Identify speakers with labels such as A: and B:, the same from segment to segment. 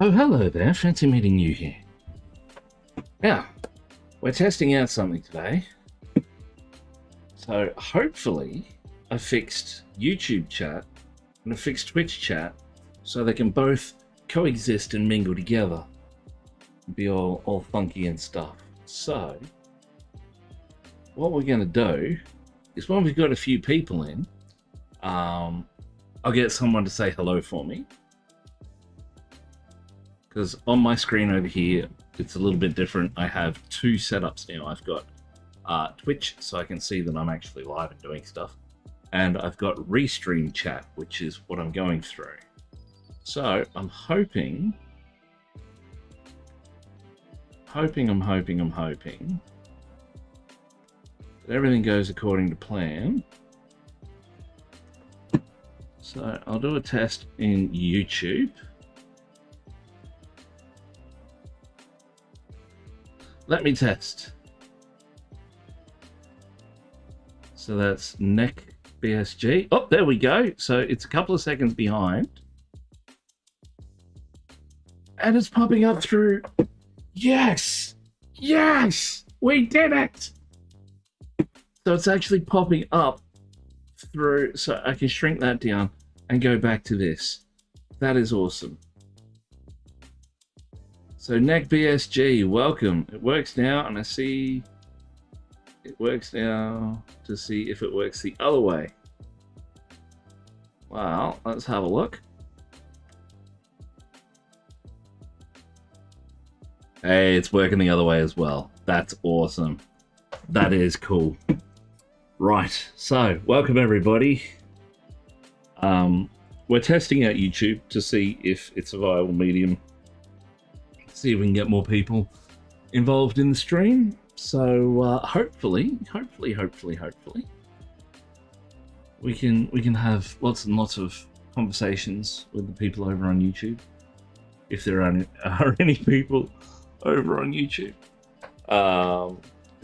A: Oh, hello there. Fancy meeting you here. Now, we're testing out something today. So, hopefully, I fixed YouTube chat and I fixed Twitch chat so they can both coexist and mingle together and be all funky and stuff. So, what we're going to do is when we've got a few people in, I'll get someone to say hello for me. Because on my screen over here, it's a little bit different. I have two setups now. I've got Twitch, so I can see that I'm actually live and doing stuff. And I've got Restream chat, which is what I'm going through. So I'm hoping that everything goes according to plan. So I'll do a test in YouTube. Let me test. So that's neck BSG. Oh, there we go. So it's a couple of seconds behind. And it's popping up through. Yes! Yes! We did it! So it's actually popping up through. So I can shrink that down and go back to this. That is awesome. So neck BSG, welcome. It works now, and I see it works now to see if it works the other way. Well, let's have a look. Hey, it's working the other way as well. That's awesome. That is cool. Right, so welcome everybody. We're testing out YouTube to see if it's a viable medium. See if we can get more people involved in the stream. So hopefully, we can have lots and lots of conversations with the people over on YouTube, if there are any people over on YouTube.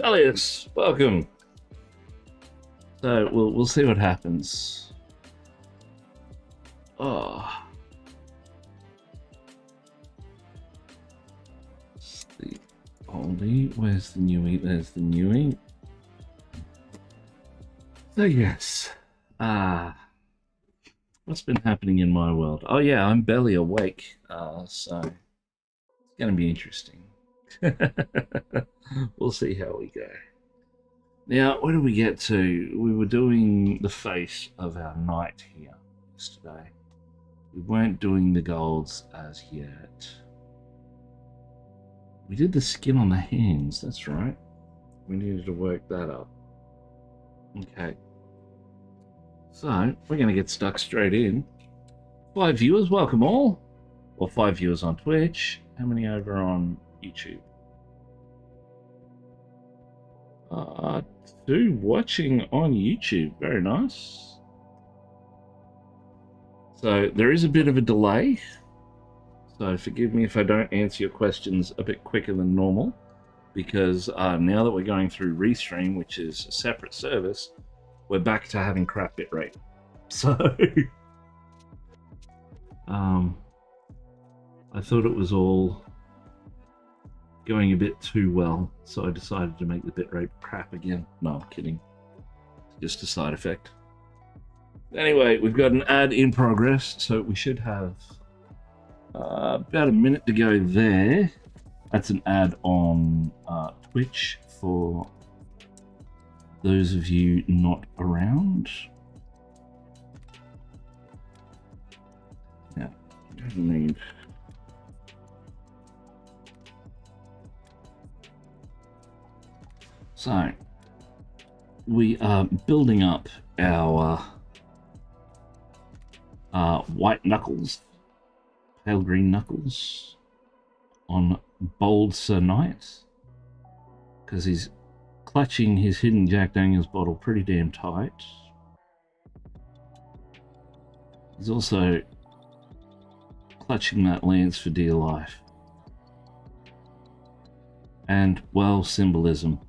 A: Elias, welcome. So we'll see what happens. Oh. Oldie, where's the newie? There's the newie. So yes, what's been happening in my world? Oh yeah, I'm barely awake, so it's gonna be interesting. We'll see how we go. Now, where did we get to? We were doing the face of our knight here yesterday. We weren't doing the golds as yet. We did the skin on the hands, that's right. We needed to work that up. Okay. So, we're going to get stuck straight in. 5 viewers, welcome all. Or 5 viewers on Twitch. How many over on YouTube? 2 watching on YouTube, very nice. So, there is a bit of a delay. So forgive me if I don't answer your questions a bit quicker than normal, because now that we're going through Restream, which is a separate service, we're back to having crap bitrate. So I thought it was all going a bit too well, so I decided to make the bitrate crap again. No, I'm kidding. It's just a side effect. Anyway, we've got an ad in progress, so we should have about a minute to go there. That's an ad on Twitch for those of you not around. Yeah, don't need. So, we are building up our white knuckles. Pale green knuckles on Bold Sir Knight, because he's clutching his hidden Jack Daniels bottle pretty damn tight. He's also clutching that lance for dear life. And, well, symbolism.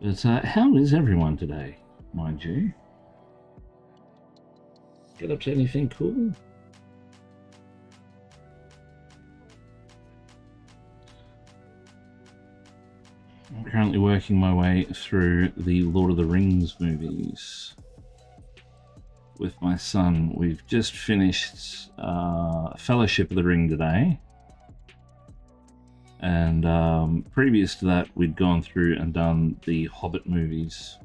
A: But how is everyone today, mind you? Get up to anything cool? I'm currently working my way through the Lord of the Rings movies with my son. We've just finished Fellowship of the Ring today. And previous to that, we'd gone through and done the Hobbit movies.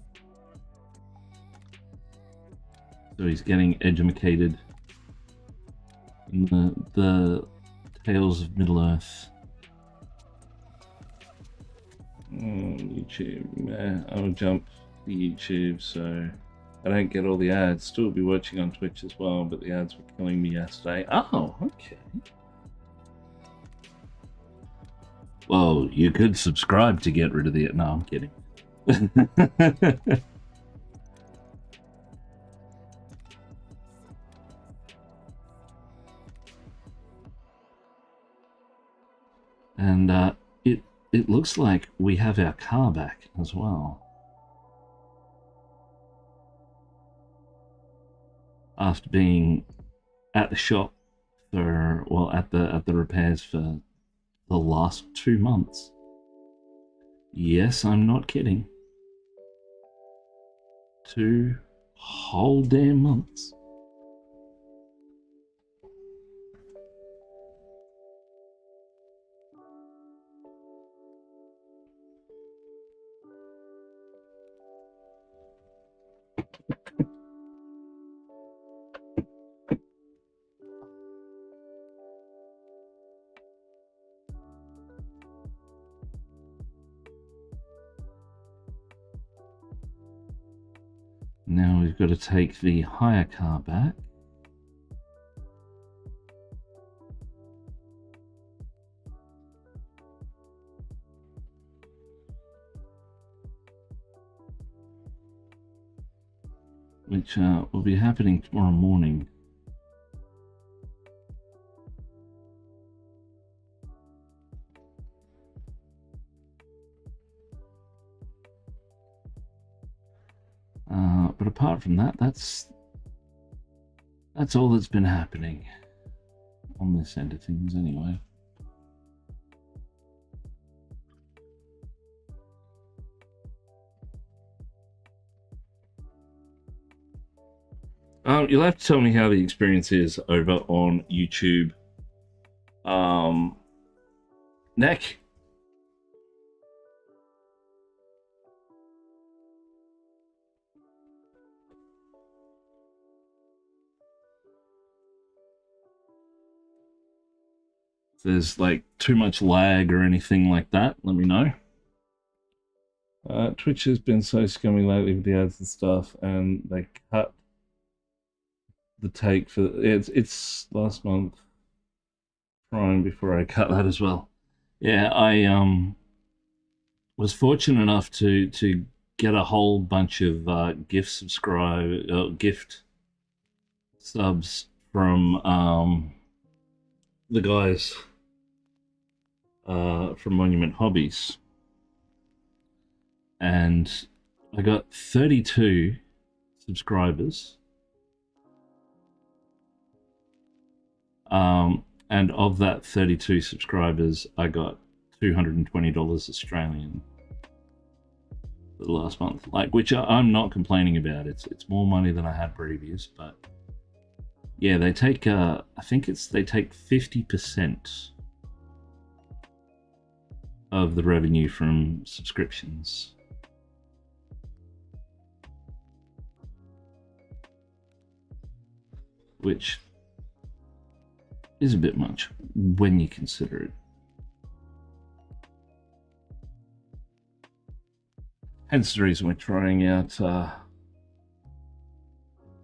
A: So he's getting educated in the Tales of Middle-earth. YouTube. I'll jump the YouTube so I don't get all the ads. Still be watching on Twitch as well, but the ads were killing me yesterday. Oh, okay. Well, you could subscribe to get rid of the... No, I'm kidding. And it looks like we have our car back as well. After being at the shop for, well, at the repairs for the last 2 months. Yes, I'm not kidding. 2 whole damn months. Now we've got to take the hire car back. Which will be happening tomorrow morning. But apart from that, that's all that's been happening on this end of things anyway. You'll have to tell me how the experience is over on YouTube. Nick? If there's like too much lag or anything like that, let me know. Twitch has been so scummy lately with the ads and stuff, and they cut the take for it's last month Prime before I cut that as well. Yeah, I was fortunate enough to get a whole bunch of gift subs from the guys from Monument Hobbies, and I got 32 subscribers. And of that 32 subscribers, I got $220 Australian for the last month. Like, which I'm not complaining about. It's more money than I had previous, but yeah, they take I think they take 50% of the revenue from subscriptions. Which is a bit much when you consider it. Hence the reason we're trying out not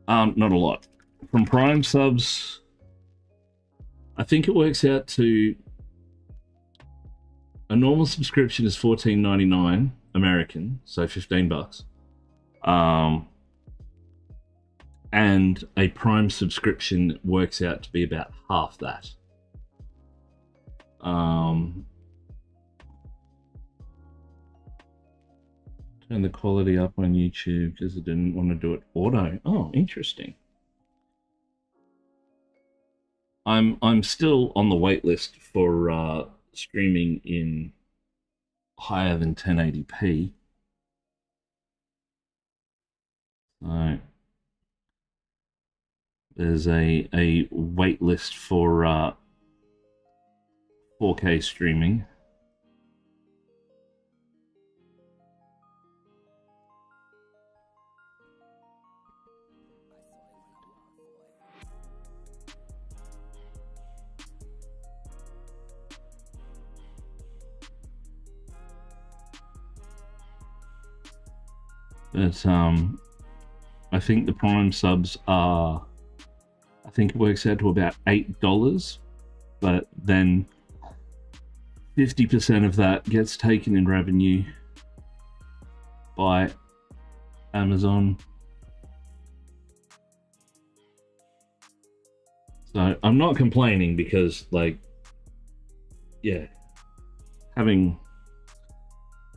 A: a lot. From Prime subs, I think it works out to a normal subscription is $14.99 American, so $15. And a Prime subscription works out to be about half that. Turn the quality up on YouTube because I didn't want to do it auto. Oh, interesting. I'm still on the wait list for streaming in higher than 1080p. So there's a wait list for 4K streaming. But I think the Prime subs are, I think it works out to about $8, but then 50% of that gets taken in revenue by Amazon. So I'm not complaining because, like, yeah, having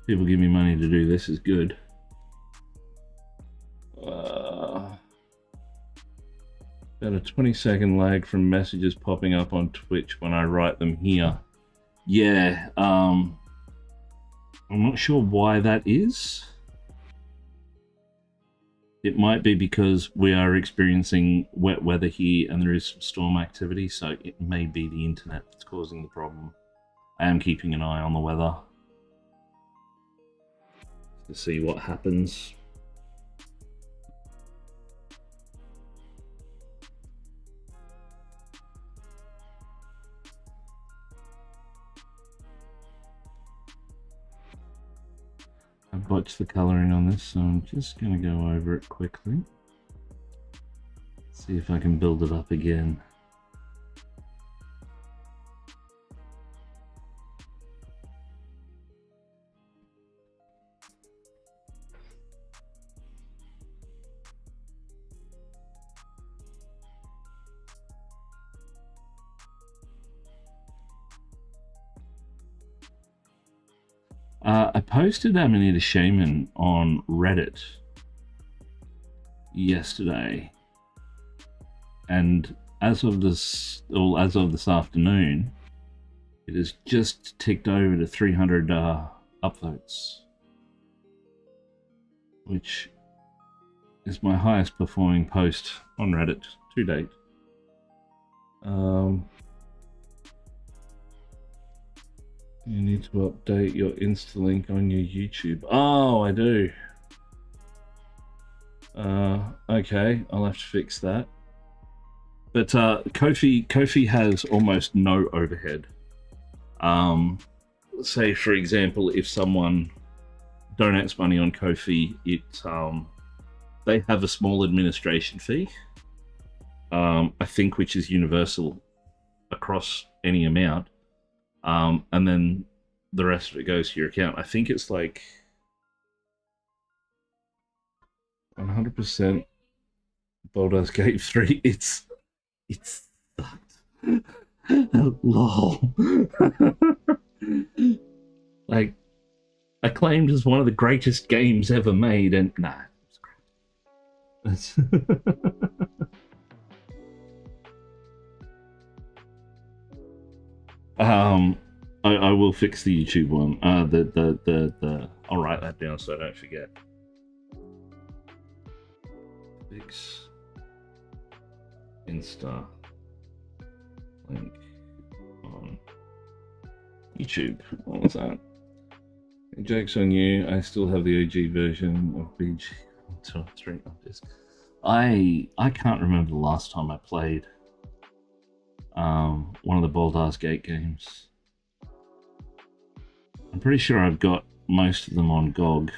A: people give me money to do this is good. About a 20-second lag from messages popping up on Twitch when I write them here. Yeah, I'm not sure why that is. It might be because we are experiencing wet weather here and there is some storm activity, so it may be the internet that's causing the problem. I am keeping an eye on the weather to see what happens. I botched the coloring on this, so I'm just going to go over it quickly. See if I can build it up again. I posted Amanita Shaman on Reddit yesterday, and as of this afternoon, it has just ticked over to 300 upvotes, which is my highest performing post on Reddit to date. You need to update your Insta-link on your YouTube. Oh, I do. Okay, I'll have to fix that. But Ko-fi has almost no overhead. Say, for example, if someone donates money on Ko-fi, they have a small administration fee, I think, which is universal across any amount. And then the rest of it goes to your account. I think it's like 100% Baldur's Gate 3. It's sucked. Lol. Like, acclaimed as one of the greatest games ever made, and nah, it's crap. I will fix the YouTube one. I'll write that down so I don't forget. Fix Insta link on YouTube. What was that? Joke's on you. I still have the OG version of BG 3 on disc. I can't remember the last time I played one of the Baldur's Gate games. I'm pretty sure I've got most of them on GOG,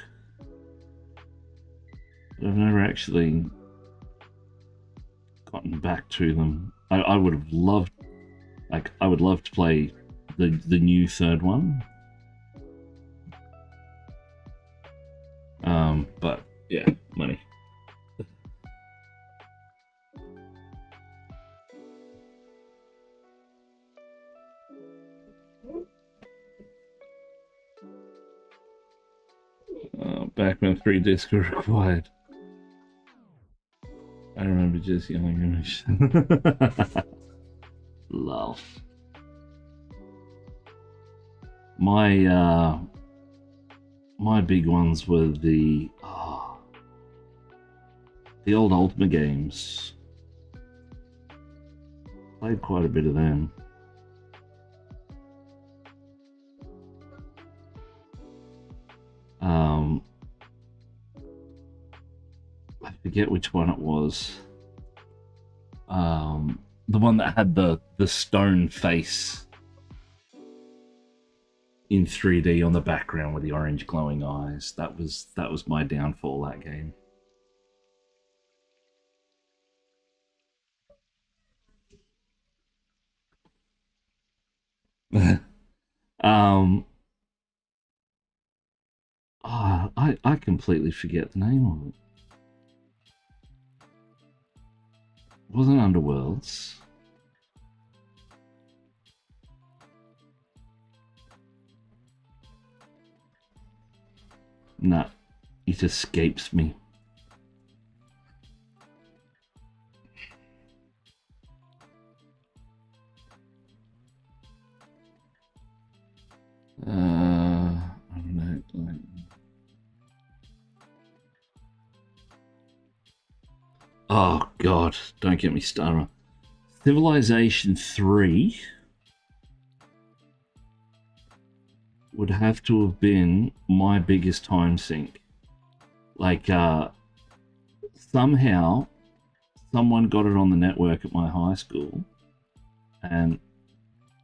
A: but I've never actually gotten back to them. I would have loved, like, I would love to play the new third one. But yeah, money. Back when 3 discs were required. I remember just yelling. Lol. My my big ones were the old Ultima games. Played quite a bit of them. I forget which one it was. The one that had the stone face in 3D on the background with the orange glowing eyes. That was my downfall, that game. I completely forget the name of it. It wasn't Underworlds. Nah, it escapes me. I don't know. Oh God, don't get me started. Civilization 3 would have to have been my biggest time sink. Like, somehow someone got it on the network at my high school, and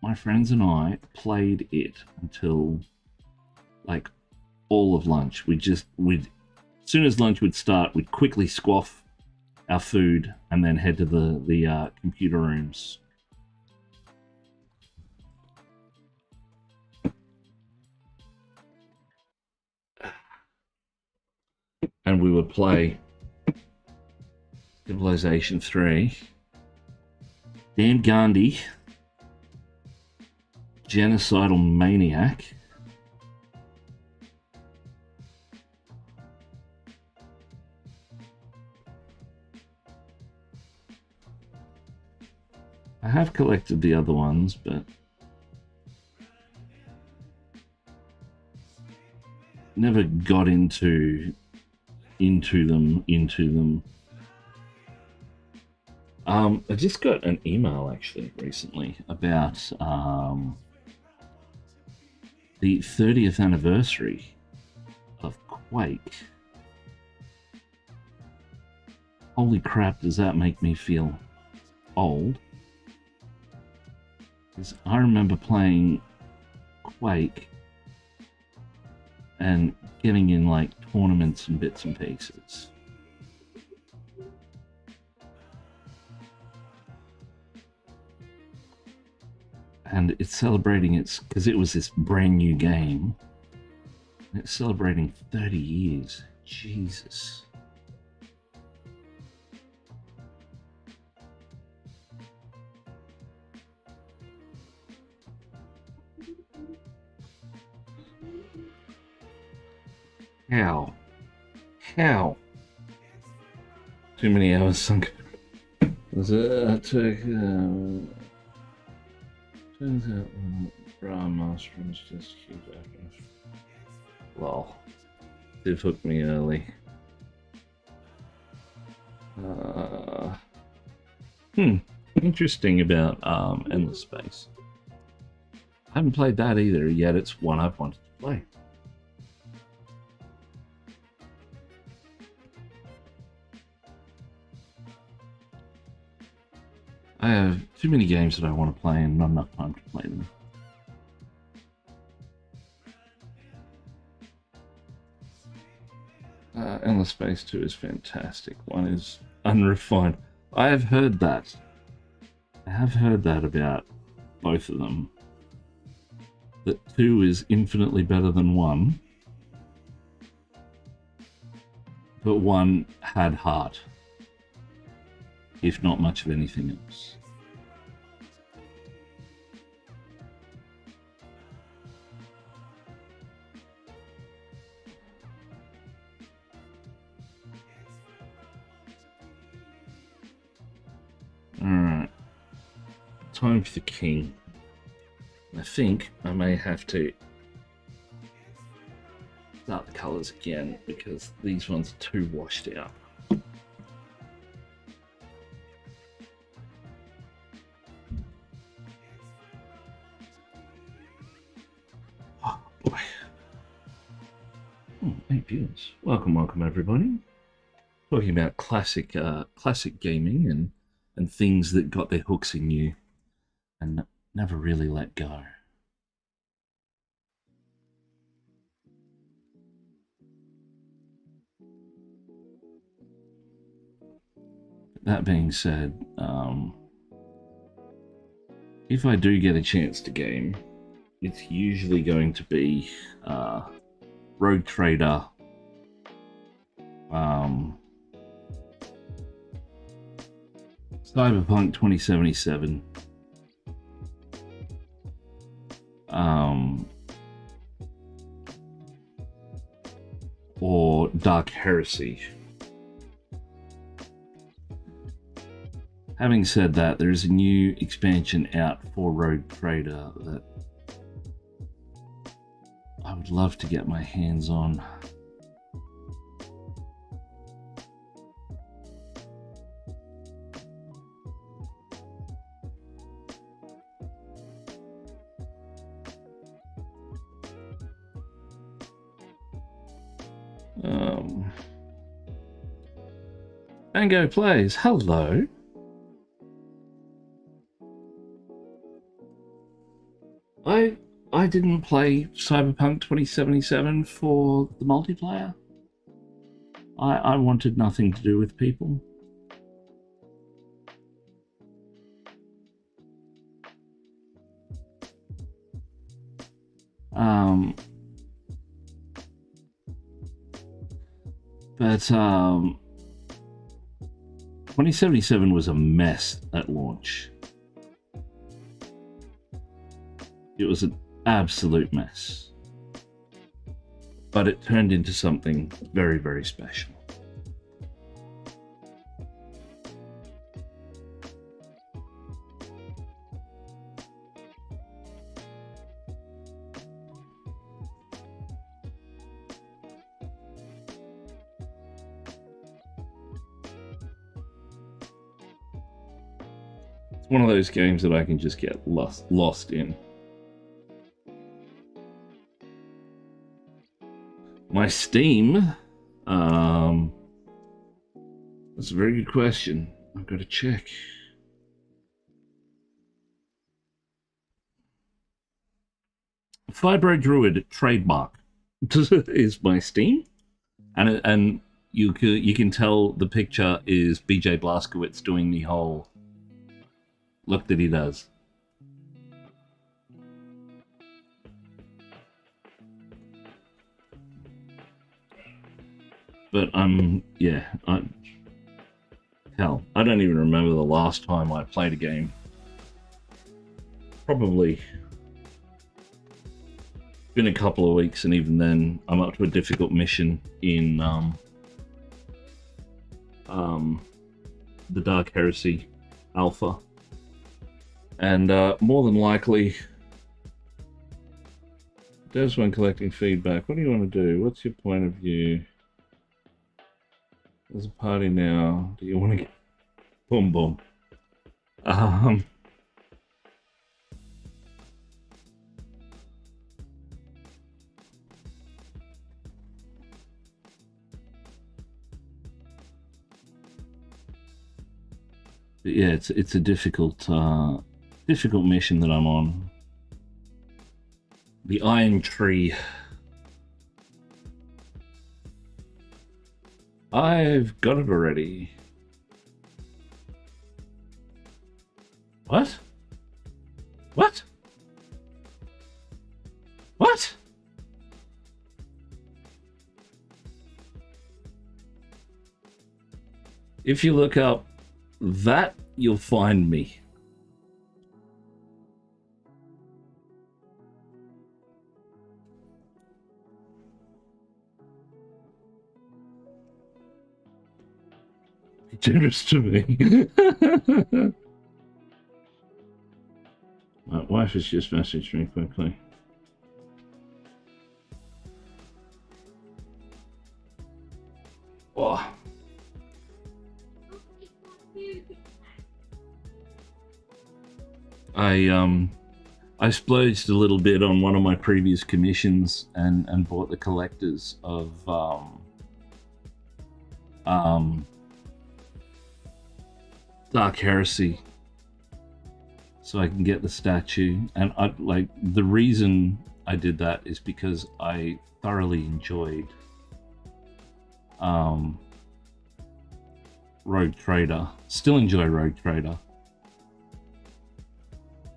A: my friends and I played it until like all of lunch. As soon as lunch would start, we'd quickly squaff our food and then head to the computer rooms. And we would play Civilization 3, Dan Gandhi, Genocidal Maniac, I have collected the other ones, but never got into them. I just got an email actually recently about the 30th anniversary of Quake. Holy crap, does that make me feel old? Because I remember playing Quake and getting in like tournaments and bits and pieces. And it's celebrating because it was this brand new game. It's celebrating 30 years. Jesus. How? Too many hours sunk. Turns out Brown Master's just keep after. Well, it hooked me early. Interesting about Endless Space. I haven't played that either, yet it's one I've wanted to play. I have too many games that I want to play and not enough time to play them. Endless Space 2 is fantastic. 1 is unrefined. I have heard that. I have heard that about both of them. That 2 is infinitely better than 1. But 1 had heart. If not much of anything else. Alright. Time for the king. I think I may have to start colors again because these ones are too washed out. Oh boy. Oh, 8 viewers. Welcome everybody. Talking about classic gaming and things that got their hooks in you and never really let go. That being said, if I do get a chance to game, it's usually going to be Rogue Trader, Cyberpunk 2077, or Dark Heresy. Having said that, there is a new expansion out for Rogue Trader that I would love to get my hands on. Ango Plays, hello. I didn't play Cyberpunk 2077 for the multiplayer. I wanted nothing to do with people. But 2077 was a mess at launch. It was an absolute mess. But it turned into something very, very special. It's one of those games that I can just get lost in. My Steam, that's a very good question. I've got to check. Fibro Druid trademark is my Steam, and you can tell the picture is BJ Blazkowicz doing the whole look that he does. But yeah, hell, I don't even remember the last time I played a game. Probably been a couple of weeks, and even then, I'm up to a difficult mission in the Dark Heresy Alpha, and more than likely, devs when collecting feedback. What do you want to do? What's your point of view? There's a party now. Do you want to get... Boom, boom. But yeah, it's a difficult mission that I'm on. The Iron Tree. I've got it already. What? What? What? If you look up that, you'll find me. Be generous to me. My wife has just messaged me quickly. I splurged a little bit on one of my previous commissions and bought the collectors of Dark Heresy, so I can get the statue. And the reason I did that is because I thoroughly enjoyed Rogue Trader. Still enjoy Rogue Trader,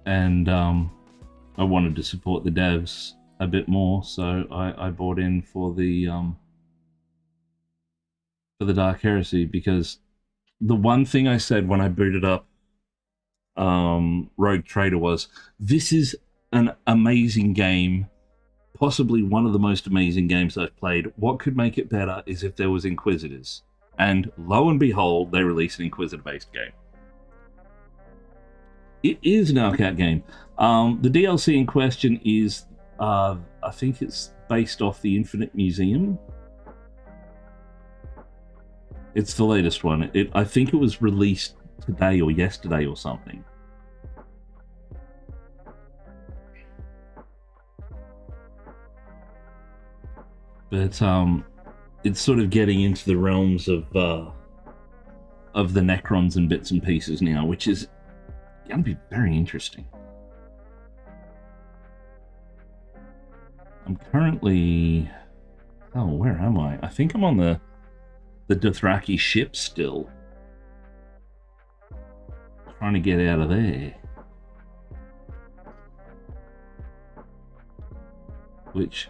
A: and I wanted to support the devs a bit more, so I bought in for the Dark Heresy, because the one thing I said when I booted up Rogue Trader was, this is an amazing game, possibly one of the most amazing games I've played. What could make it better is if there was Inquisitors. And lo and behold, they released an Inquisitor-based game. It is an Arcat game. The DLC in question is, I think it's based off the Infinite Museum. It's the latest one. I think it was released today or yesterday or something. But it's sort of getting into the realms of the Necrons and bits and pieces now, which is going to be very interesting. I'm currently... Oh, where am I? I think I'm on the Dothraki ship still. Trying to get out of there. Which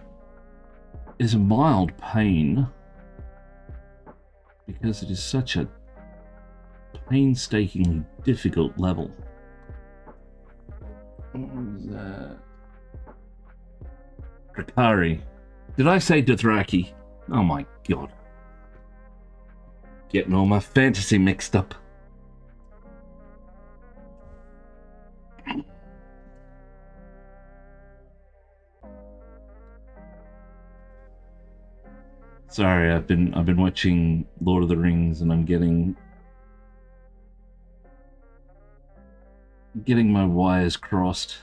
A: is a mild pain, because it is such a painstakingly difficult level. What was that? Drakari. Did I say Dothraki? Oh my god. Getting all my fantasy mixed up. Sorry, I've been watching Lord of the Rings, and I'm getting my wires crossed.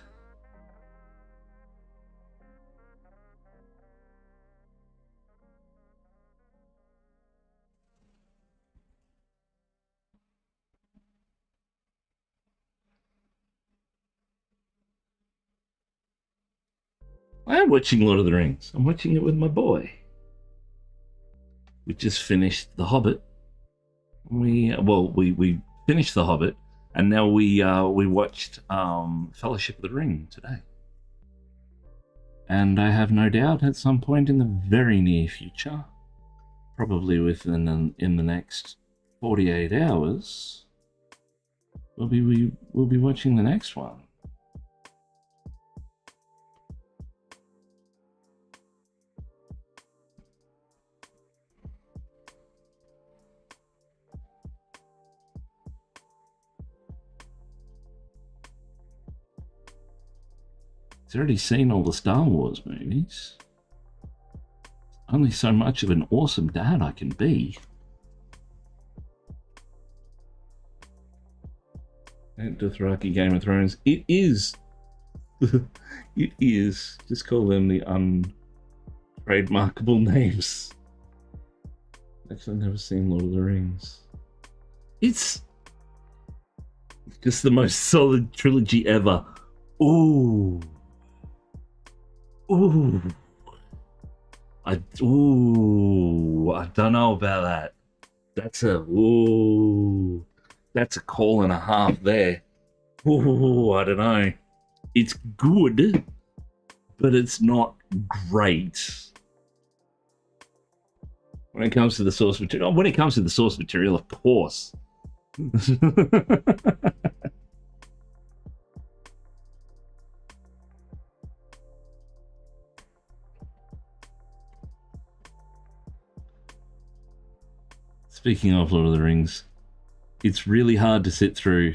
A: I am watching Lord of the Rings. I'm watching it with my boy. We just finished The Hobbit. We finished The Hobbit, and now we watched Fellowship of the Ring today. And I have no doubt at some point in the very near future, probably in the next 48 hours, we'll be watching the next one. He's already seen all the Star Wars movies. Only so much of an awesome dad I can be. Dothraki Game of Thrones. It is. It is. Just call them the untrademarkable names. Actually, I've never seen Lord of the Rings. It's just the most solid trilogy ever. Ooh. Ooh. I don't know about that. That's a call and a half there. Ooh, I don't know. It's good, but it's not great. When it comes to the source material, of course. Speaking of Lord of the Rings, it's really hard to sit through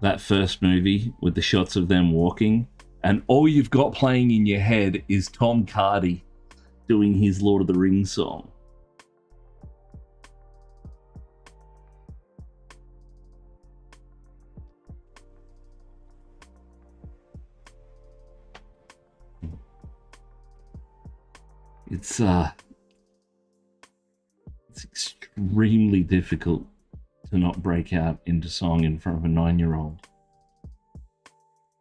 A: that first movie with the shots of them walking, and all you've got playing in your head is Tom Hardy doing his Lord of the Rings song. it's extremely difficult to not break out into song in front of a 9-year-old.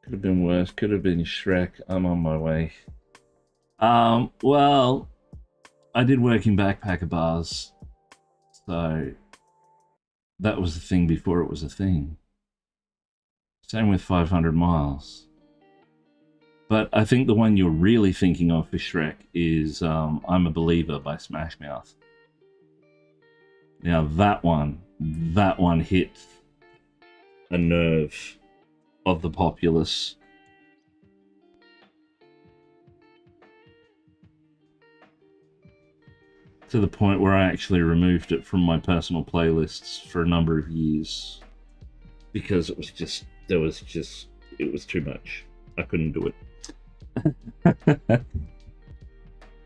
A: Could have been worse. Could have been Shrek. I'm on my way. Well, I did work in backpacker bars, so that was a thing before it was a thing. Same with 500 Miles. But I think the one you're really thinking of for Shrek is I'm a Believer by Smash Mouth. Now that one hit a nerve of the populace. To the point where I actually removed it from my personal playlists for a number of years. Because it was too much. I couldn't do it.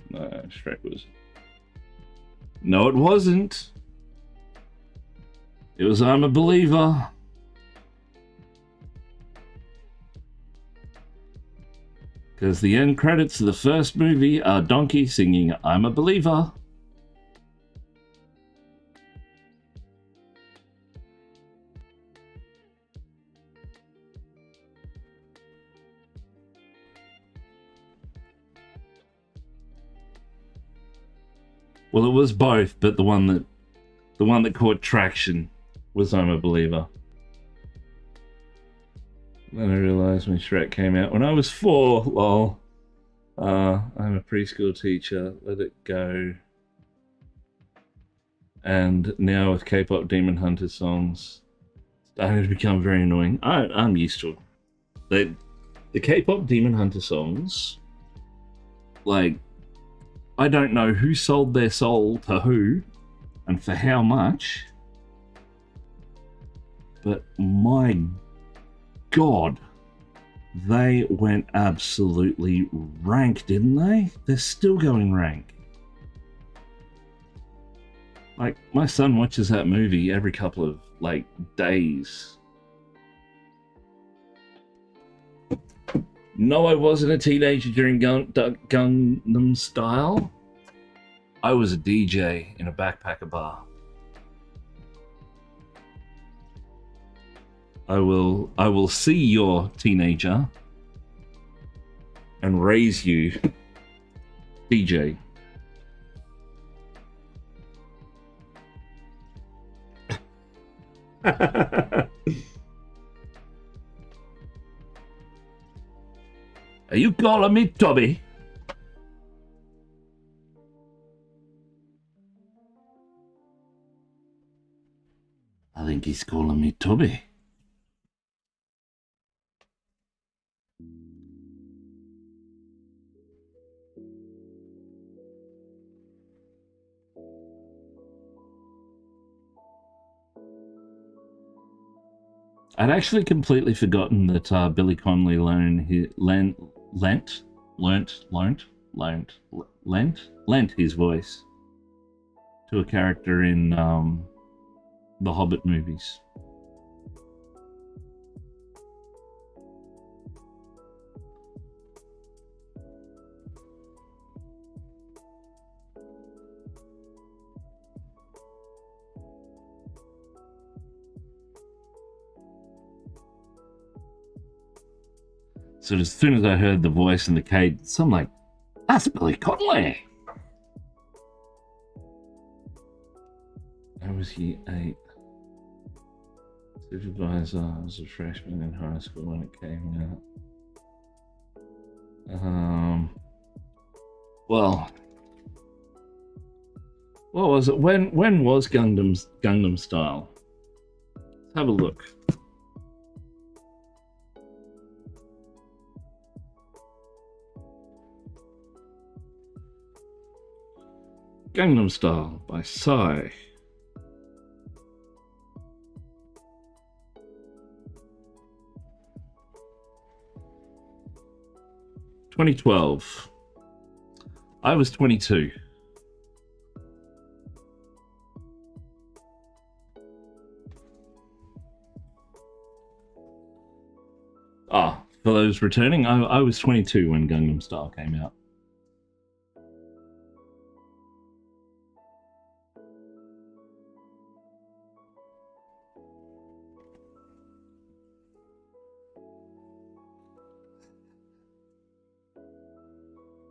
A: No, Shrek was... No, it wasn't. It was I'm a Believer. Because the end credits of the first movie are Donkey singing I'm a Believer. Well, it was both, but the one that caught traction was I'm a Believer. Then I realised when Shrek came out when I was 4, lol. I'm a preschool teacher, let it go. And now with K-pop Demon Hunter songs, starting to become very annoying. I'm used to it. The K-pop Demon Hunter songs, like, I don't know who sold their soul to who and for how much, but my God, they went absolutely rank, didn't they? They're still going rank. Like, my son watches that movie every couple of, like, days. No, I wasn't a teenager during Gangnam Style. I was a DJ in a backpacker bar. I will see your teenager and raise you DJ. Are you calling me Toby? I think he's calling me Toby. I'd actually completely forgotten that Billy Connolly lent his voice to a character in the Hobbit movies. So as soon as I heard the voice and the cadence, I'm like, that's Billy Connolly. I was year 8. Supervisor, I was a freshman in high school when it came out. Well, what was it? When was Gangnam Style? Let's have a look. Gangnam Style by Psy. "2012. I was 22. For those returning, I was 22 when Gangnam Style came out.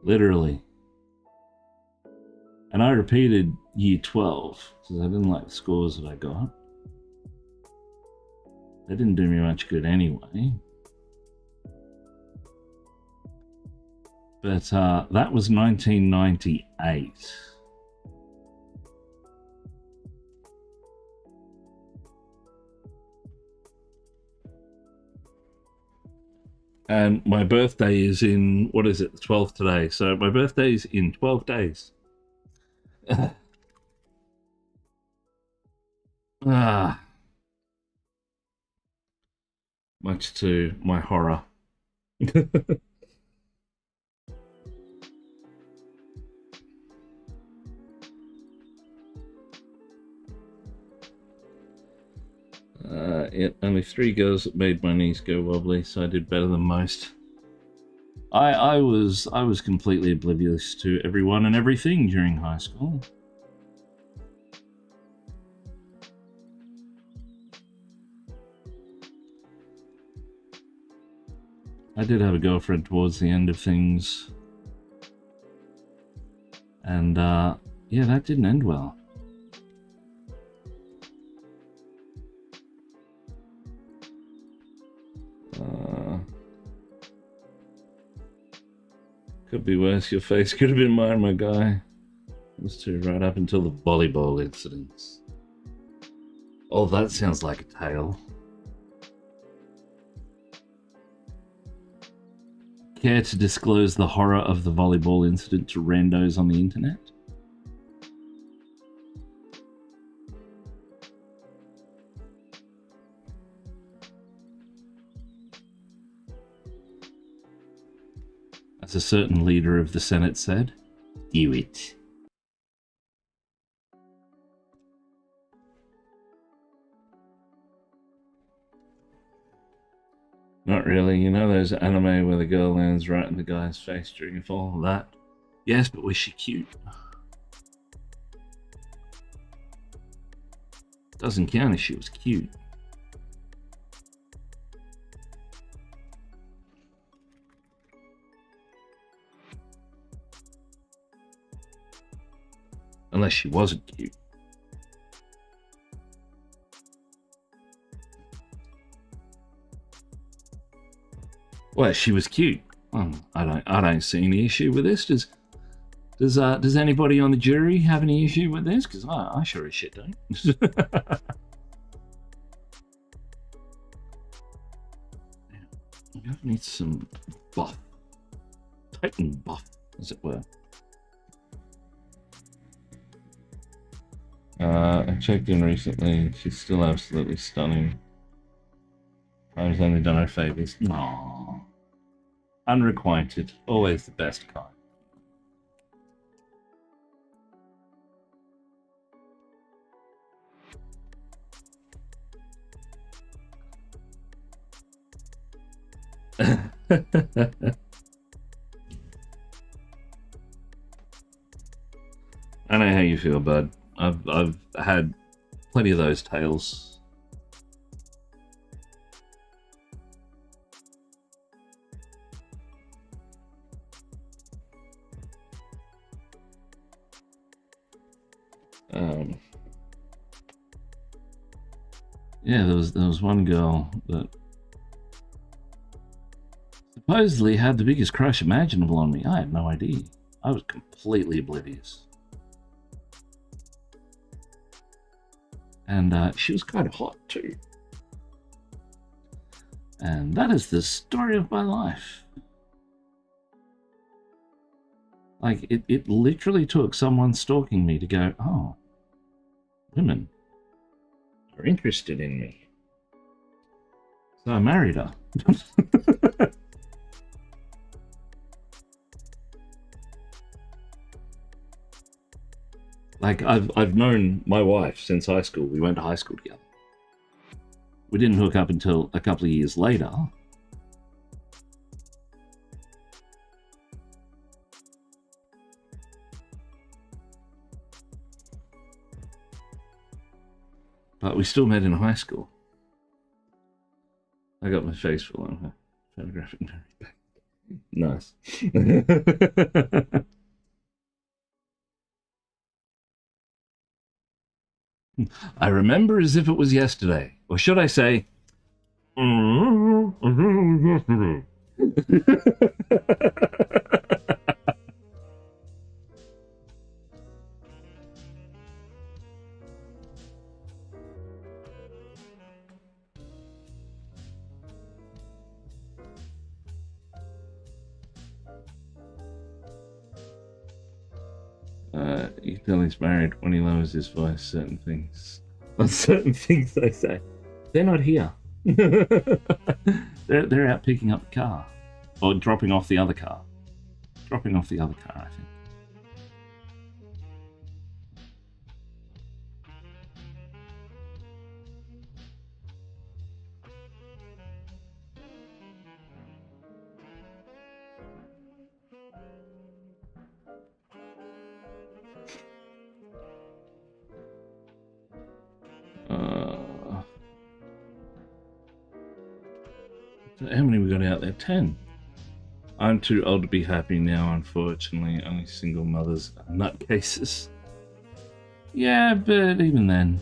A: Literally. And I repeated year 12 because I didn't like the scores that I got. They didn't do me much good anyway. But that was 1998. And my birthday is in, what is it, the 12th today. So my birthday is in 12 days. Much to my horror. Only 3 girls that made my knees go wobbly, so I did better than most. I was completely oblivious to everyone and everything during high school. I did have a girlfriend towards the end of things. And yeah, that didn't end well. Could be worse. Your face could have been mine, my guy. It was too right up until the volleyball incidents. Oh, that sounds like a tale. Care to disclose the horror of the volleyball incident to randos on the internet? As a certain leader of the Senate said, do it. Not really. You know those anime where the girl lands right in the guy's face during a fall? That? Yes, but was she cute? Doesn't count if she was cute. Unless she wasn't cute. Well, she was cute. I don't see any issue with this. Does anybody on the jury have any issue with this? Because I sure as shit don't. I need some buff. Titan buff, as it were. I checked in recently. She's still absolutely stunning. I've only done her favors. Aww. Unrequited. Always the best kind. I know how you feel, bud. I've had plenty of those tales. Yeah, there was one girl that supposedly had the biggest crush imaginable on me. I had no idea. I was completely oblivious. And she was kind of hot too. And that is the story of my life. Like, it literally took someone stalking me to go, oh, women are interested in me. So I married her. Like, I've known my wife since high school. We went to high school together. We didn't hook up until a couple of years later. But we still met in high school. I got my face full on her photographic memory back. Nice. I remember as if it was yesterday. Or should I say, yesterday. You tell he's married when he lowers his voice. Certain things, on certain things they say, they're not here. they're out picking up the car, or dropping off the other car. Dropping off the other car, I think. How many we got out there? 10. I'm too old to be happy now, unfortunately. Only single mothers are nutcases. Yeah, but even then.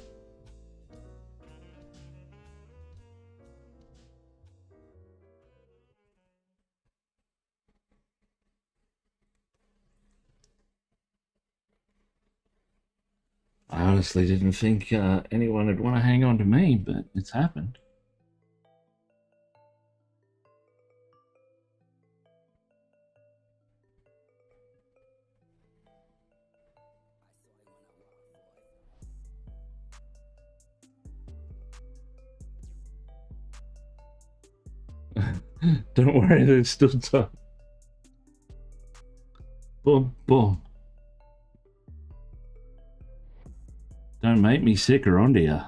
A: I honestly didn't think anyone would want to hang on to me, but it's happened. Don't worry, there's still time. Boom, boom. Don't make me sick her onto you.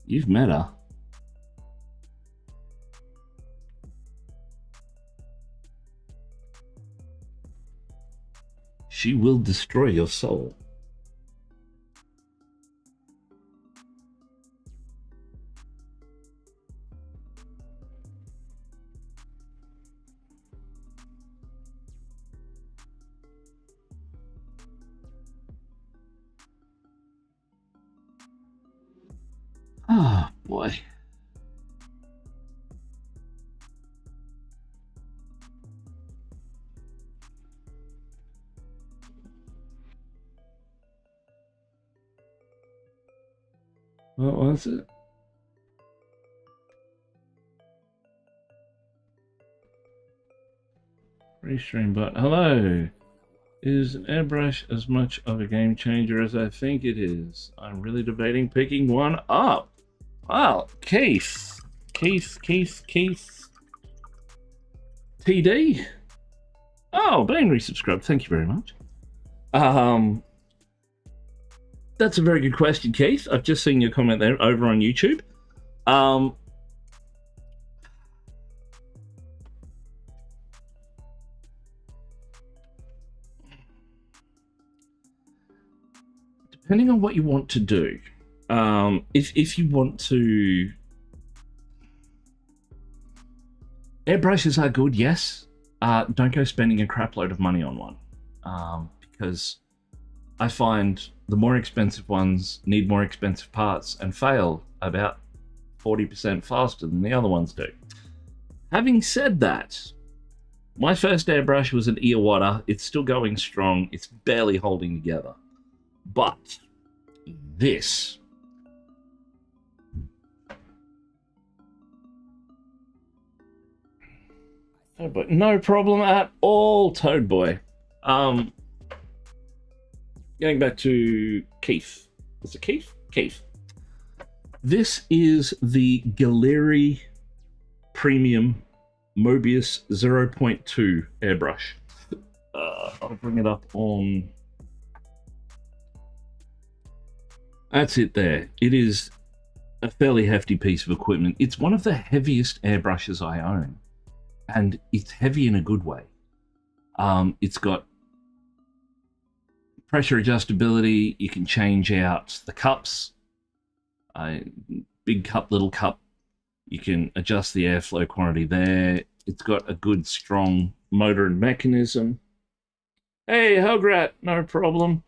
A: You've met her. She will destroy your soul. Oh, boy. What was it? Restream bot. Hello. Is an airbrush as much of a game changer as I think it is? I'm really debating picking one up. Well, Keith. TD. Oh, being resubscribed. Thank you very much. That's a very good question, Keith. I've just seen your comment there over on YouTube. Depending on what you want to do, if you want to, airbrushes are good, yes. Don't go spending a crap load of money on one, because I find the more expensive ones need more expensive parts and fail about 40% faster than the other ones do. Having said that, my first airbrush was an Iwata. It's still going strong. It's barely holding together. But this, oh, but no problem at all, Toad Boy. Getting back to Keith. Is it Keith? Keith. This is the Galeri Premium Mobius 0.2 airbrush. I'll bring it up on... That's it there. It is a fairly hefty piece of equipment. It's one of the heaviest airbrushes I own. And it's heavy in a good way. It's got pressure adjustability. You can change out the cups. Big cup, little cup. You can adjust the airflow quantity there. It's got a good, strong motor and mechanism. Hey, Hograt, no problem.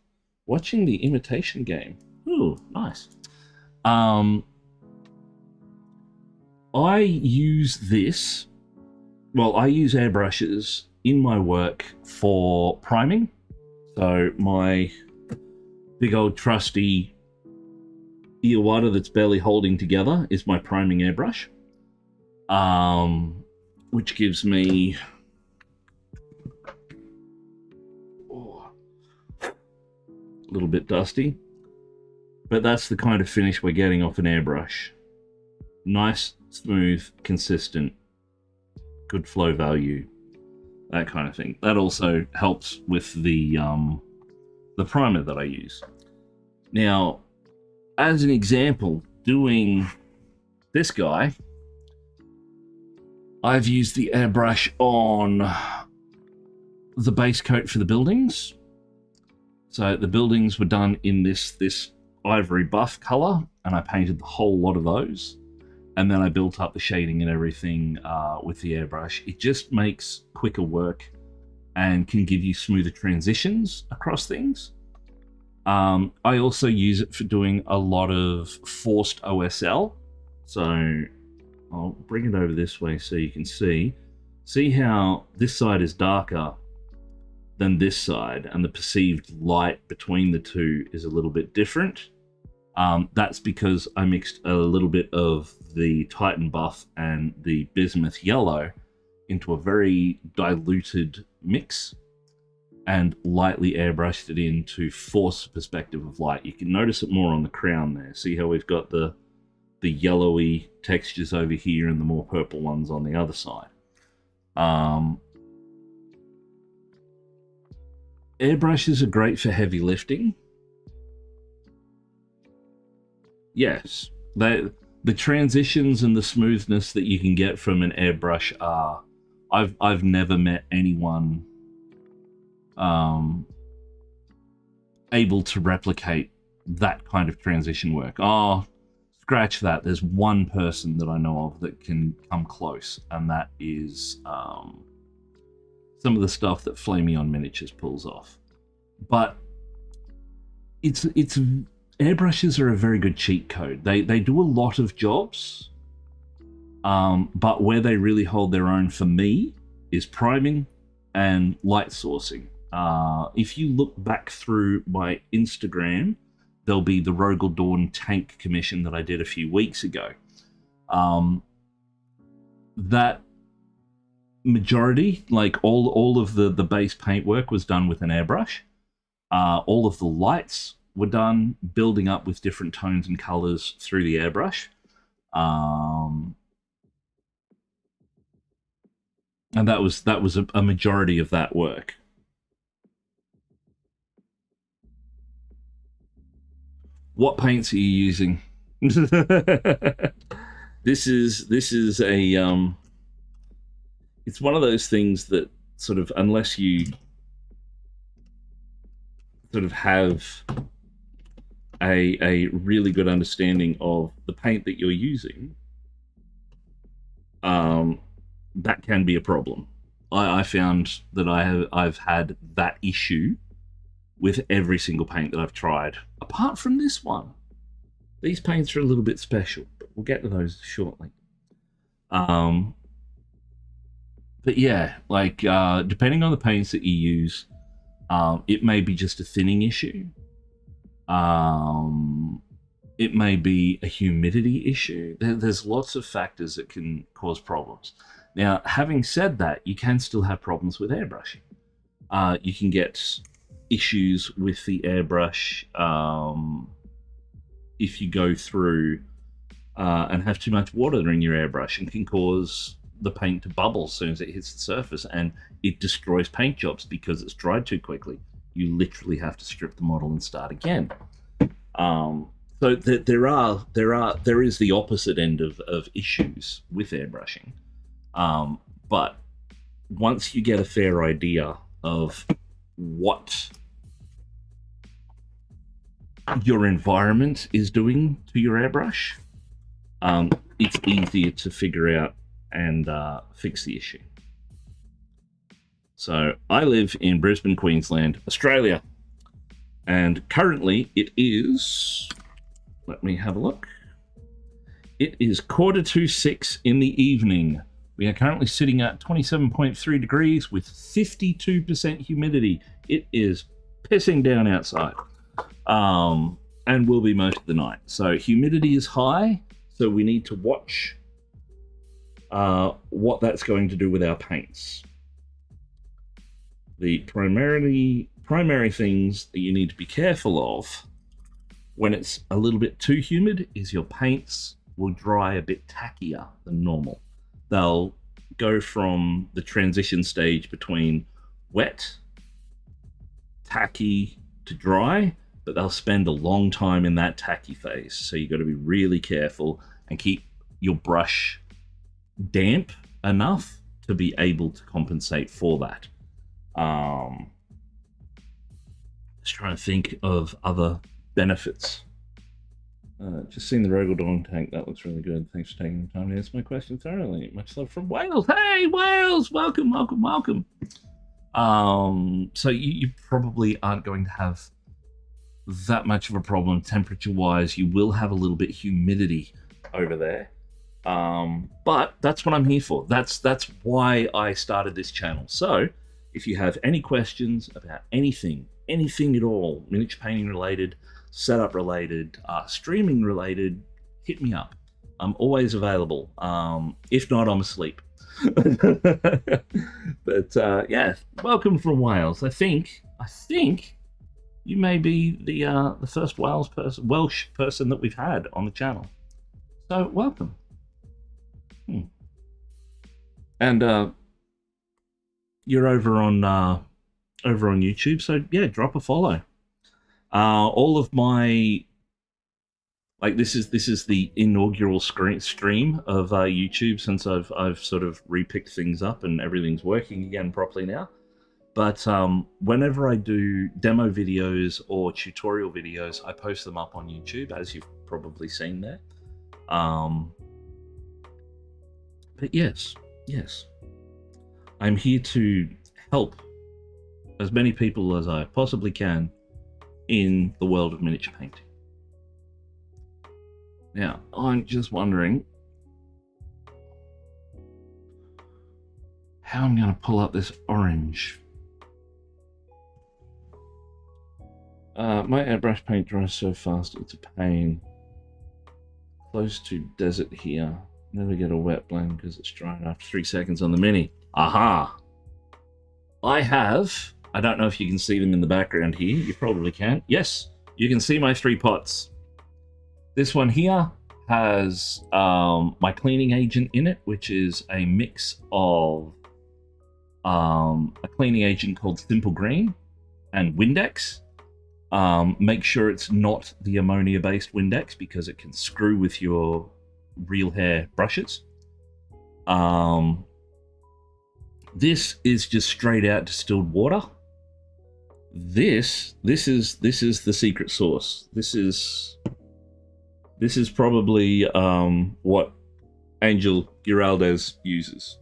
A: Watching the imitation game. Ooh, nice. I use this. Well, I use airbrushes in my work for priming. So my big old trusty Iwata that's barely holding together is my priming airbrush, which gives me a little bit dusty, but that's the kind of finish we're getting off an airbrush. Nice, smooth, consistent, good flow value, that kind of thing. That also helps with the primer that I use. Now, as an example, doing this guy, I've used the airbrush on the base coat for the buildings. So the buildings were done in this ivory buff color, and I painted the whole lot of those. And then I built up the shading and everything with the airbrush. It just makes quicker work and can give you smoother transitions across things. I also use it for doing a lot of forced OSL. So I'll bring it over this way so you can see. See how this side is darker than this side, and the perceived light between the two is a little bit different. That's because I mixed a little bit of the Titan buff and the bismuth yellow into a very diluted mix and lightly airbrushed it in to force the perspective of light. You can notice it more on the crown there. See how we've got the yellowy textures over here and the more purple ones on the other side. Airbrushes are great for heavy lifting. Yes, the transitions and the smoothness that you can get from an airbrush are... I've never met anyone able to replicate that kind of transition work. Oh, scratch that. There's one person that I know of that can come close, and that is some of the stuff that Flamey Miniatures pulls off. But it's airbrushes are a very good cheat code. They do a lot of jobs, but where they really hold their own for me is priming and light sourcing. If you look back through my Instagram, there'll be the Rogel Dawn tank commission that I did a few weeks ago. That majority, like all of the base paint work was done with an airbrush. All of the lights were done building up with different tones and colors through the airbrush. And that was a majority of that work. What paints are you using? This is a it's one of those things that sort of, unless you sort of have a really good understanding of the paint that you're using, that can be a problem. I found that I've had that issue with every single paint that I've tried, apart from this one. These paints are a little bit special, but we'll get to those shortly. But yeah, like depending on the paints that you use, it may be just a thinning issue. It may be a humidity issue. There's lots of factors that can cause problems. Now, having said that, you can still have problems with airbrushing. You can get issues with the airbrush if you go through and have too much water in your airbrush, and can cause the paint to bubble as soon as it hits the surface, and it destroys paint jobs because it's dried too quickly. You literally have to strip the model and start again. So there is the opposite end of issues with airbrushing. But once you get a fair idea of what your environment is doing to your airbrush, it's easier to figure out and fix the issue. So I live in Brisbane, Queensland, Australia, and currently it is, let me have a look, it is 5:45 in the evening. We are currently sitting at 27.3 degrees with 52% humidity. It is pissing down outside, and will be most of the night. So humidity is high, so we need to watch what that's going to do with our paints. The primary things that you need to be careful of when it's a little bit too humid is your paints will dry a bit tackier than normal. They'll go from the transition stage between wet, tacky to dry, but they'll spend a long time in that tacky phase. So you've got to be really careful and keep your brush damp enough to be able to compensate for that. Just trying to think of other benefits. Just seen the Rogel Dong tank. That looks really good. Thanks for taking the time to answer my question thoroughly. Much love from Wales. Hey, Wales! Welcome, welcome, welcome. So you probably aren't going to have that much of a problem temperature-wise. You will have a little bit of humidity over there. But that's what I'm here for. That's why I started this channel. So if you have any questions about anything at all, miniature painting related, setup related, streaming related, hit me up. I'm always available. If not, I'm asleep. But yeah, welcome from Wales. I think you may be the first Welsh person that we've had on the channel. So welcome. And you're over on YouTube, so yeah, drop a follow. All of my, like, this is the inaugural stream of YouTube since I've sort of repicked things up and everything's working again properly now. But whenever I do demo videos or tutorial videos, I post them up on YouTube, as you've probably seen there. But yes, I'm here to help as many people as I possibly can in the world of miniature painting. Now, I'm just wondering how I'm going to pull up this orange. My airbrush paint dries so fast, it's a pain. Close to desert here. Never get a wet blend because it's drying after 3 seconds on the Mini. Aha! I don't know if you can see them in the background here. You probably can. Yes, you can see my 3 pots. This one here has my cleaning agent in it, which is a mix of a cleaning agent called Simple Green and Windex. Make sure it's not the ammonia-based Windex because it can screw with your real hair brushes. This is just straight out distilled water. This is the secret sauce. This is probably what Angel Giraldez uses.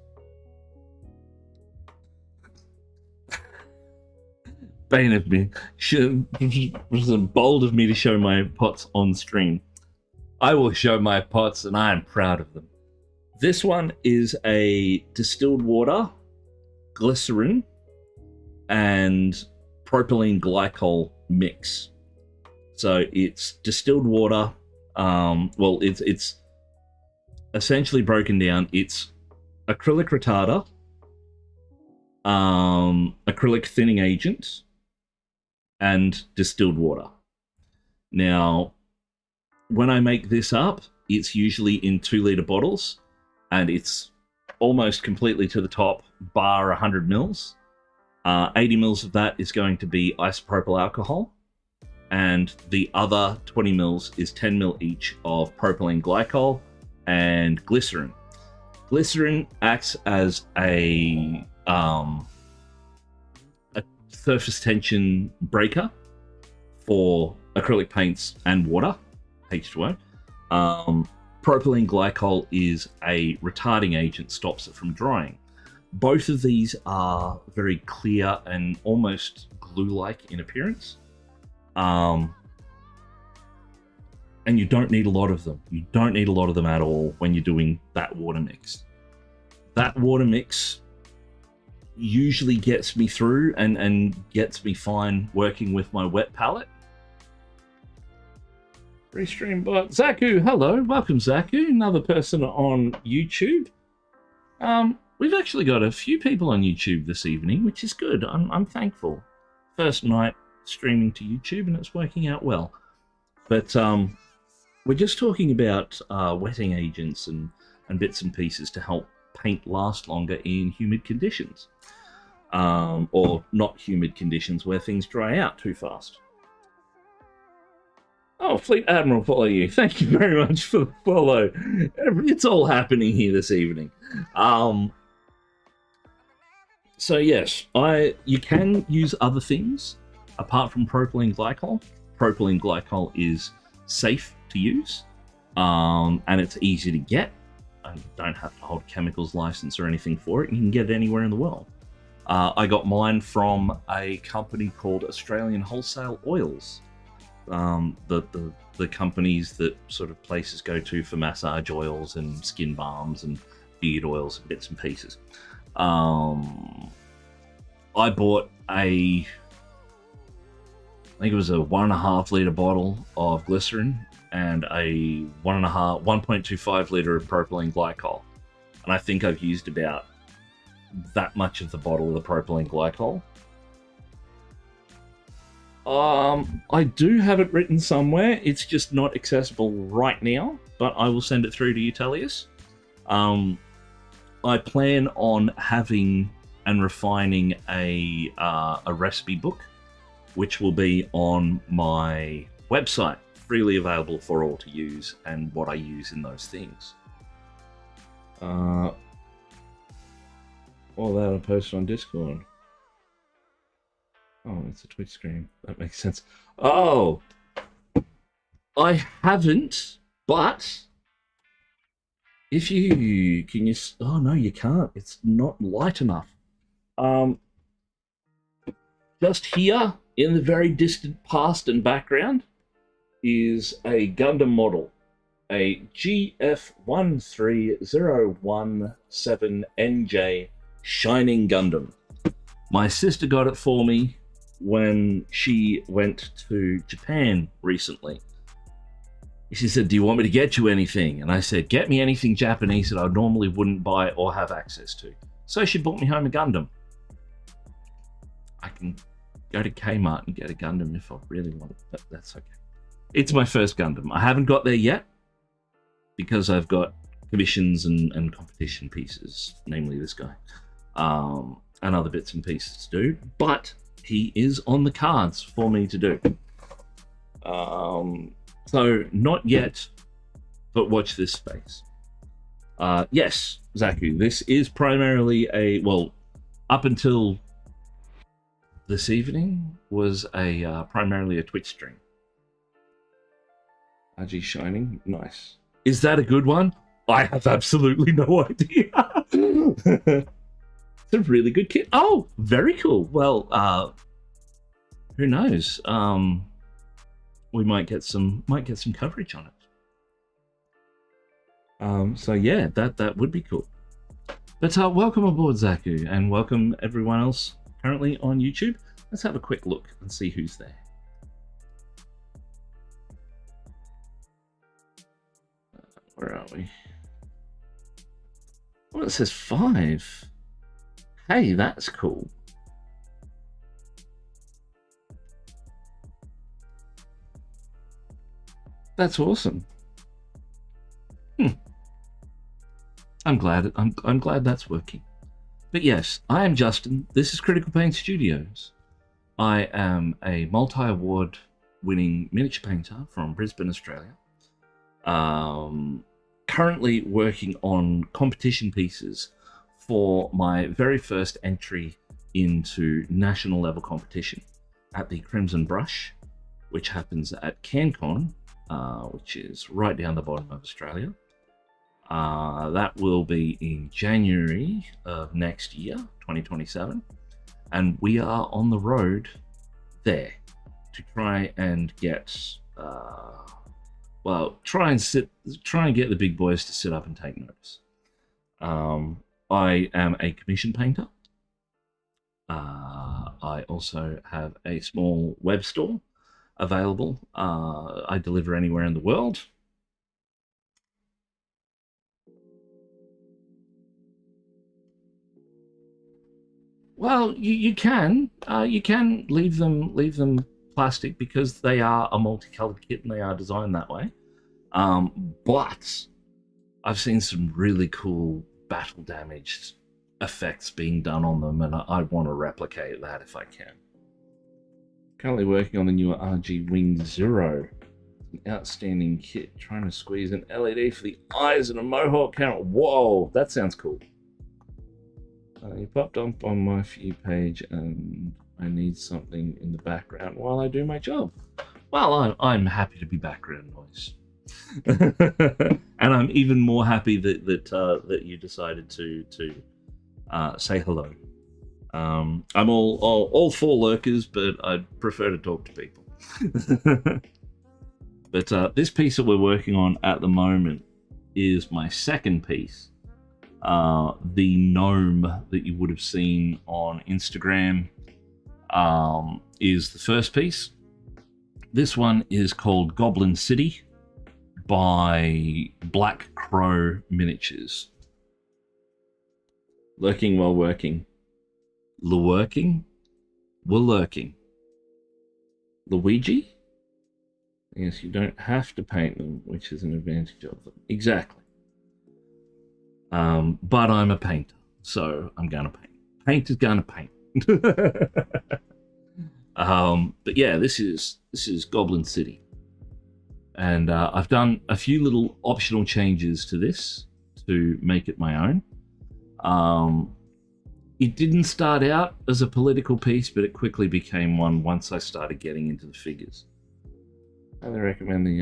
A: Bane of me. It was bold of me to show my pots on stream. I will show my pots, and I am proud of them. This one is a distilled water, glycerin, and propylene glycol mix. So it's distilled water. Well, it's essentially broken down. It's acrylic retarder, acrylic thinning agent, and distilled water. Now, when I make this up, it's usually in 2-liter bottles, and it's almost completely to the top, bar 100 mils. 80 mils of that is going to be isopropyl alcohol, and the other 20 mils is 10 mil each of propylene glycol and glycerin. Glycerin acts as a surface tension breaker for acrylic paints and water, H2O. propylene glycol is a retarding agent, stops it from drying. Both of these are very clear and almost glue-like in appearance. And you don't need a lot of them. You don't need a lot of them at all when you're doing that water mix. That water mix usually gets me through and gets me fine working with my wet palette. Restream bot. Zaku, hello. Welcome, Zaku. Another person on YouTube. We've actually got a few people on YouTube this evening, which is good. I'm thankful. First night streaming to YouTube, and it's working out well. But we're just talking about wetting agents and bits and pieces to help paint last longer in humid conditions. Or not humid conditions where things dry out too fast. Oh, Fleet Admiral, follow you. Thank you very much for the follow. It's all happening here this evening. So yes, you can use other things apart from propylene glycol. Propylene glycol is safe to use, and it's easy to get. You don't have to hold a chemicals license or anything for it. You can get it anywhere in the world. I got mine from a company called Australian Wholesale Oils. The companies that sort of places go to for massage oils and skin balms and beard oils and bits and pieces. I bought I think it was a 1.5 litre bottle of glycerin and a 1.25 litre of propylene glycol. And I think I've used about that much of the bottle of the propylene glycol. I do have it written somewhere. It's just not accessible right now, but I will send it through to you, Tullius. I plan on having and refining a recipe book, which will be on my website, freely available for all to use, and what I use in those things. All that I posted on Discord. Oh, it's a Twitch stream. That makes sense. Oh, I haven't, but if you can, oh no, you can't. It's not light enough. Just here in the very distant past and background is a Gundam model, a GF13017NJ Shining Gundam. My sister got it for me when she went to Japan recently. She said, "Do you want me to get you anything?" And I said, "Get me anything Japanese that I normally wouldn't buy or have access to." So she bought me home a Gundam. I can go to Kmart and get a Gundam if I really want it, but that's okay. It's my first Gundam. I haven't got there yet because I've got commissions and competition pieces, namely this guy, and other bits and pieces to do, but he is on the cards for me to do. So not yet, but watch this space. Yes, Zaku, this is primarily up until this evening was primarily a Twitch stream. RG Shining, nice. Is that a good one? I have absolutely no idea. It's a really good kit. Oh, very cool. Well, who knows? We might get some coverage on it. So yeah, that would be cool. But welcome aboard, Zaku, and welcome everyone else currently on YouTube. Let's have a quick look and see who's there. Where are we? Oh, it says 5. Hey, that's cool. That's awesome. I'm glad that's working. But yes, I am Justin. This is Critical Paint Studios. I am a multi-award winning miniature painter from Brisbane, Australia. Currently working on competition pieces for my very first entry into national level competition at the Crimson Brush, which happens at CanCon, which is right down the bottom of Australia. That will be in January of next year, 2027, and we are on the road there to try and get, try and get the big boys to sit up and take notice. I am a commission painter. I also have a small web store available. I deliver anywhere in the world. Well, you can leave them plastic because they are a multicolored kit and they are designed that way. But I've seen some really cool battle damaged effects being done on them, and I want to replicate that if I can. Currently working on the newer RG Wing Zero. An outstanding kit, trying to squeeze an LED for the eyes and a Mohawk camera. Whoa, that sounds cool. You popped up on my view page and I need something in the background while I do my job. Well, I'm happy to be background noise. And I'm even more happy that you decided to say hello. I'm all for lurkers, but I'd prefer to talk to people. But this piece that we're working on at the moment is my second piece. The gnome that you would have seen on Instagram is the first piece. This one is called Goblin City by BlackCrow Miniatures. Lurking while working. Lurking? We're lurking. Luigi? Yes, you don't have to paint them, which is an advantage of them. Exactly. But I'm a painter, so I'm gonna paint. Painter's gonna paint. But yeah, this is Goblin City, and I've done a few little optional changes to this to make it my own. It didn't start out as a political piece, but it quickly became one once I started getting into the figures. I recommend the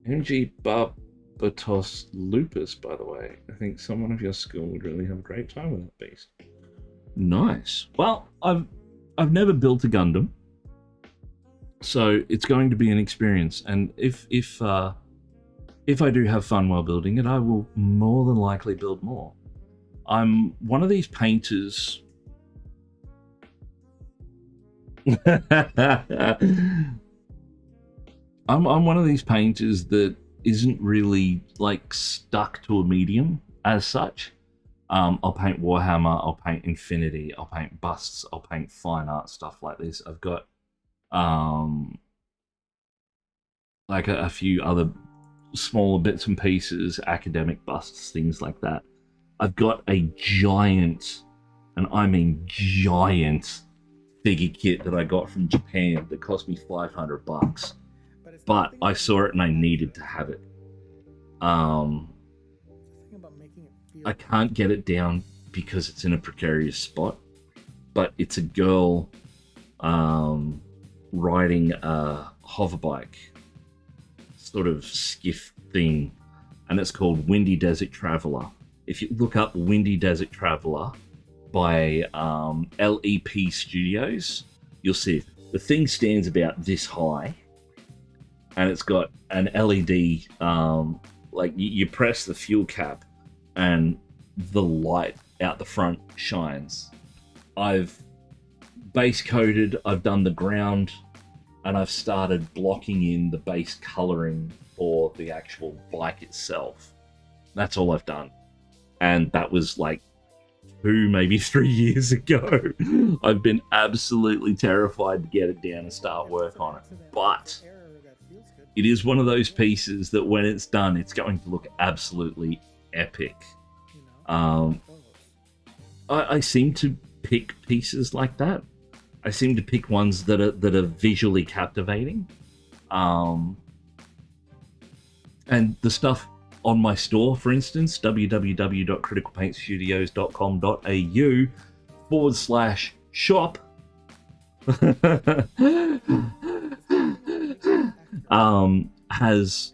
A: MG Barbatos Lupus, by the way. I think someone of your school would really have a great time with that beast. Nice. Well, I've never built a Gundam, so it's going to be an experience. And if I do have fun while building it, I will more than likely build more. I'm one of these painters. I'm one of these painters that isn't really like stuck to a medium as such. I'll paint Warhammer, I'll paint Infinity, I'll paint busts, I'll paint fine art, stuff like this. I've got like a few other smaller bits and pieces, academic busts, things like that. I've got a giant, and I mean giant, figure kit that I got from Japan that cost me $500. But I saw it and I needed to have it. I can't get it down because it's in a precarious spot, but it's a girl riding a hoverbike, sort of skiff thing, and it's called Windy Desert Traveler. If you look up Windy Desert Traveler by LEP Studios, you'll see it. The thing stands about this high, and it's got an LED, like you press the fuel cap and the light out the front shines. I've base coated, I've done the ground, and I've started blocking in the base coloring for the actual bike itself. That's all I've done. And that was like 2, maybe 3 years ago. I've been absolutely terrified to get it down and start work on it. But it is one of those pieces that when it's done, it's going to look absolutely epic. I seem to pick pieces like that. I seem to pick ones that are visually captivating. And the stuff on my store, for instance, www.criticalpaintstudios.com.au/shop has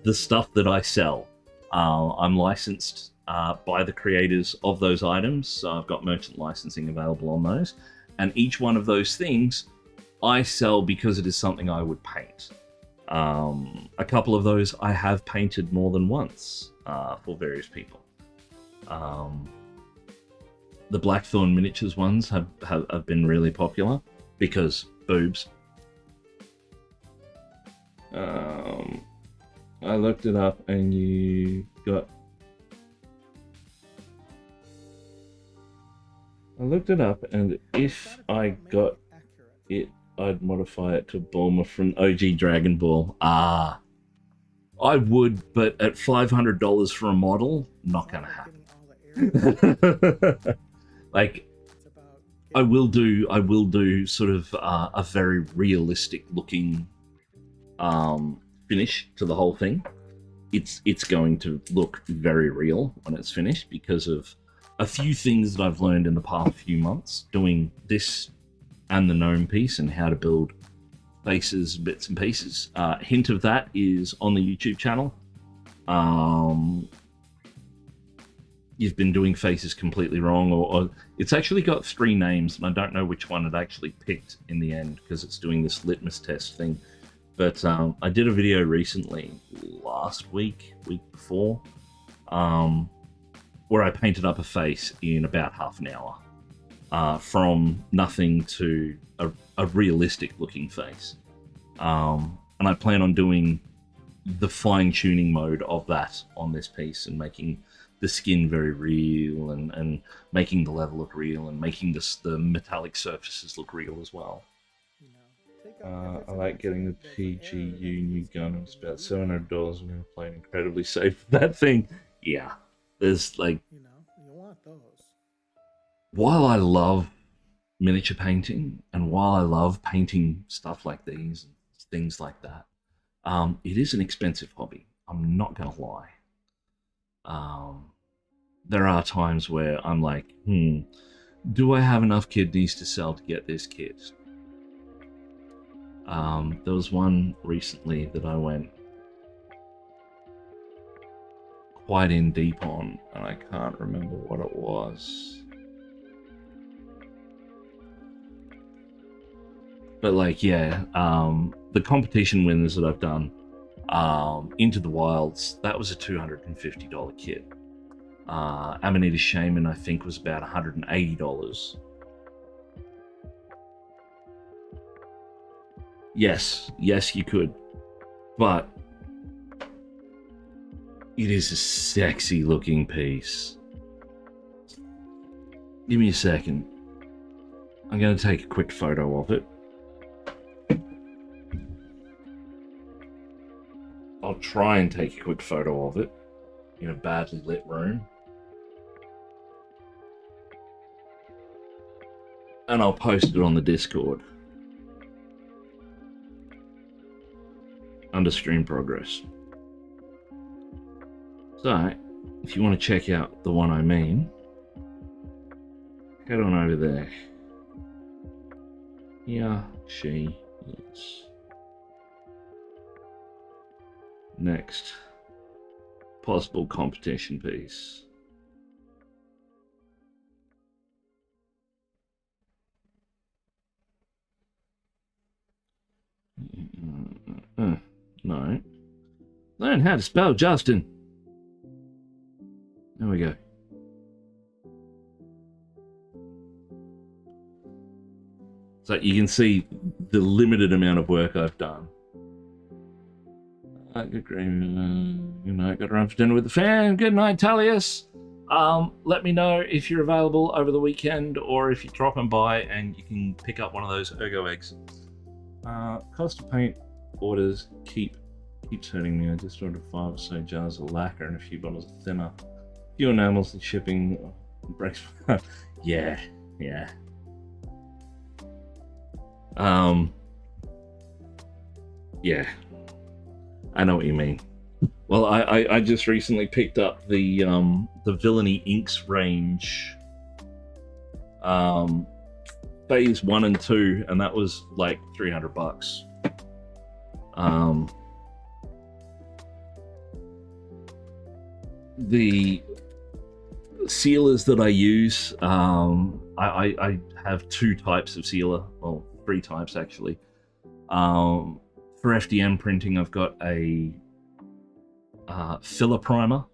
A: the stuff that I sell. I'm licensed by the creators of those items, so I've got merchant licensing available on those. And each one of those things I sell because it is something I would paint. A couple of those I have painted more than once for various people. The Blackthorn Miniatures ones have been really popular because boobs. I looked it up and you got... I looked it up and if I got it, I'd modify it to Bulma from OG Dragon Ball. I would, but at $500 for a model, not gonna happen. Like, I will do sort of a very realistic looking finish to the whole thing. It's going to look very real when it's finished because of a few things that I've learned in the past few months doing this and the gnome piece and how to build faces, bits and pieces. Hint of that is on the YouTube channel. You've been doing faces completely wrong, or it's actually got 3 names, and I don't know which one it actually picked in the end because it's doing this litmus test thing. But I did a video recently, last week before, where I painted up a face in about half an hour, from nothing to a realistic looking face. And I plan on doing the fine-tuning mode of that on this piece and making the skin very real and making the level look real and making the metallic surfaces look real as well. I like getting the PGU new gun. It's about $700. I'm going to play it incredibly safe with that thing. Yeah, there's like... You want those. While I love miniature painting and while I love painting stuff like these and things like that, it is an expensive hobby. I'm not going to lie. There are times where I'm like, do I have enough kidneys to sell to get this kit? There was one recently that I went quite in deep on, and I can't remember what it was. But like, yeah, the competition winners that I've done, Into the Wilds, that was a $250 kit. Amanita Shaman, I think, was about $180. Yes, you could. But it is a sexy looking piece. Give me a second. I'm going to take a quick photo of it. I'll try and take a quick photo of it in a badly lit room. And I'll post it on the Discord. Under stream progress. So, if you want to check out the one I mean, head on over there. Here she is. Next possible competition piece. No. Learn how to spell Justin. There we go. So you can see the limited amount of work I've done. Good night, got to run for dinner with the fam. Good night, Talius. Let me know if you're available over the weekend or if you're dropping by and you can pick up one of those ergo eggs. Cost of paint orders keeps hurting me. I just ordered 5 or so jars of lacquer and a few bottles of thinner. A few enamels and shipping breaks. Yeah. Yeah. I know what you mean. Well, I just recently picked up the Villainy Inks range, phase 1 and 2, and that was like $300. the sealers that I use, I have two types of sealer, well, three types actually. For FDM printing, I've got a filler primer,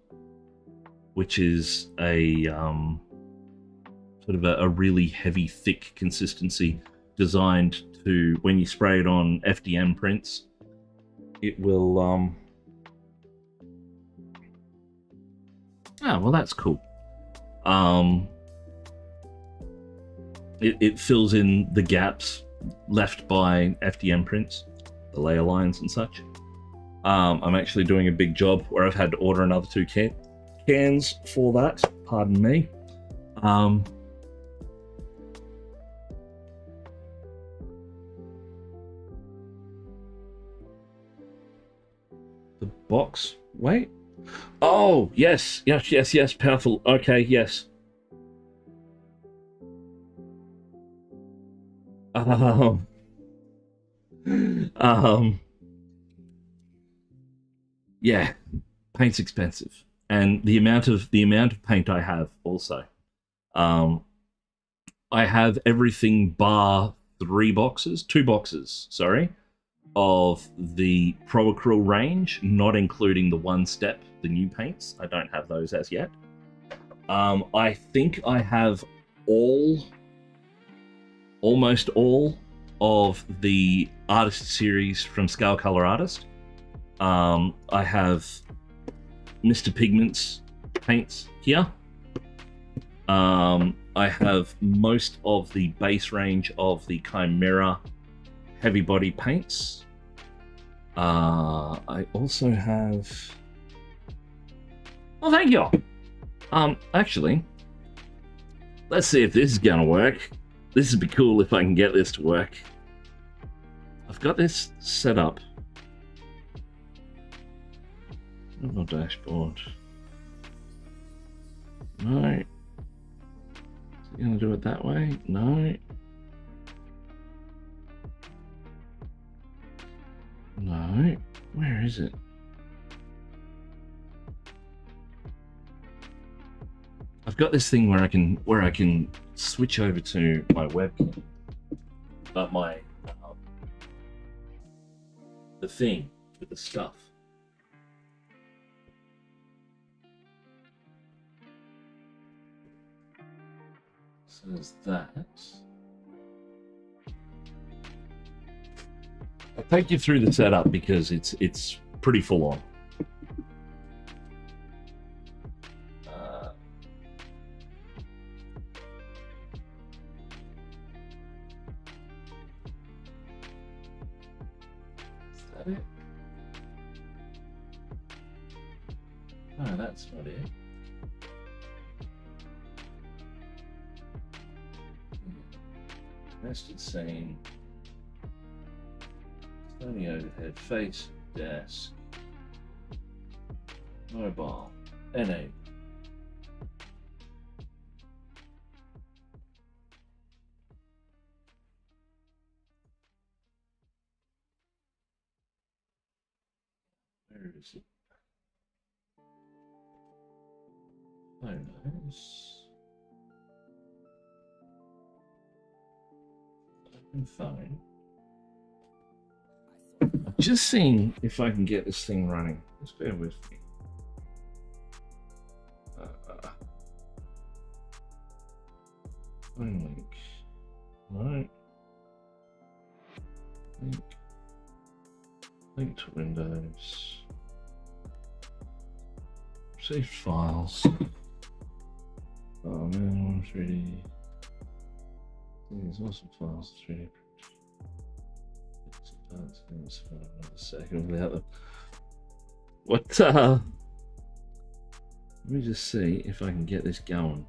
A: which is a sort of a really heavy, thick consistency designed to, when you spray it on FDM prints, it will... Oh, well, that's cool. It fills in the gaps left by FDM prints, the layer lines and such. I'm actually doing a big job where I've had to order another 2 cans for that. Pardon me. The box. Wait. Oh, yes. Yes. Powerful. Okay, yes. Yeah, paint's expensive, and the amount of paint I have also. I have everything bar 2 boxes, sorry, of the Pro Acryl range, not including the One Step, the new paints. I don't have those as yet. I think I have almost all of the artist series from Scale Color Artist. I have Mr. Pigment's paints here. I have most of the base range of the Chimera heavy body paints. I also have... Oh, thank you! Actually, let's see if this is gonna work. This would be cool if I can get this to work. I've got this set up. No dashboard. No. Is it gonna do it that way? No. No. Where is it? I've got this thing where I can switch over to my webcam, but my the thing with the stuff. So there's that. I'll take you through the setup because it's pretty full on. Is that it? No, that's not it. Nested scene. Sony overhead, face, desk, mobile, NA. Where is it? Photos. Open phone. I'm just seeing if I can get this thing running. Just bear with me. Phone link. Right. Link to Windows. Saved files. Oh man, 3D. There's awesome files. 3D. Another second without them. What? Let me just see if I can get this going.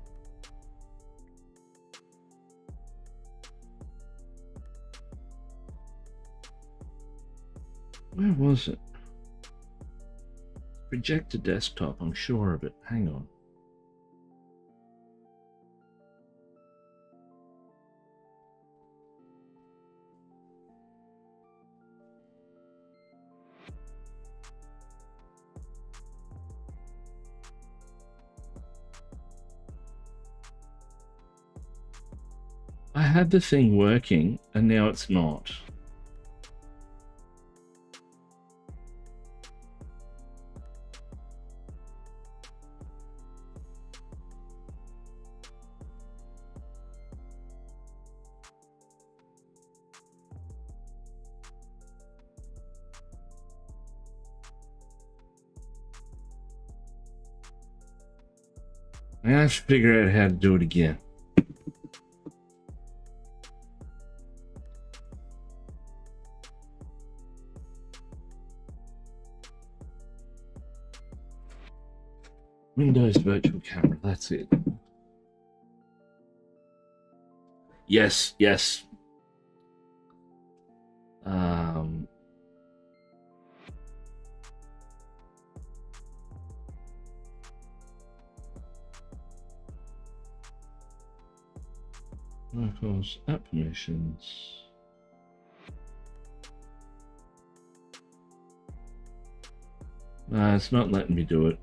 A: Where was it? Projector desktop, I'm sure of it. Hang on. had the thing working and now it's not. I have to figure out how to do it again. Windows virtual camera, that's it. Yes, yes. Locals, app permissions. It's not letting me do it.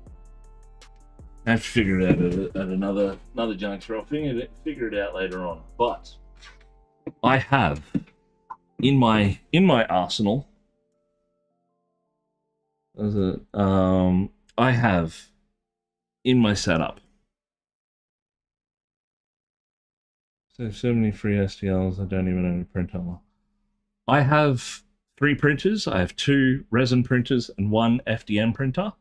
A: I have to figure it out at another juncture. I'll figure it out later on. But I have in my arsenal. I have in my setup. So many free STLs. I don't even own a printer. I have 3 printers. I have 2 resin printers and 1 FDM printer,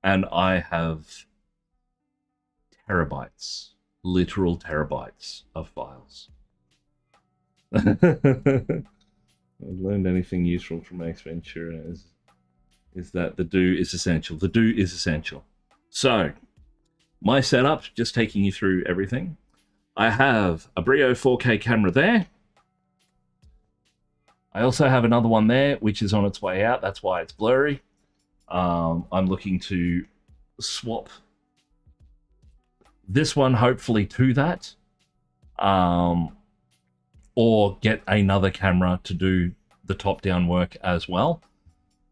A: and I have terabytes, literal terabytes of files. I've learned anything useful from Ace Ventura is that the do is essential. The do is essential. So, my setup, just taking you through everything. I have a Brio 4K camera there. I also have another one there, which is on its way out. That's why it's blurry. I'm looking to swap this one, hopefully, to that. Or get another camera to do the top-down work as well.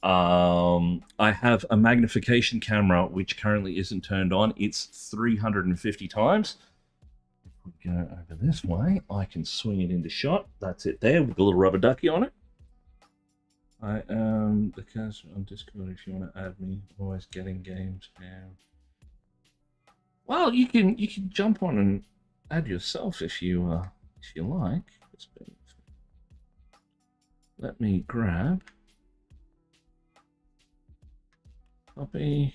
A: I have a magnification camera, which currently isn't turned on. It's 350 times. If we go over this way, I can swing it into shot. That's it there, with a little rubber ducky on it. I am the cast on Discord if you want to add me. Always getting games now. Well, you can jump on and add yourself if you like. Let me grab, copy.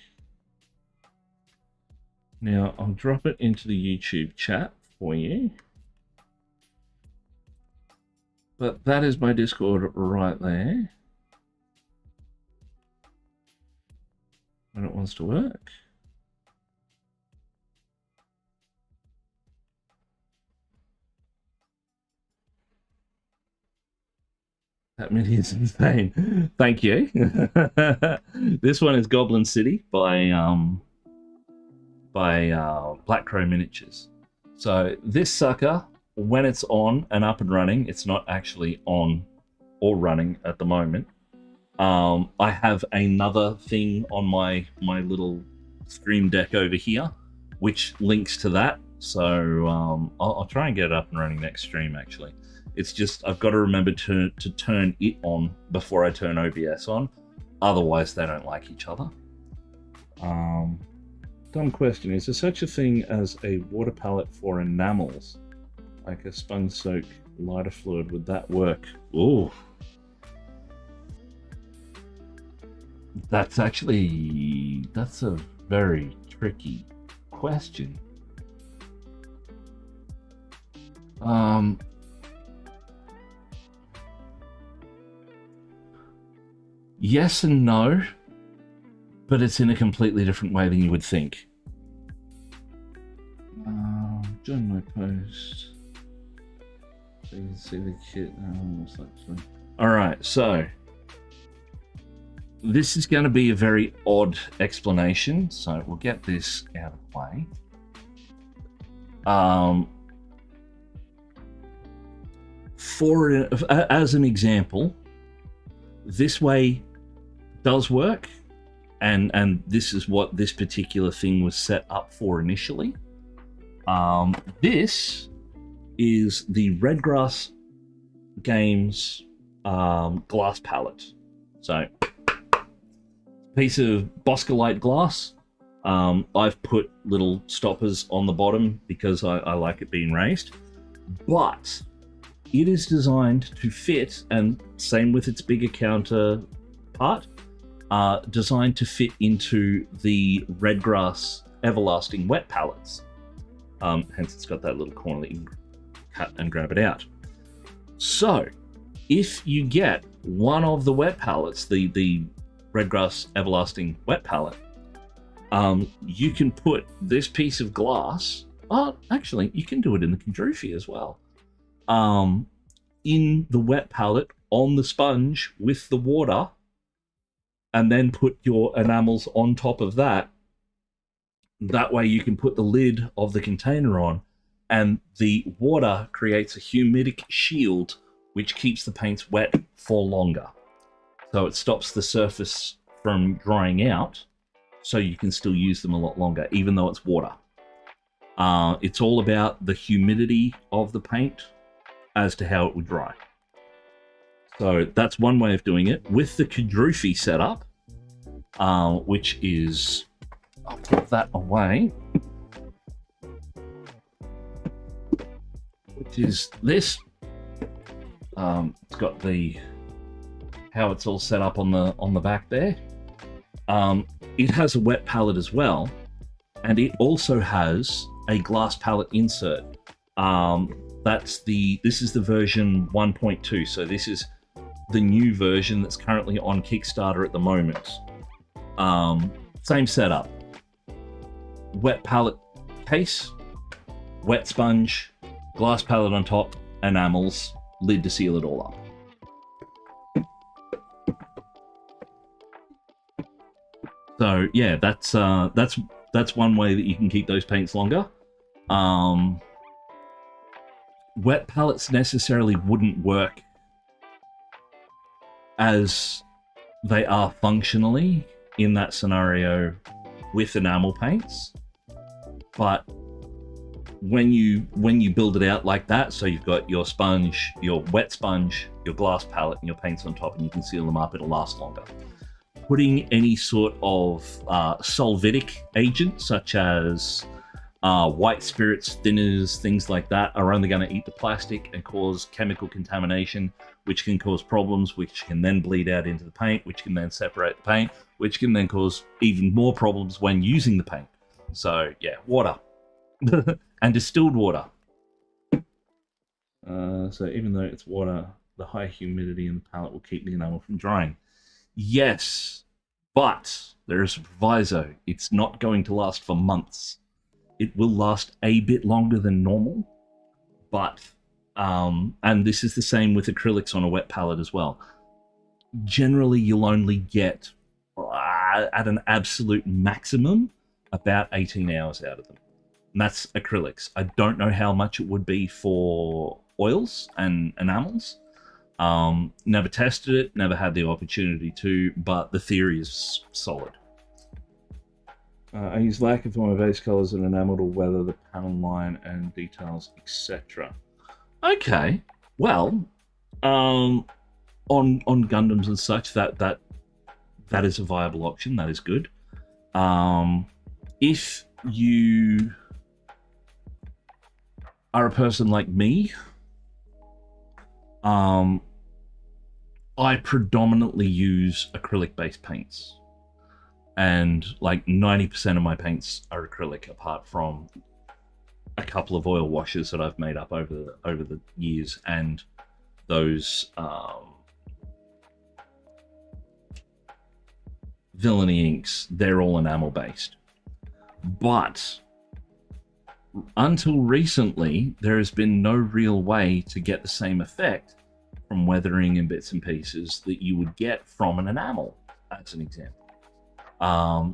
A: Now I'll drop it into the YouTube chat for you. But that is my Discord right there. When it wants to work. That mini is insane. Thank you. This one is Goblin City by BlackCrow Miniatures. So this sucker, when it's on and up and running, it's not actually on or running at the moment. I have another thing on my little Stream Deck over here, which links to that. So I'll try and get it up and running next stream, actually. It's just, I've got to remember to turn it on before I turn OBS on. Otherwise, they don't like each other. Dumb question. Is there such a thing as a water palette for enamels? Like a sponge soak lighter fluid, would that work? Ooh. That's a very tricky question. Yes and no, but it's in a completely different way than you would think. Join my post so you can see the kit. Alright, so this is going to be a very odd explanation, so we'll get this out of the way. As an example, this way does work, and this is what this particular thing was set up for initially. This is the Redgrass Games glass palette. So, piece of Boscolite glass. I've put little stoppers on the bottom because I like it being raised. But it is designed to fit, and same with its bigger counterpart, designed to fit into the Redgrass Everlasting wet palettes. Hence, it's got that little corner that you can cut and grab it out. So, if you get one of the wet palettes, the Redgrass Everlasting wet palette, you can put this piece of glass. Oh, actually, you can do it in the Kandrufi as well. In the wet palette on the sponge with the water, and then put your enamels on top of that. That way you can put the lid of the container on, and the water creates a humidic shield which keeps the paints wet for longer. So it stops the surface from drying out, so you can still use them a lot longer, even though it's water. It's all about the humidity of the paint as to how it would dry. So that's one way of doing it. With the Kandrufi setup, which is... I'll put that away. Which is this. It's got the... how it's all set up on the back there. It has a wet palette as well, and it also has a glass palette insert. This is the version 1.2, so this is the new version that's currently on Kickstarter at the moment. Same setup. Wet palette case, wet sponge, glass palette on top, enamels, lid to seal it all up. So yeah, that's one way that you can keep those paints longer. Wet palettes necessarily wouldn't work as they are functionally in that scenario with enamel paints, but when you build it out like that, so you've got your sponge, your wet sponge, your glass palette, and your paints on top, and you can seal them up, it'll last longer. Putting any sort of solvitic agent, such as white spirits, thinners, things like that, are only going to eat the plastic and cause chemical contamination, which can cause problems, which can then bleed out into the paint, which can then separate the paint, which can then cause even more problems when using the paint. So yeah, water. And distilled water. So even though it's water, the high humidity in the palette will keep the enamel from drying. Yes, but there is a proviso. It's not going to last for months. It will last a bit longer than normal, but and this is the same with acrylics on a wet palette as well. Generally, you'll only get at an absolute maximum about 18 hours out of them. And that's acrylics. I don't know how much it would be for oils and enamels. Never tested it, never had the opportunity to, but the theory is solid. I use lacquer for my base colors and enamel to weather the panel line and details, etc. Okay, well, on Gundams and such, that is a viable option. That is good. If you are a person like me, I predominantly use acrylic-based paints, and like 90% of my paints are acrylic, apart from a couple of oil washes that I've made up over the years, and those villainy inks. They're all enamel-based, but until recently, there has been no real way to get the same effect from weathering and bits and pieces that you would get from an enamel, as an example.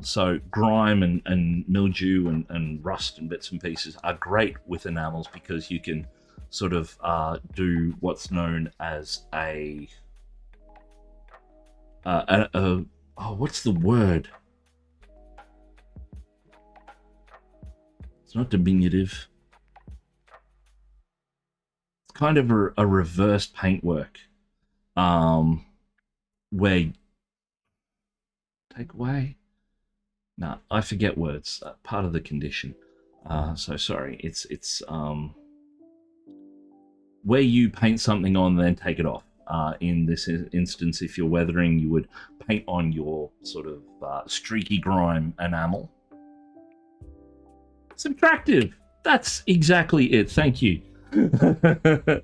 A: So grime and mildew and rust and bits and pieces are great with enamels because you can sort of do what's known as what's the word? It's not diminutive. kind of a reverse paintwork, where take away. No, I forget words. Part of the condition. So sorry. It's where you paint something on, then take it off. In this instance, if you're weathering, you would paint on your sort of streaky grime enamel. Subtractive. That's exactly it. Thank you. There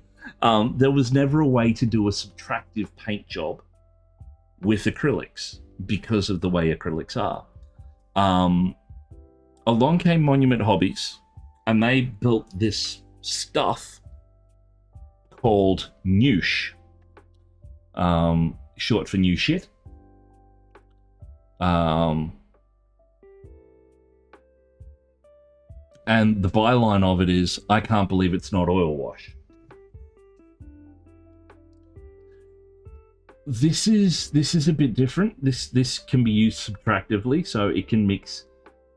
A: was never a way to do a subtractive paint job with acrylics because of the way acrylics are. Along came Monument Hobbies, and they built this stuff called Noosh, short for new shit. And the byline of it is, I can't believe it's not oil wash. This is a bit different. This can be used subtractively, so it can mix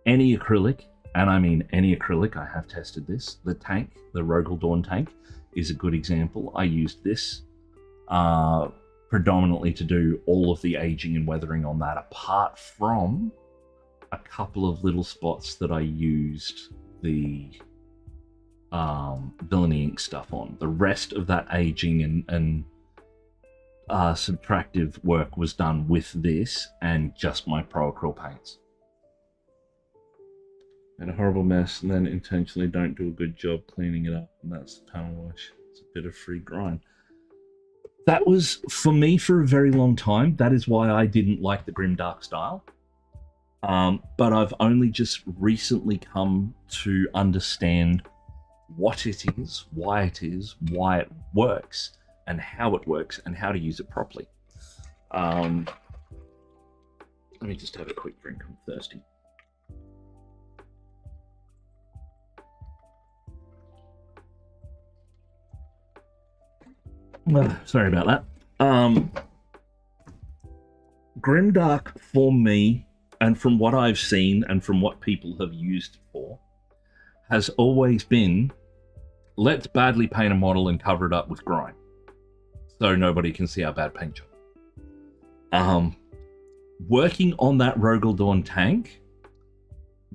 A: any acrylic, and I mean any acrylic. I have tested this. The tank, the Rogel Dawn tank, is a good example. I used this predominantly to do all of the aging and weathering on that, apart from a couple of little spots that I used the villainy ink stuff on. The rest of that aging and subtractive work was done with this and just my Pro Acryl paints. And a horrible mess, and then intentionally don't do a good job cleaning it up, and that's the panel wash. It's a bit of free grind. That was, for me, for a very long time. That is why I didn't like the grimdark style. But I've only just recently come to understand what it is, why it works, and how it works, and how to use it properly. Let me just have a quick drink. I'm thirsty. Sorry about that. Grimdark, for me, and from what I've seen and from what people have used it for, has always been, let's badly paint a model and cover it up with grime so nobody can see our bad paint job. Working on that Rogel Dawn tank,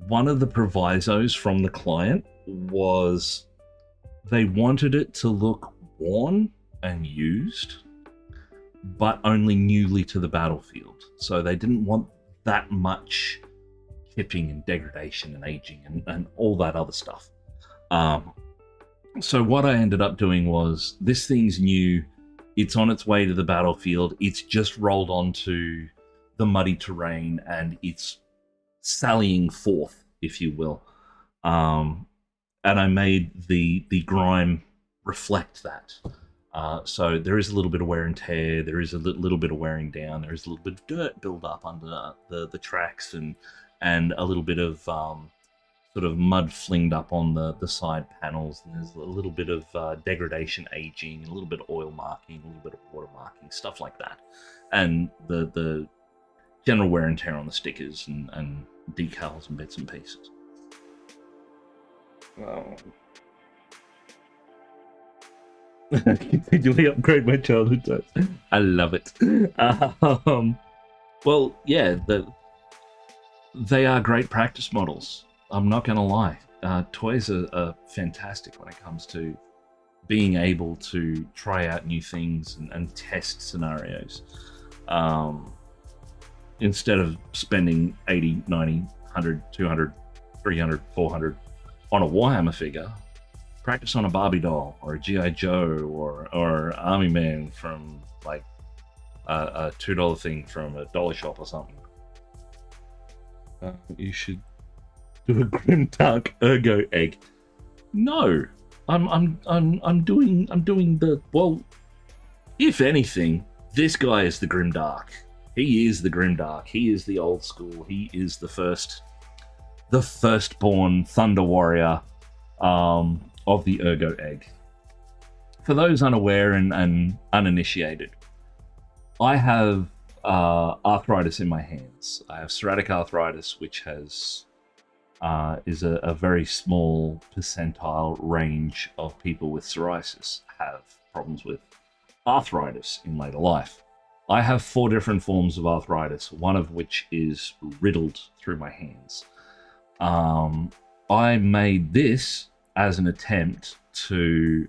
A: one of the provisos from the client was they wanted it to look worn and used, but only newly to the battlefield. So they didn't want that much chipping and degradation and aging and all that other stuff. So what I ended up doing was, this thing's new, it's on its way to the battlefield, it's just rolled onto the muddy terrain, and it's sallying forth, if you will. And I made the grime reflect that. So there is a little bit of wear and tear, there is a little bit of wearing down, there is a little bit of dirt build up under the tracks, and a little bit of sort of mud flinged up on the side panels, and there's a little bit of degradation, aging, a little bit of oil marking, a little bit of water marking, stuff like that. And the general wear and tear on the stickers and decals and bits and pieces. Continually upgrade my childhood toys. I love it. Well, yeah, they are great practice models. I'm not going to lie. Toys are fantastic when it comes to being able to try out new things and test scenarios. Instead of spending 80, 90, 100, 200, 300, 400 on a Warhammer figure, practice on a Barbie doll or a G.I. Joe or Army Man from like a $2 thing from a dollar shop or something. You should do a grimdark ergo egg. No, I'm doing the, well, if anything, this guy is the grimdark. He is the grimdark. He is the old school. He is the firstborn Thunder Warrior of the ergo egg. For those unaware and uninitiated, I have arthritis in my hands. I have psoriatic arthritis, which has is a very small percentile range of people with psoriasis have problems with arthritis in later life. I have 4 different forms of arthritis, one of which is riddled through my hands. I made this as an attempt to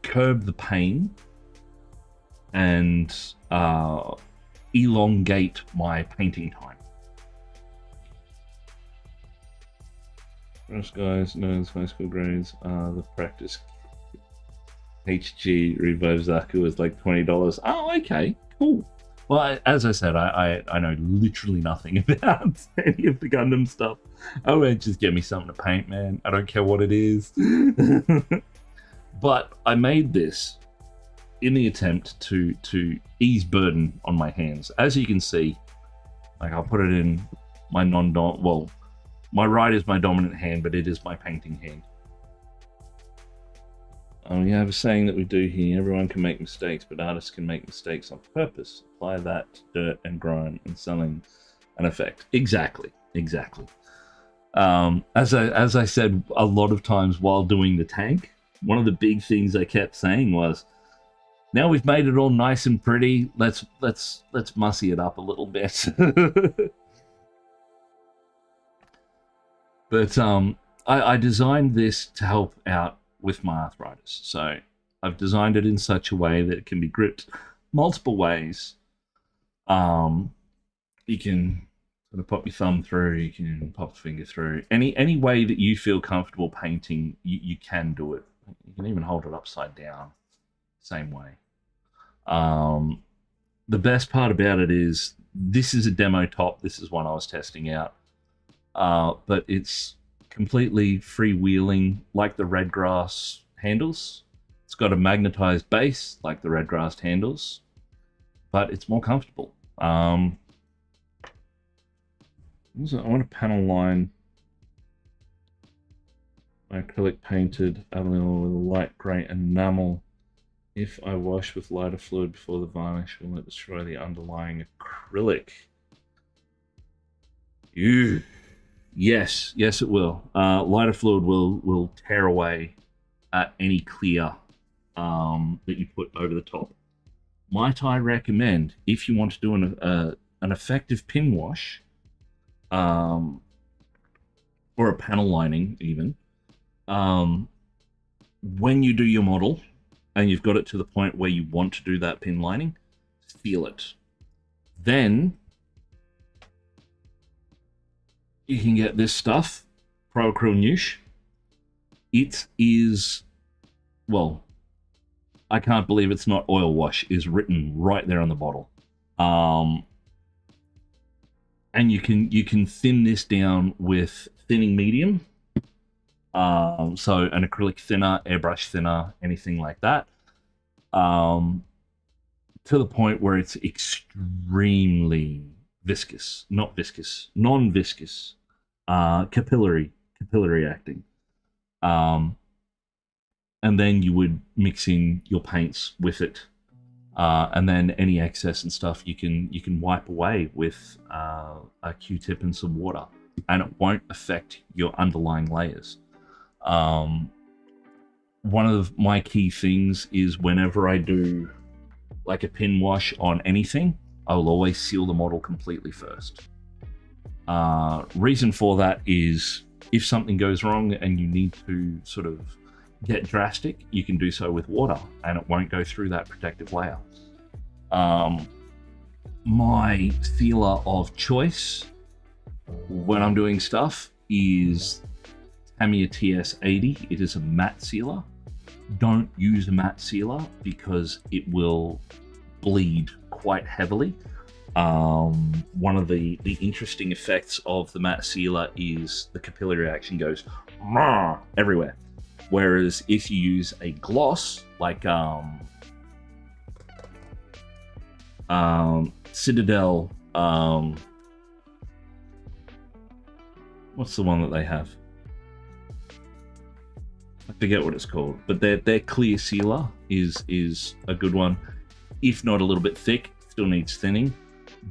A: curb the pain and elongate my painting time. Most guys know as high school grades, the practice HG Revive Zaku was like $20. Oh, okay, cool. Well, as I said, I know literally nothing about any of the Gundam stuff. I went, just get me something to paint, man. I don't care what it is. But I made this in the attempt to ease burden on my hands. As you can see, like I'll put it in my well, my right is my dominant hand, but it is my painting hand. We have a saying that we do here: everyone can make mistakes, but artists can make mistakes on purpose. Apply that to dirt and grime and selling an effect. Exactly. As I said a lot of times while doing the tank, one of the big things I kept saying was, now we've made it all nice and pretty, let's mussy it up a little bit. But I designed this to help out with my arthritis. So I've designed it in such a way that it can be gripped multiple ways. You can sort of pop your thumb through, you can pop a finger through. Any way that you feel comfortable painting, you can do it. You can even hold it upside down, same way. The best part about it is this is a demo top. This is one I was testing out. But it's completely freewheeling like the Redgrass handles. It's got a magnetized base like the Redgrass handles, but it's more comfortable. I want a panel line. My acrylic painted aluminium with a light grey enamel. If I wash with lighter fluid before the varnish, will it destroy the underlying acrylic? Ew. Yes, it will. Lighter fluid will tear away at any clear that you put over the top. Might I recommend, if you want to do an effective pin wash, or a panel lining even, when you do your model and you've got it to the point where you want to do that pin lining, seal it. Then you can get this stuff, BlackCrow Miniatures. It is, well, I can't believe it's not oil wash, is written right there on the bottle. And you can thin this down with thinning medium. So an acrylic thinner, airbrush thinner, anything like that. To the point where it's extremely viscous, non-viscous, capillary acting. And then you would mix in your paints with it, and then any excess and stuff you can wipe away with a Q-tip and some water, and it won't affect your underlying layers. One of my key things is whenever I do like a pin wash on anything, I will always seal the model completely first. Reason for that is if something goes wrong and you need to sort of get drastic, you can do so with water and it won't go through that protective layer. My sealer of choice when I'm doing stuff is Tamiya TS80. It is a matte sealer. Don't use a matte sealer because it will bleed quite heavily. One of the interesting effects of the matte sealer is the capillary action goes everywhere. Whereas if you use a gloss like Citadel, what's the one that they have? I forget what it's called, but their clear sealer is a good one. If not a little bit thick, still needs thinning,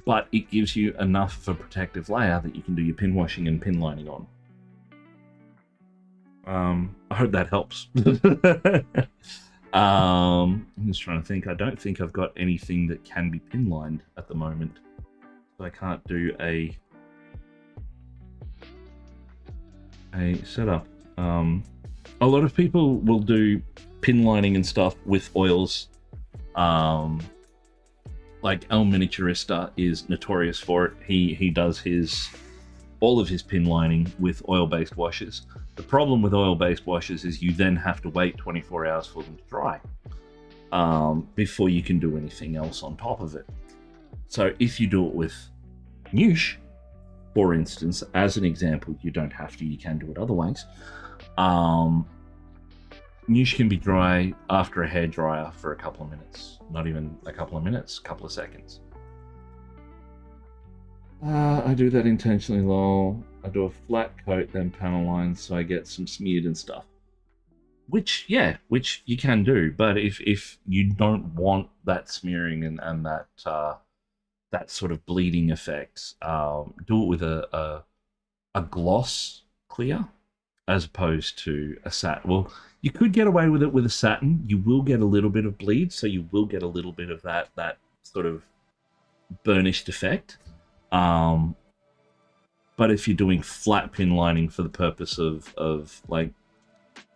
A: but it gives you enough of a protective layer that you can do your pin washing and pin lining on. I hope that helps. I'm just trying to think. I don't think I've got anything that can be pin lined at the moment. So I can't do a setup. A lot of people will do pin lining and stuff with oils. Like El Miniaturista is notorious for it. He does all of his pin lining with oil-based washes. The problem with oil-based washes is you then have to wait 24 hours for them to dry before you can do anything else on top of it. So if you do it with Noosh, for instance, as an example, you don't have to, you can do it other ways. Noosh can be dry after a hairdryer for a couple of minutes. Not even a couple of minutes, a couple of seconds. I do that intentionally, lol. I do a flat coat, then panel lines, so I get some smeared and stuff. Which you can do, but if you don't want that smearing and that sort of bleeding effect, do it with a gloss clear as opposed to a satin. Well, you could get away with it with a satin. You will get a little bit of bleed, so you will get a little bit of that sort of burnished effect. But if you're doing flat pin lining for the purpose of like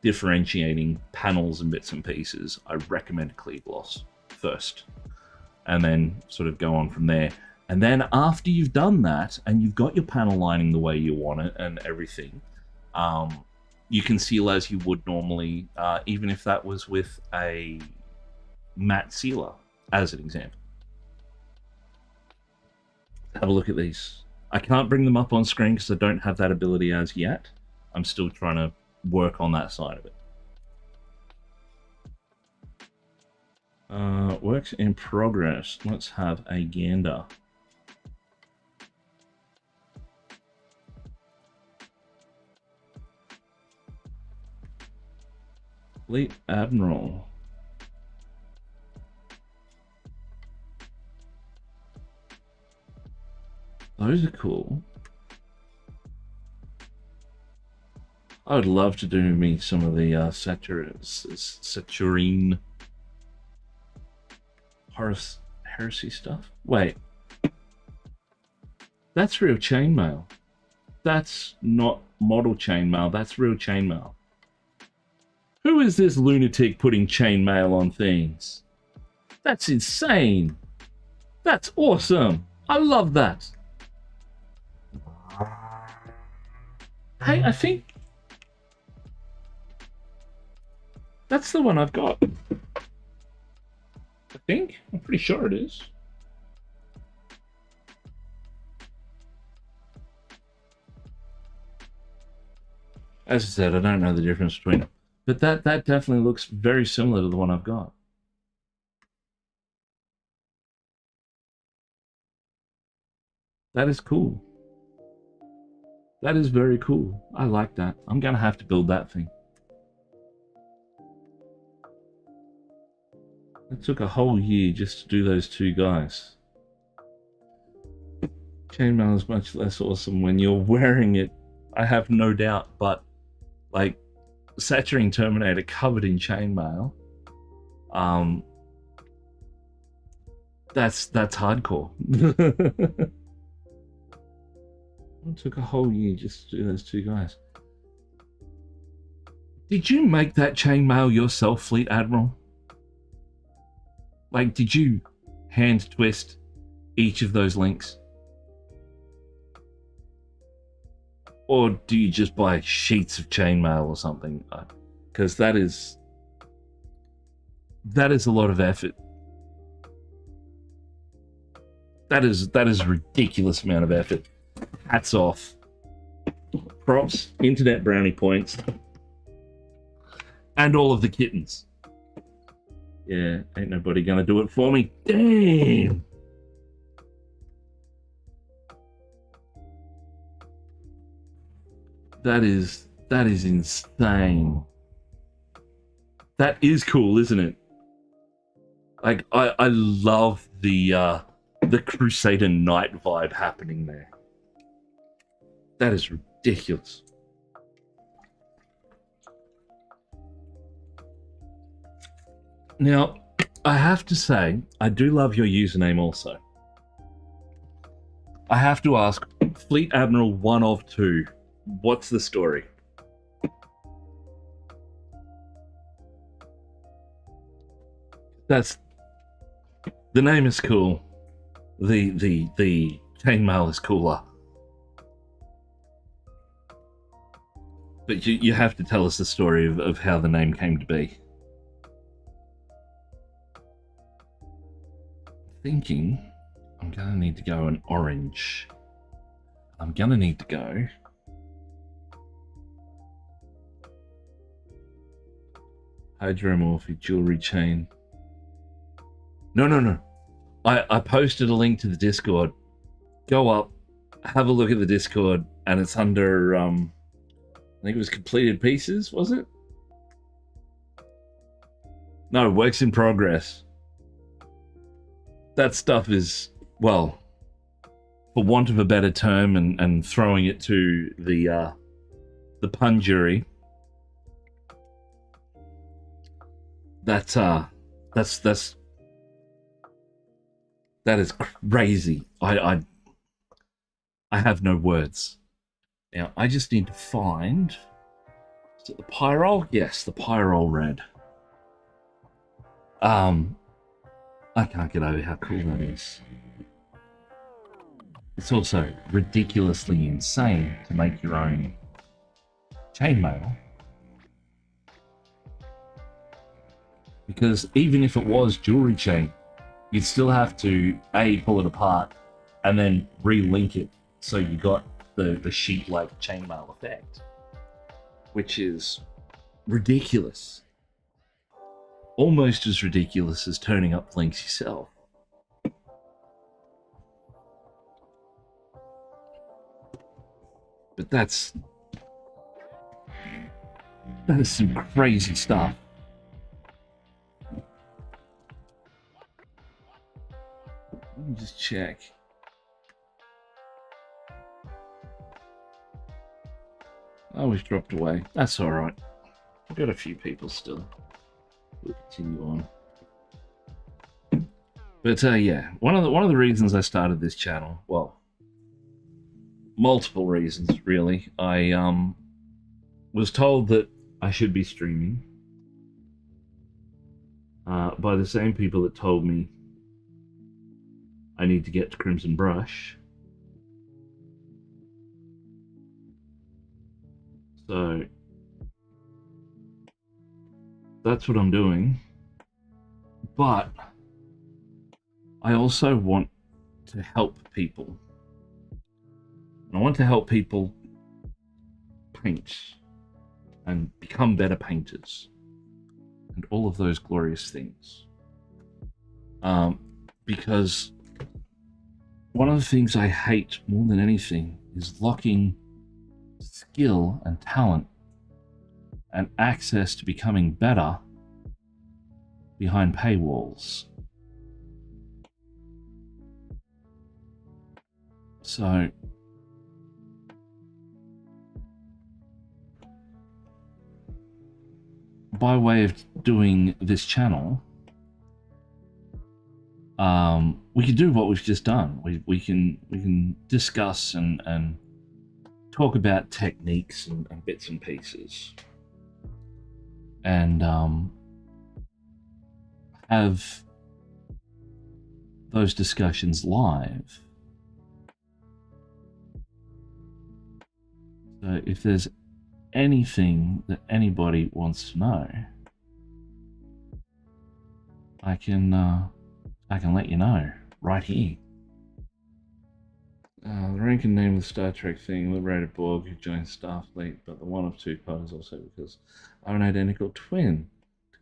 A: differentiating panels and bits and pieces, I recommend clear gloss first, and then sort of go on from there. And then after you've done that and you've got your panel lining the way you want it and everything, you can seal as you would normally, even if that was with a matte sealer, as an example. Have a look at these. I can't bring them up on screen because I don't have that ability as yet. I'm still trying to work on that side of it. Works in progress. Let's have a gander. Fleet Admiral. Those are cool. I would love to do me some of the Saturine heresy stuff. Wait. That's real chainmail. That's not model chainmail. That's real chainmail. Who is this lunatic putting chainmail on things? That's insane. That's awesome. I love that. Hey, I think that's the one I've got. I think. I'm pretty sure it is. As I said, I don't know the difference between them. But that definitely looks very similar to the one I've got. That is cool. That is very cool. I like that. I'm going to have to build that thing. It took a whole year just to do those two guys. Chainmail is much less awesome when you're wearing it, I have no doubt, but like Saturine Terminator covered in chainmail, that's hardcore. It took a whole year just to do those two guys. Did you make that chainmail yourself, Fleet Admiral? Like, did you hand twist each of those links? Or do you just buy sheets of chainmail or something? Because that is a lot of effort. That is a ridiculous amount of effort. Hats off. Props, internet brownie points. And all of the kittens. Yeah, ain't nobody gonna do it for me. Damn! That is insane. That is cool, isn't it? Like, I love the Crusader Knight vibe happening there. That is ridiculous. Now, I have to say, I do love your username also. I have to ask, Fleet Admiral 1 of 2, what's the story? That's... the name is cool. The chainmail is cooler. But you have to tell us the story of how the name came to be. Thinking I'm gonna need to go an orange. I'm gonna need to go hydromorphic jewelry chain. No. I posted a link to the Discord. Go up, have a look at the Discord, and it's under I think it was completed pieces, was it? No, works in progress. That stuff is, well, for want of a better term, and throwing it to the pun jury, that is crazy. I have no words. Now I just need to find, is it the Pyrol? Yes, the Pyrol red. I can't get over how cool that is. It's also ridiculously insane to make your own chainmail. Because even if it was jewelry chain, you'd still have to A, pull it apart, and then re-link it so you got the sheet-like chainmail effect, which is ridiculous. Almost as ridiculous as turning up links yourself. But that is some crazy stuff. Let me just check. Oh, we've dropped away. That's all right. We've got a few people still. We'll continue on. But yeah, one of the reasons I started this channel, well, multiple reasons really. I was told that I should be streaming by the same people that told me I need to get to Crimson Brush. So that's what I'm doing. But I also want to help people. And I want to help people paint and become better painters and all of those glorious things. Because one of the things I hate more than anything is locking skill and talent and access to becoming better behind paywalls. So by way of doing this channel, we can do what we've just done. We can discuss and talk about techniques and bits and pieces, and have those discussions live. So if there's anything that anybody wants to know, I can let you know right here. The rank and name of the Star Trek thing, liberated Borg who joined Starfleet, but the one of two part is also because I'm an identical twin.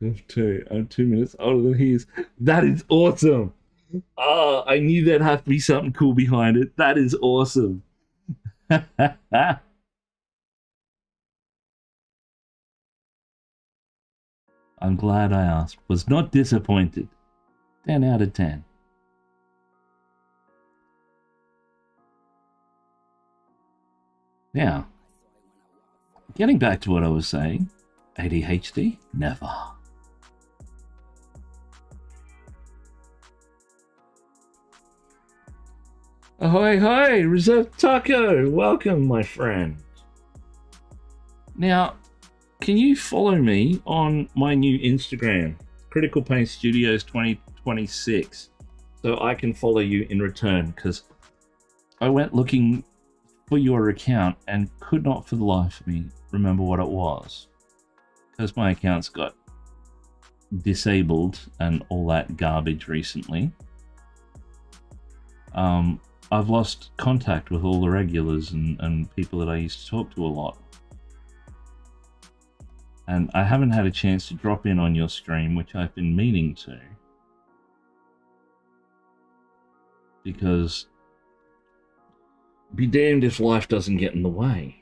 A: I'm 2 minutes older than he is. That is awesome. Oh, I knew there'd have to be something cool behind it. That is awesome. I'm glad I asked. Was not disappointed. 10 out of 10. Now, getting back to what I was saying, ADHD? Never. Ahoy, hoy, Reserve Taco. Welcome, my friend. Now, can you follow me on my new Instagram, Critical Paint Studios 2026, so I can follow you in return? Because I went looking for your account and could not for the life of me remember what it was, because my account's got disabled and all that garbage recently. I've lost contact with all the regulars and people that I used to talk to a lot. And I haven't had a chance to drop in on your stream, which I've been meaning to. Because be damned if life doesn't get in the way.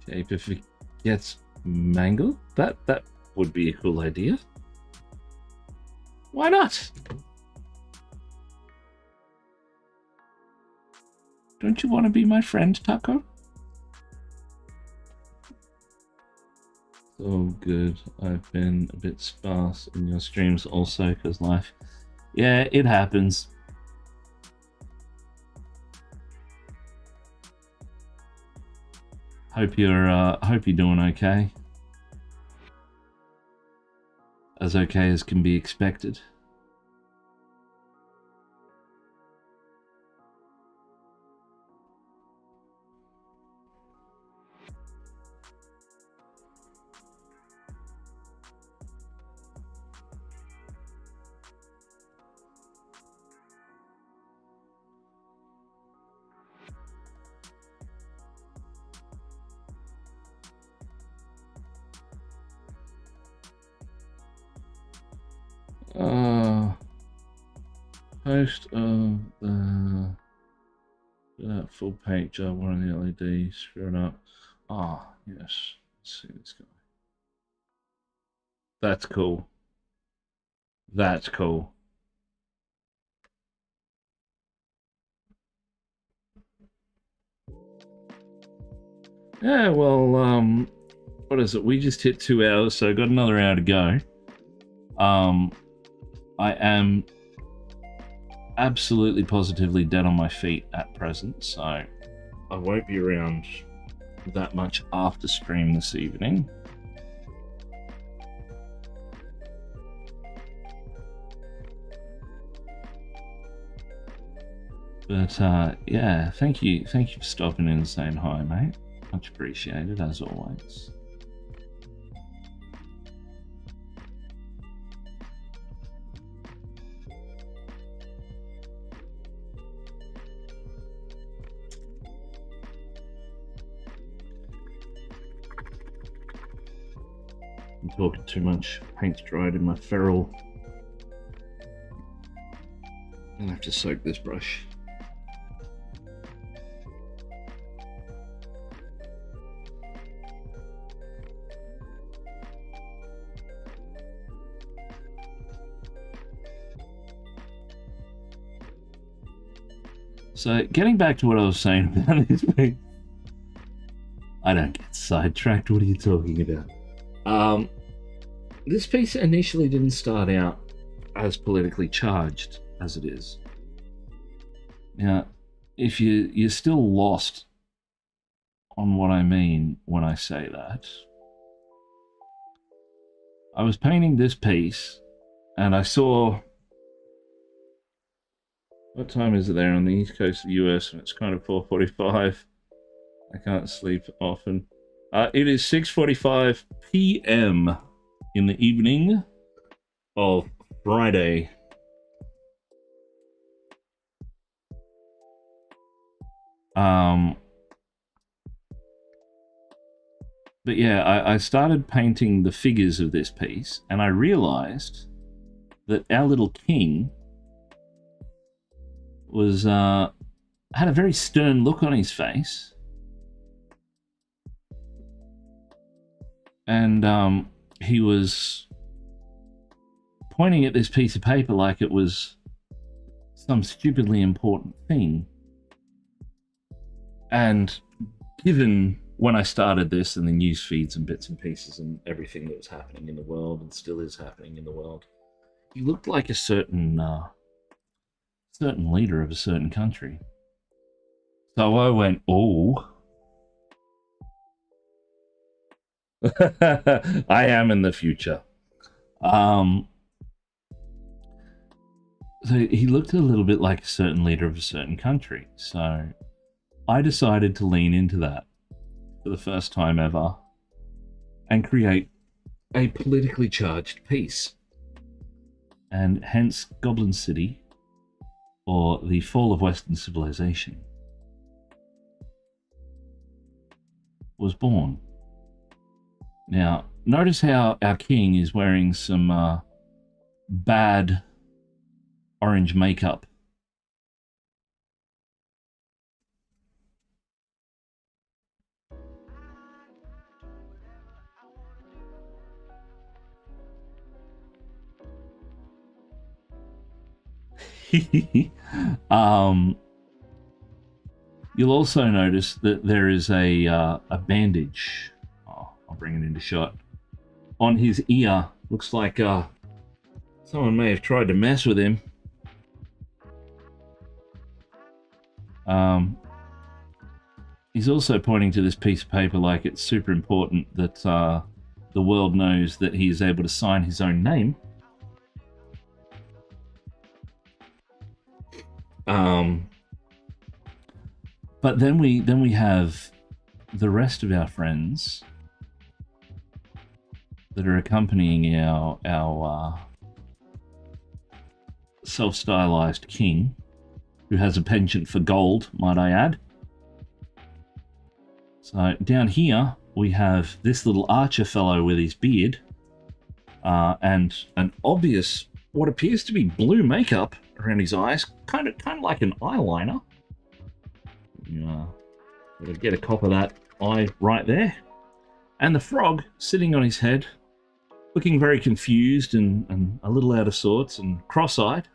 A: Shape if it gets mangled, that would be a cool idea. Why not? Don't you want to be my friend, Taco? So good. I've been a bit sparse in your streams also because life. Yeah, it happens. Hope you're doing okay. As okay as can be expected. Post of the full paint job, one of the LEDs, screw it up. Ah, yes. Let's see this guy. That's cool. That's cool. Yeah, well, what is it? We just hit 2 hours, so got another hour to go. I am absolutely positively dead on my feet at present, so I won't be around that much after stream this evening. But yeah, thank you for stopping in and saying hi, mate. Much appreciated as always. I'm talking too much. Paint's dried in my ferrule. I'll have to soak this brush. So, getting back to what I was saying about this piece. I don't get sidetracked. What are you talking about? This piece initially didn't start out as politically charged as it is. Now, if you're still lost on what I mean when I say that, I was painting this piece and I saw, what time is it there on the east coast of the US, and it's kind of 4:45. I can't sleep often. It is 6:45 p.m. in the evening of Friday. But yeah, I started painting the figures of this piece, and I realized that our little king was had a very stern look on his face, and he was pointing at this piece of paper like it was some stupidly important thing. And given when I started this and the news feeds and bits and pieces and everything that was happening in the world and still is happening in the world, he looked like a certain leader of a certain country. So I went, oh. I am in the future. So he looked a little bit like a certain leader of a certain country. So I decided to lean into that for the first time ever and create a politically charged piece. And hence Goblin City, or the Fall of Western Civilization, was born. Now, notice how our king is wearing some bad orange makeup. You'll also notice that there is a bandage. Oh, I'll bring it into shot. On his ear, looks like someone may have tried to mess with him. He's also pointing to this piece of paper like it's super important that the world knows that he is able to sign his own name. But then we have the rest of our friends that are accompanying our self-stylized king, who has a penchant for gold, might I add. So down here we have this little archer fellow with his beard and an obvious, what appears to be blue makeup around his eyes, kind of like an eyeliner. Gotta get a cop of that eye right there. And the frog sitting on his head, looking very confused and a little out of sorts and cross-eyed.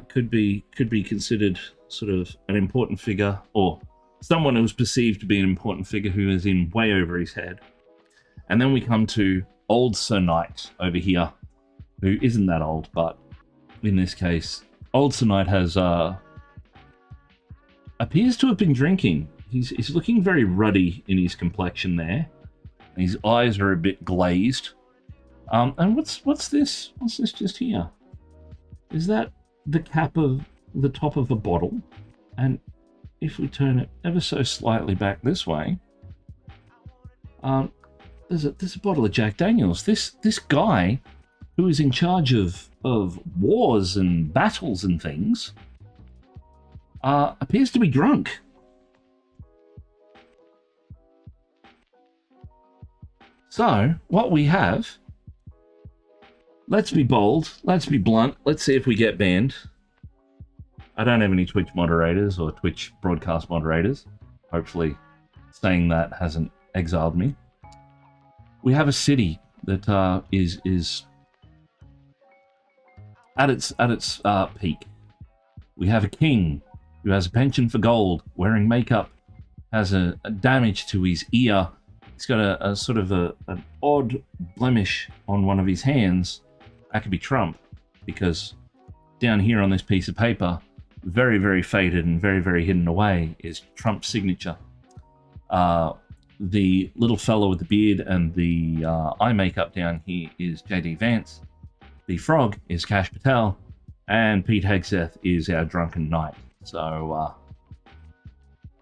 A: Could be considered sort of an important figure, or someone who's perceived to be an important figure who is in way over his head. And then we come to old Sir Knight over here, who isn't that old, but in this case, old Sir Knight has appears to have been drinking. He's looking very ruddy in his complexion there. And his eyes are a bit glazed. And what's this? What's this just here? Is that the cap of the top of a bottle? And if we turn it ever so slightly back this way, there's a bottle of Jack Daniels. This guy who is in charge of wars and battles and things appears to be drunk. So what we have, let's be bold, let's be blunt, let's see if we get banned. I don't have any Twitch moderators or Twitch broadcast moderators. Hopefully saying that hasn't exiled me. We have a city that is at its peak. We have a king who has a penchant for gold, wearing makeup, has a damage to his ear. He's got a sort of an odd blemish on one of his hands. That could be Trump, because down here on this piece of paper, very, very faded and very, very hidden away, is Trump's signature. The little fellow with the beard and the eye makeup down here is JD Vance. The frog is Kash Patel, and Pete Hegseth is our drunken knight. So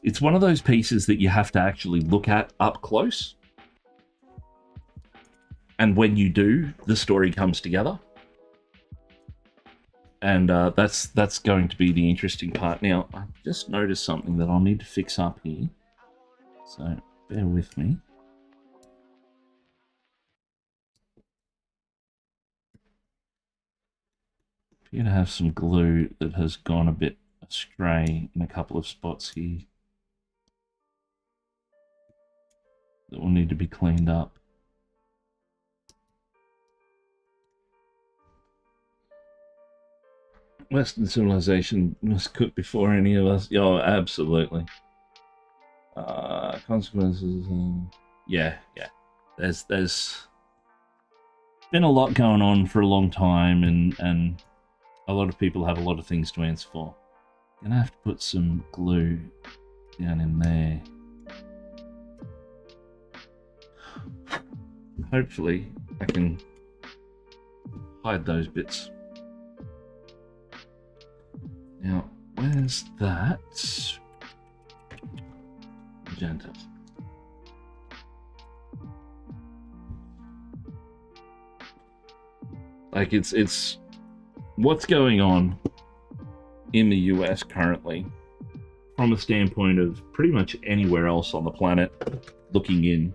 A: it's one of those pieces that you have to actually look at up close. And when you do, the story comes together. And that's going to be the interesting part. Now, I just noticed something that I'll need to fix up here. So bear with me. Appear to have some glue that has gone a bit astray in a couple of spots here that will need to be cleaned up. Western civilization was cooked before any of us. Oh, absolutely. Consequences. Yeah. There's been a lot going on for a long time, and a lot of people have a lot of things to answer for. Gonna have to put some glue down in there. Hopefully, I can hide those bits. Now, where's that? Magenta. Like, it's what's going on in the US currently, from a standpoint of pretty much anywhere else on the planet looking in.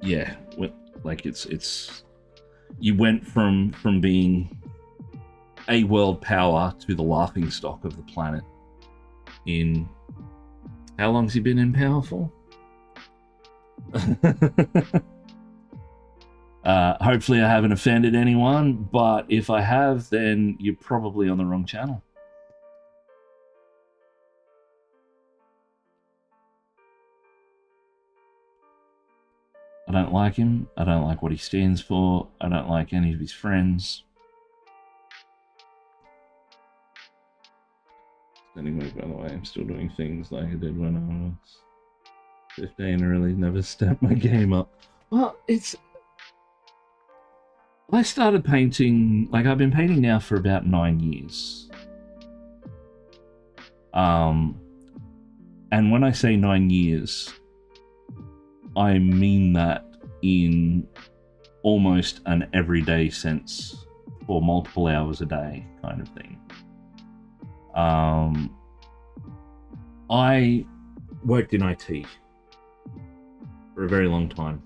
A: Yeah, like it's you went from being a world power to the laughing stock of the planet in how long's he been in power for? Hopefully I haven't offended anyone, but if I have, then you're probably on the wrong channel. I don't like him. I don't like what he stands for. I don't like any of his friends. Anyway, by the way, I'm still doing things like I did when I was 15. I really never stepped my game up. Well, I started painting, like I've been painting now for about 9 years. And when I say 9 years, I mean that in almost an everyday sense, for multiple hours a day kind of thing. I worked in IT for a very long time.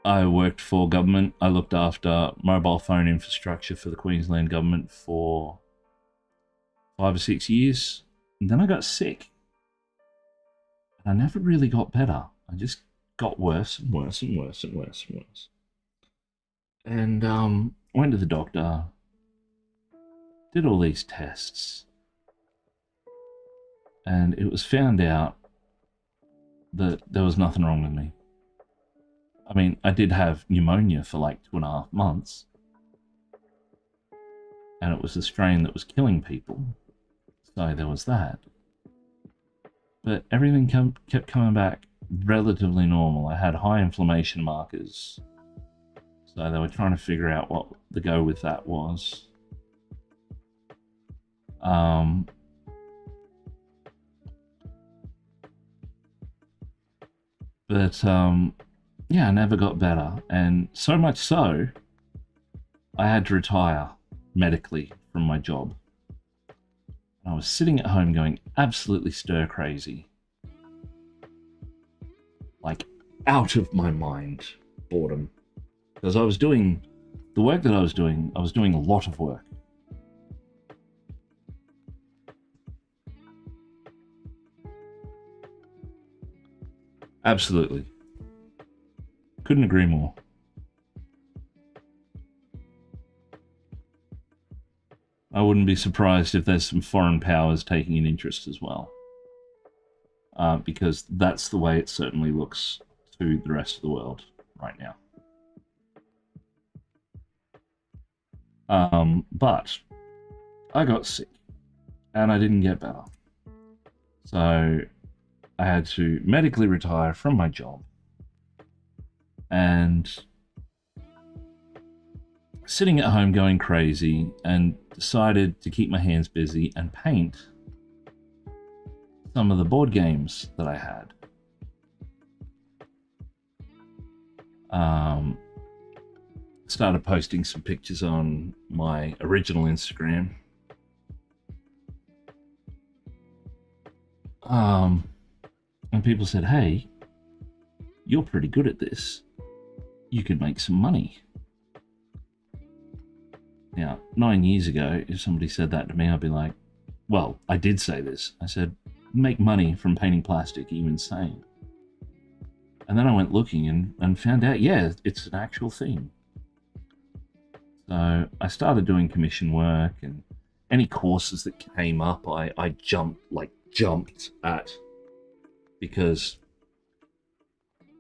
A: I worked for government. I looked after mobile phone infrastructure for the Queensland government for 5 or 6 years. And then I got sick. I never really got better. I just got worse and worse and worse and worse and worse. And went to the doctor, did all these tests, and it was found out that there was nothing wrong with me. I mean, I did have pneumonia for like 2.5 months, and it was a strain that was killing people, so there was that. But everything kept coming back relatively normal. I had high inflammation markers, so they were trying to figure out what the go with that was. Yeah, I never got better, and so much so, I had to retire medically from my job. I was sitting at home going absolutely stir crazy. Like, out of my mind boredom. Because I was doing the work that I was doing a lot of work. Absolutely. Couldn't agree more. I wouldn't be surprised if there's some foreign powers taking an interest as well. Because that's the way it certainly looks to the rest of the world right now. But I got sick and I didn't get better. So I had to medically retire from my job and sitting at home going crazy, and decided to keep my hands busy and paint some of the board games that I had. Started posting some pictures on my original Instagram. And people said, hey, you're pretty good at this. You could make some money. Now, 9 years ago, if somebody said that to me, I'd be like, well, I did say this. I said, make money from painting plastic, are you insane? And then I went looking and found out, yeah, it's an actual thing. So I started doing commission work, and any courses that came up, I jumped at, because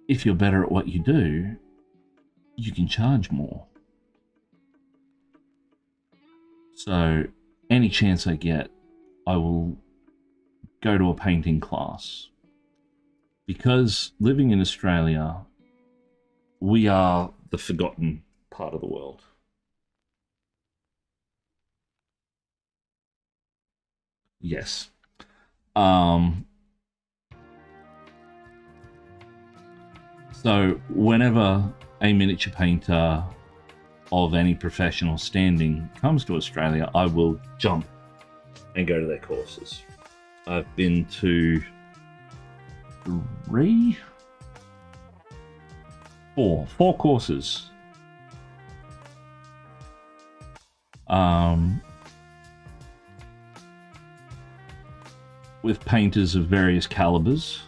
A: if you're better at what you do, you can charge more. So any chance I get, I will go to a painting class. Because living in Australia, we are the forgotten part of the world. Yes. So whenever a miniature painter of any professional standing comes to Australia, I will jump and go to their courses. I've been to four courses. With painters of various calibers,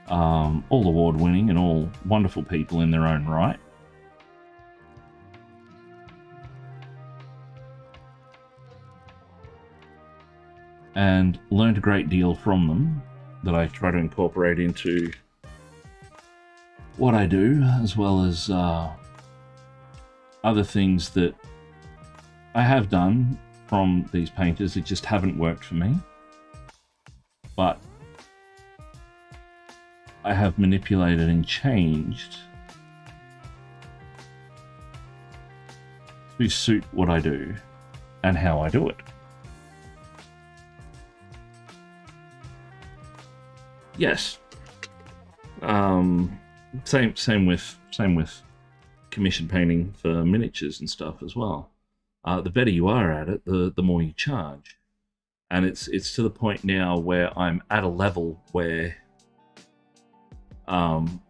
A: all award-winning and all wonderful people in their own right. And learned a great deal from them that I try to incorporate into what I do, as well as other things that I have done from these painters that just haven't worked for me. But I have manipulated and changed to suit what I do and how I do it. Yes. Same with commission painting for miniatures and stuff as well. The better you are at it, the more you charge. And it's to the point now where I'm at a level where I'm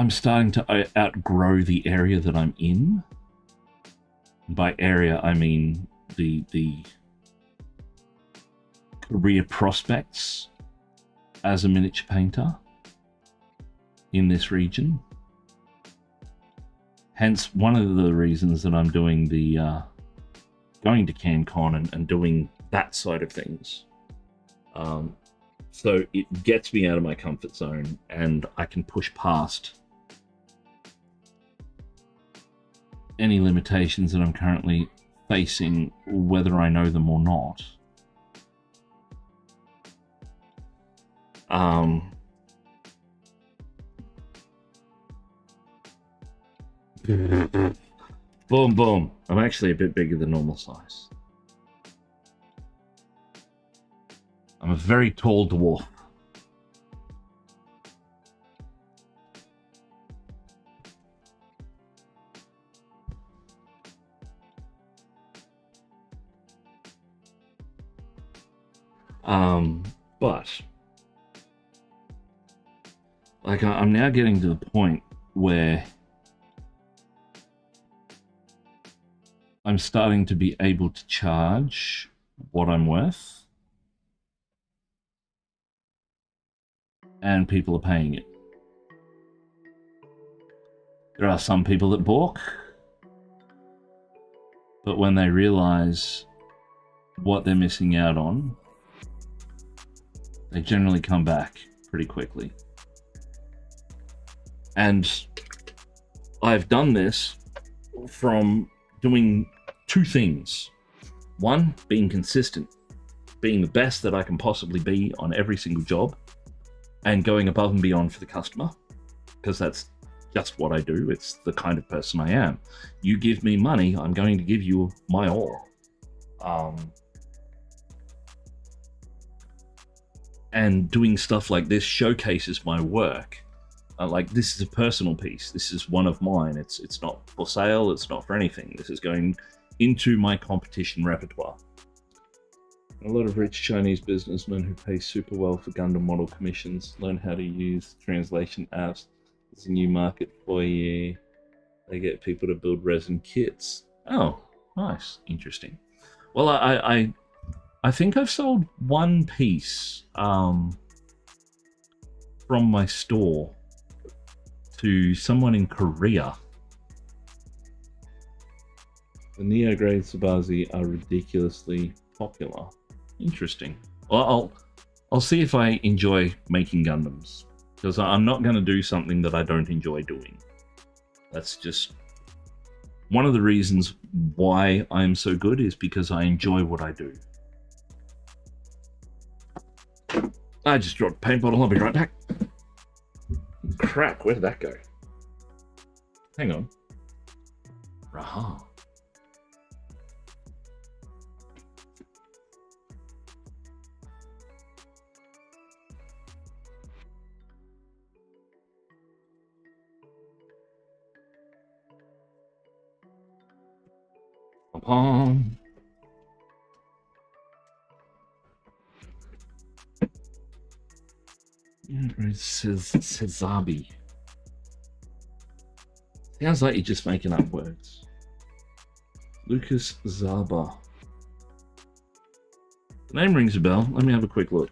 A: starting to outgrow the area that I'm in. By area, I mean the career prospects as a miniature painter in this region. Hence, one of the reasons that I'm doing the going to CanCon and doing that side of things. So it gets me out of my comfort zone, and I can push past any limitations that I'm currently facing, whether I know them or not. Boom, boom. I'm actually a bit bigger than normal size. I'm a very tall dwarf. But like I'm now getting to the point where I'm starting to be able to charge what I'm worth, and people are paying it. There are some people that balk, but when they realize what they're missing out on, they generally come back pretty quickly. And I've done this from doing two things. One, being consistent, being the best that I can possibly be on every single job, and going above and beyond for the customer, because that's just what I do. It's the kind of person I am. You give me money, I'm going to give you my all. And doing stuff like this showcases my work. Like, this is a personal piece. This is one of mine. It's not for sale. It's not for anything. This is going into my competition repertoire. A lot of rich Chinese businessmen who pay super well for Gundam model commissions learn how to use translation apps. There's a new market for you. They get people to build resin kits. Oh, nice. Interesting. Well, I think I've sold one piece from my store to someone in Korea. The Neo-grade Sabazi are ridiculously popular. Interesting. Well, I'll see if I enjoy making Gundams, because I'm not going to do something that I don't enjoy doing. That's just one of the reasons why I'm so good, is because I enjoy what I do. I just dropped a paint bottle. I'll be right back. Crap, where did that go? Hang on. Raha. Upon. It says Sezabi. Sounds like you're just making up words. Lucas Zaba. The name rings a bell. Let me have a quick look.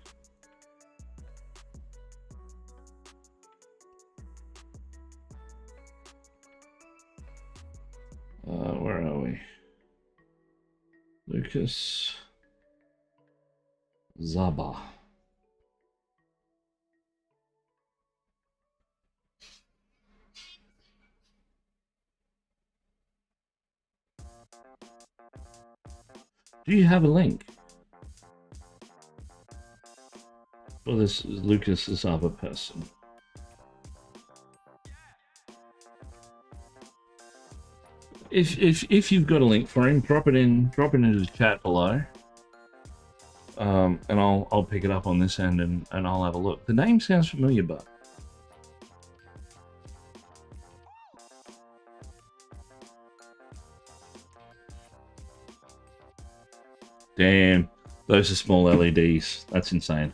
A: Where are we? Lucas Zaba. Do you have a link for this Lucas Zaba person? If you've got a link for him, drop it into the chat below. And I'll pick it up on this end and I'll have a look. The name sounds familiar, but damn, those are small LEDs. That's insane.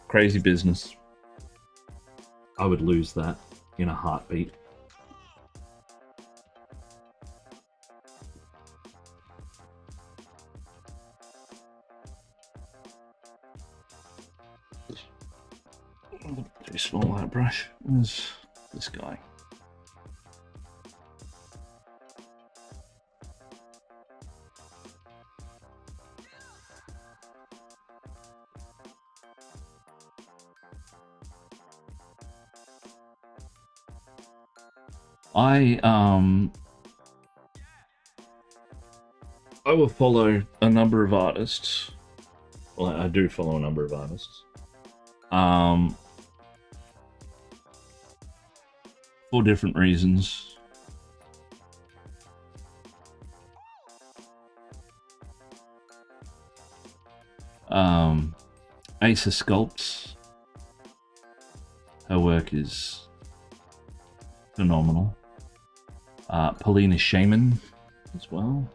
A: Crazy business. I would lose that in a heartbeat. Too small, that brush. Where's this guy? I will follow a number of artists. Well, I do follow a number of artists. For different reasons. Asa Sculpts. Her work is phenomenal. Paulina Shaman as well.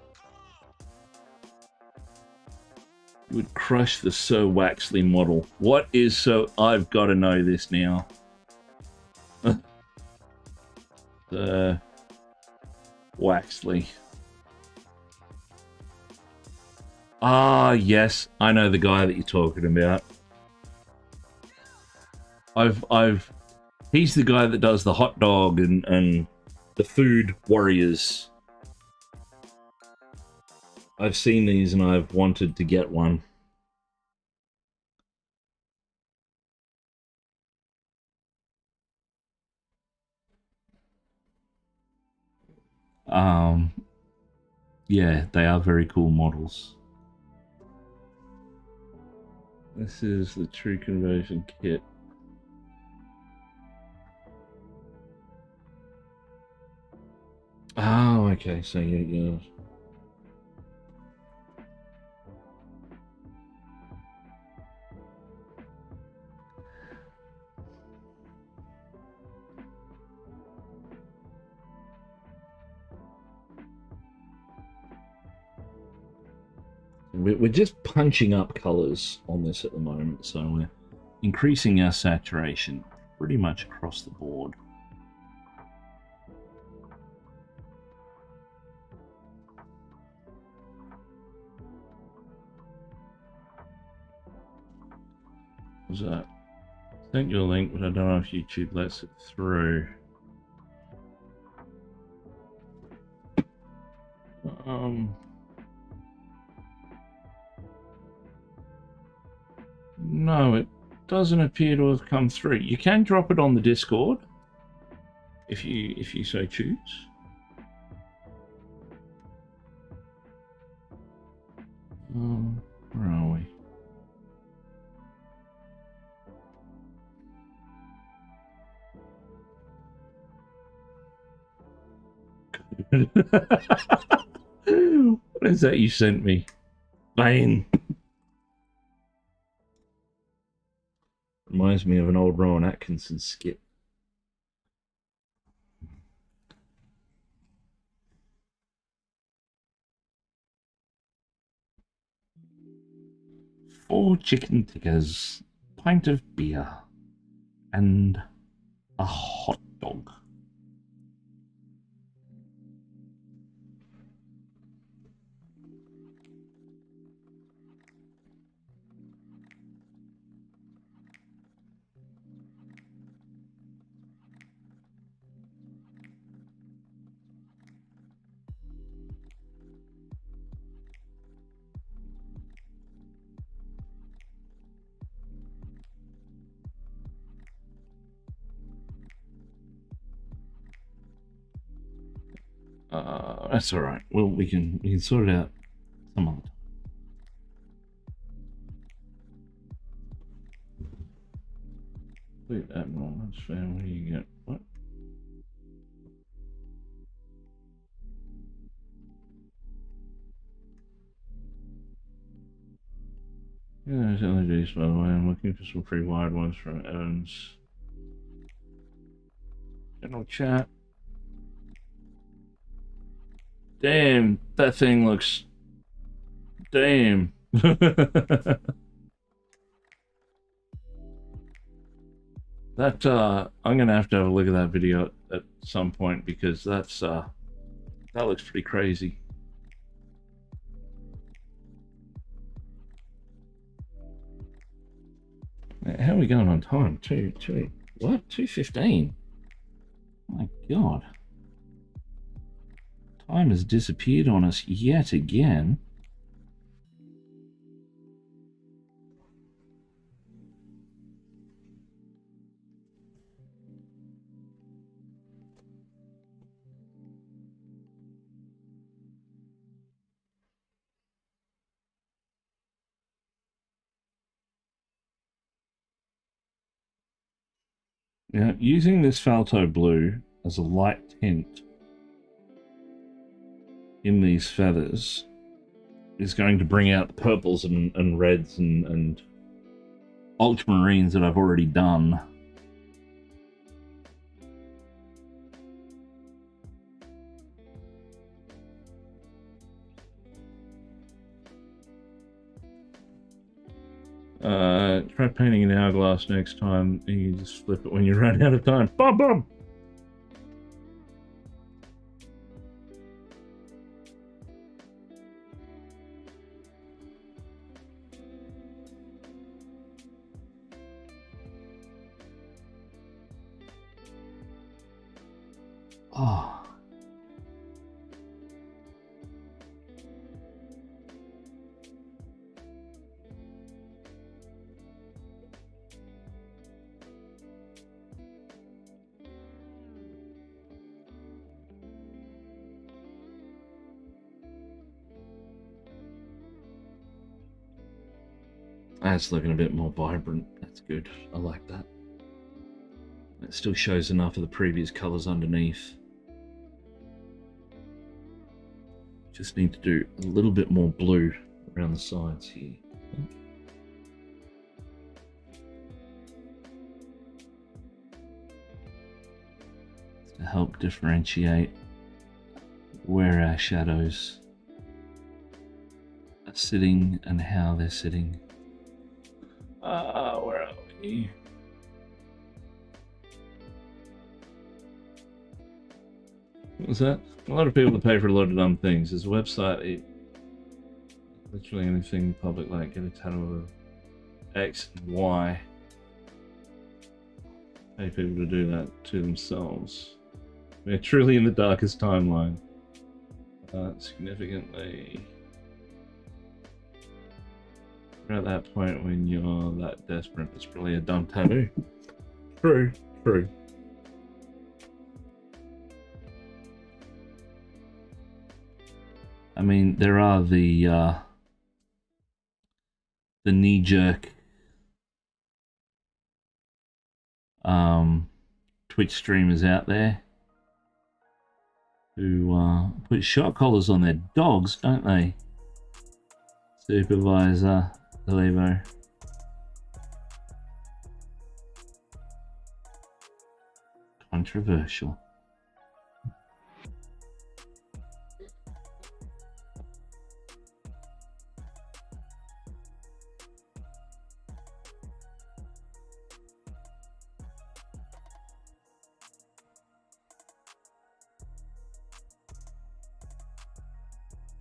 A: You would crush the Sir Waxley model. What is so? I've got to know this now. The Waxley. Ah, yes, I know the guy that you're talking about. He's the guy that does the hot dog and the food warriors. I've seen these and I've wanted to get one. Yeah, they are very cool models. This is the true conversion kit. Oh, okay, so yeah. We're just punching up colors on this at the moment, so we're increasing our saturation pretty much across the board. Was that? Sent you a link, but I don't know if YouTube lets it through. No, it doesn't appear to have come through. You can drop it on the Discord if you so choose. Where are we? What is that you sent me? Bane. Reminds me of an old Rowan Atkinson skit. Four chicken tikkers, pint of beer, and a hot dog. That's all right. Well, we can sort it out some other time. Wait, Admiral, that's fair. What do you get? What? Yeah, there's LEDs, by the way. I'm looking for some pre-wired ones from Evans. General chat. Damn, that thing looks... Damn. That, I'm gonna have to have a look at that video at some point, because that's, that looks pretty crazy. How are we going on time? What? 2:15? My God. Time has disappeared on us yet again. Now, using this Falto blue as a light tint in these feathers is going to bring out the purples and reds and ultramarines that I've already done. Try painting an hourglass next time. You just flip it when you run out of time. Boom, boom! Oh. That's looking a bit more vibrant. That's good. I like that. It still shows enough of the previous colours underneath. Just need to do a little bit more blue around the sides here. To help differentiate where our shadows are sitting and how they're sitting. Where are we? What was that? A lot of people that pay for a lot of dumb things. There's a website, literally anything public, like get a tattoo of X and Y. Pay people to do that to themselves. We're truly in the darkest timeline. Significantly. We're at that point when you're that desperate, it's probably a dumb taboo. True, true. I mean, there are the knee-jerk Twitch streamers out there who put shot collars on their dogs, don't they? Supervisor, Levo. Controversial.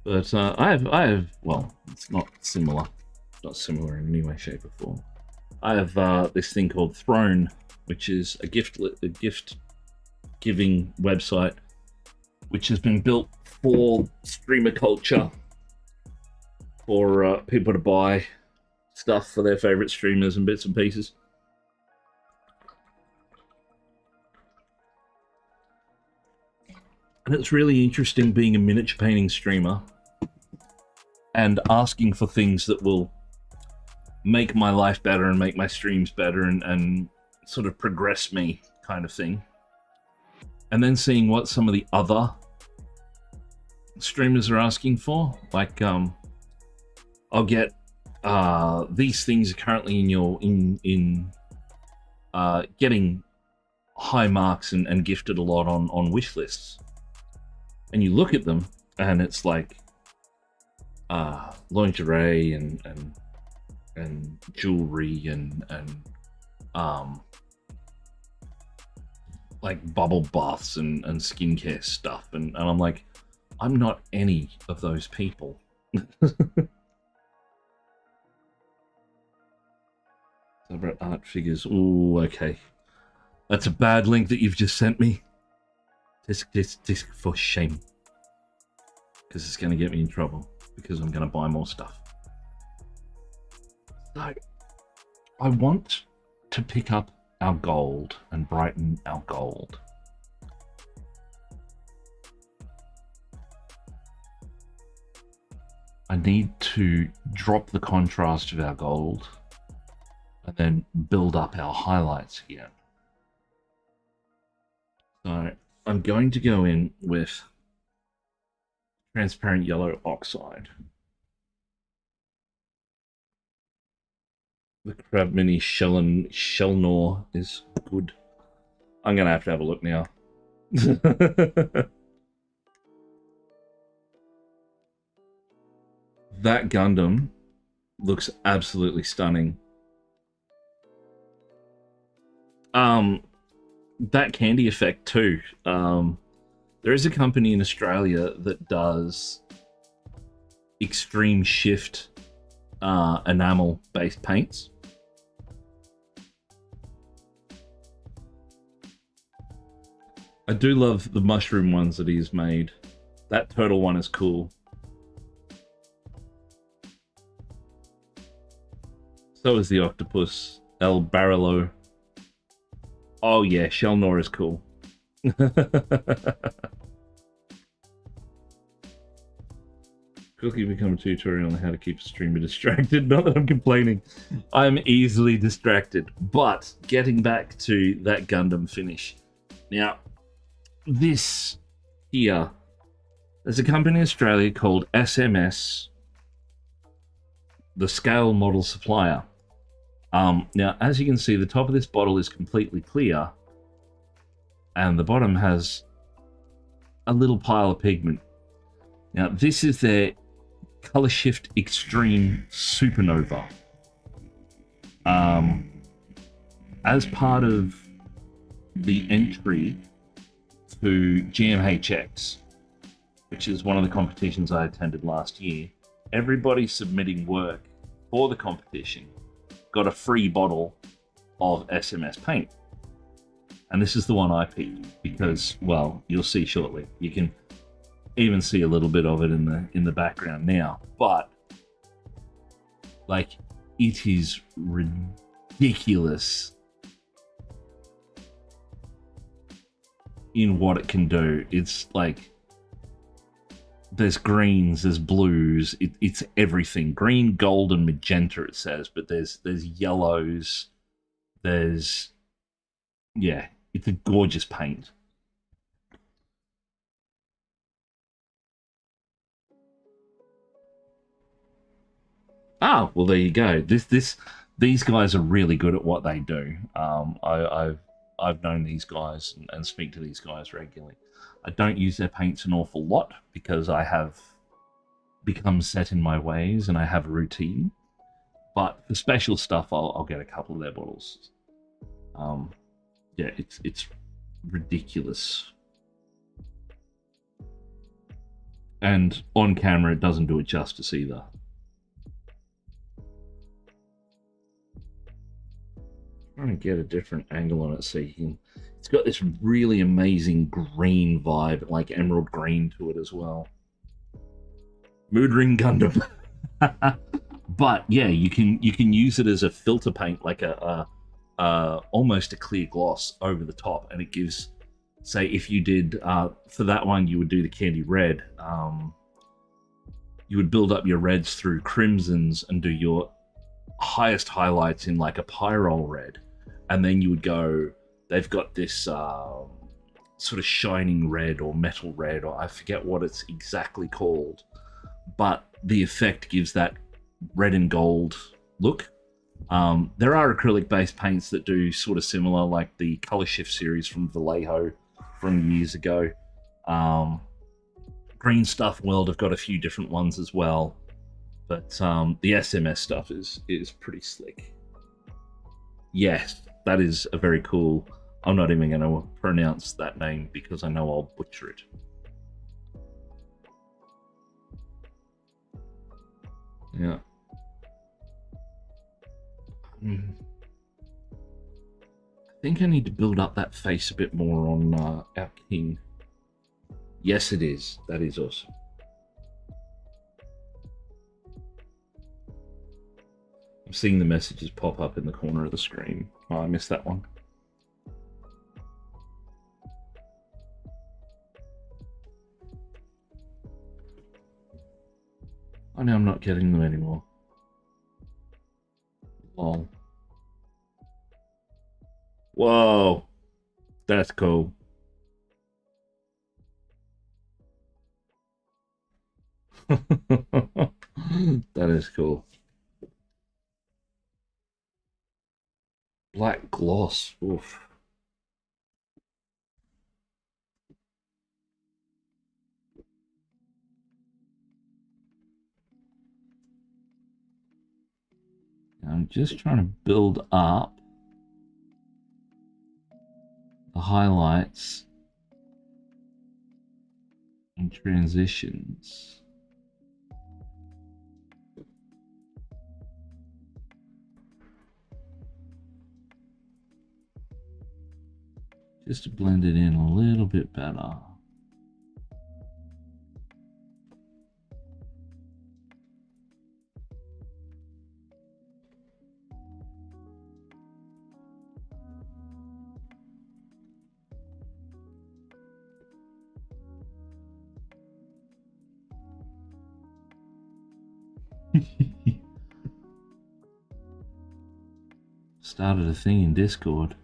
A: But I have, well, it's not similar. It's not similar in any way, shape, or form. I have this thing called Throne, which is a gift giving website, which has been built for streamer culture, for people to buy stuff for their favorite streamers and bits and pieces. And it's really interesting being a miniature painting streamer and asking for things that will make my life better and make my streams better and sort of progress me, kind of thing. And then seeing what some of the other streamers are asking for. Like, I'll get these things are currently in getting high marks and gifted a lot on wish lists. And you look at them and it's like lingerie and jewelry and like bubble baths and skincare stuff, and I'm like, I'm not any of those people. Separate art figures. Ooh, okay. That's a bad link that you've just sent me. Disc for shame. Because it's going to get me in trouble. Because I'm going to buy more stuff. So, I want to pick up our gold and brighten our gold. I need to drop the contrast of our gold and then build up our highlights again. So I'm going to go in with transparent yellow oxide. The Crab Mini Shellnor is good. I'm going to have a look now. That Gundam looks absolutely stunning. That candy effect too. There is a company in Australia that does extreme shift enamel based paints. I do love the mushroom ones that he's made. That turtle one is cool. So is the octopus, El Barilo. Oh yeah, Shellnor is cool. Quickly become a tutorial on how to keep a streamer distracted. Not that I'm complaining. I'm easily distracted. But getting back to that Gundam finish. Now, this here, there's a company in Australia called SMS, the scale model supplier. Now, as you can see, the top of this bottle is completely clear, and the bottom has a little pile of pigment. Now, this is their Color Shift Extreme Supernova. As part of the entry to GMHX, which is one of the competitions I attended last year, everybody submitting work for the competition got a free bottle of SMS paint. And this is the one I picked because, well, you'll see shortly. You can even see a little bit of it in the background now. But like, it is ridiculous in what it can do. It's like, there's greens, there's blues, it's everything. Green, gold, and magenta, it says, but there's yellows, there's, yeah, it's a gorgeous paint. Oh, well, there you go. These guys are really good at what they do. I've known these guys and speak to these guys regularly. I don't use their paints an awful lot because I have become set in my ways and I have a routine. But for special stuff, I'll get a couple of their bottles. Yeah, it's ridiculous. And on camera, it doesn't do it justice either. Trying to get a different angle on it so you can. It's got this really amazing green vibe, like emerald green to it as well. Mood Ring Gundam. But yeah, you can use it as a filter paint, like a almost a clear gloss over the top, and it gives. Say if you did for that one, you would do the candy red. You would build up your reds through crimsons and do your highest highlights in like a pyrrole red. And then you would go, they've got this sort of shining red or metal red, or I forget what it's exactly called. But the effect gives that red and gold look. There are acrylic-based paints that do sort of similar, like the Color Shift series from Vallejo from years ago. Green Stuff World have got a few different ones as well. But the SMS stuff is pretty slick. Yes, that is a very cool. I'm not even going to pronounce that name because I know I'll butcher it. Yeah. I think I need to build up that face a bit more on our king. Yes, it is. That is awesome. I'm seeing the messages pop up in the corner of the screen. Oh, I missed that one. Oh, now I'm not getting them anymore. Lol. Whoa. That's cool. That is cool. Black gloss. Oof. I'm just trying to build up the highlights and transitions. Just to blend it in a little bit better. Started a thing in Discord.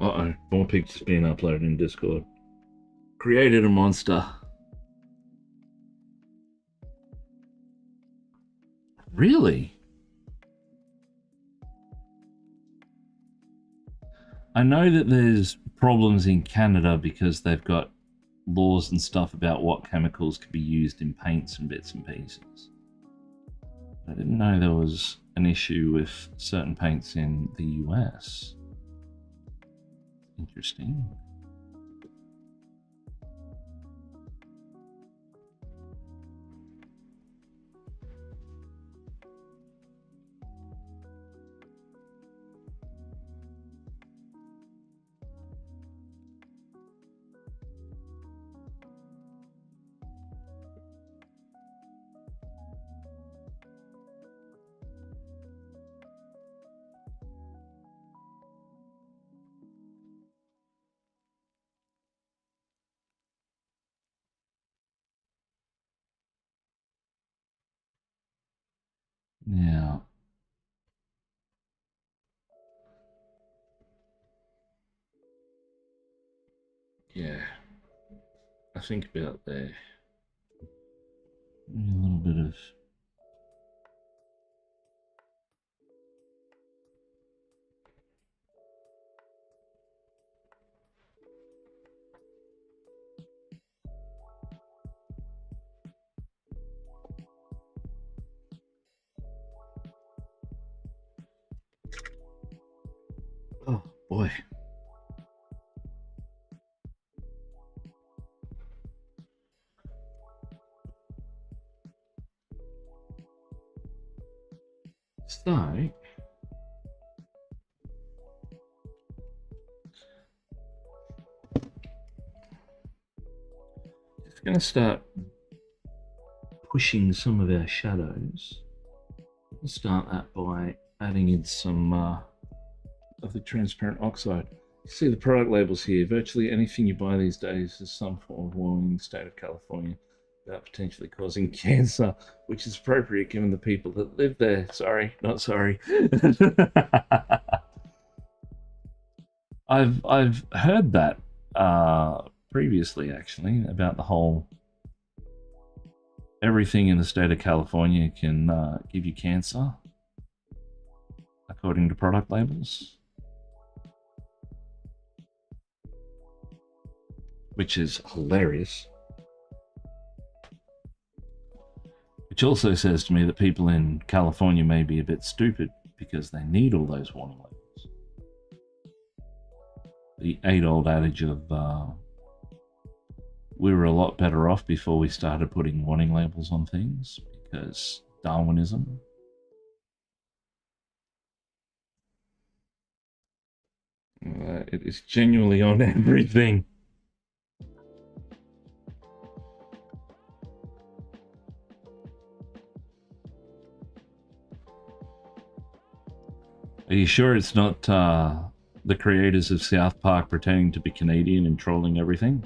A: Uh-oh, more pictures being uploaded in Discord. Created a monster. Really? I know that there's problems in Canada because they've got laws and stuff about what chemicals can be used in paints and bits and pieces. I didn't know there was an issue with certain paints in the US. Interesting. Now, yeah, I think about there. A little bit of oh boy. So, just going to start pushing some of our shadows. We'll start that by adding in some of the transparent oxide. You see the product labels here. Virtually anything you buy these days is some form of warning in the state of California about potentially causing cancer, which is appropriate given the people that live there. Sorry, not sorry. I've heard that previously, actually, about the whole everything in the state of California can give you cancer, according to product labels, which is hilarious. Which also says to me that people in California may be a bit stupid because they need all those warning labels. The age-old adage of we were a lot better off before we started putting warning labels on things because Darwinism. It is genuinely on everything. Are you sure it's not the creators of South Park pretending to be Canadian and trolling everything?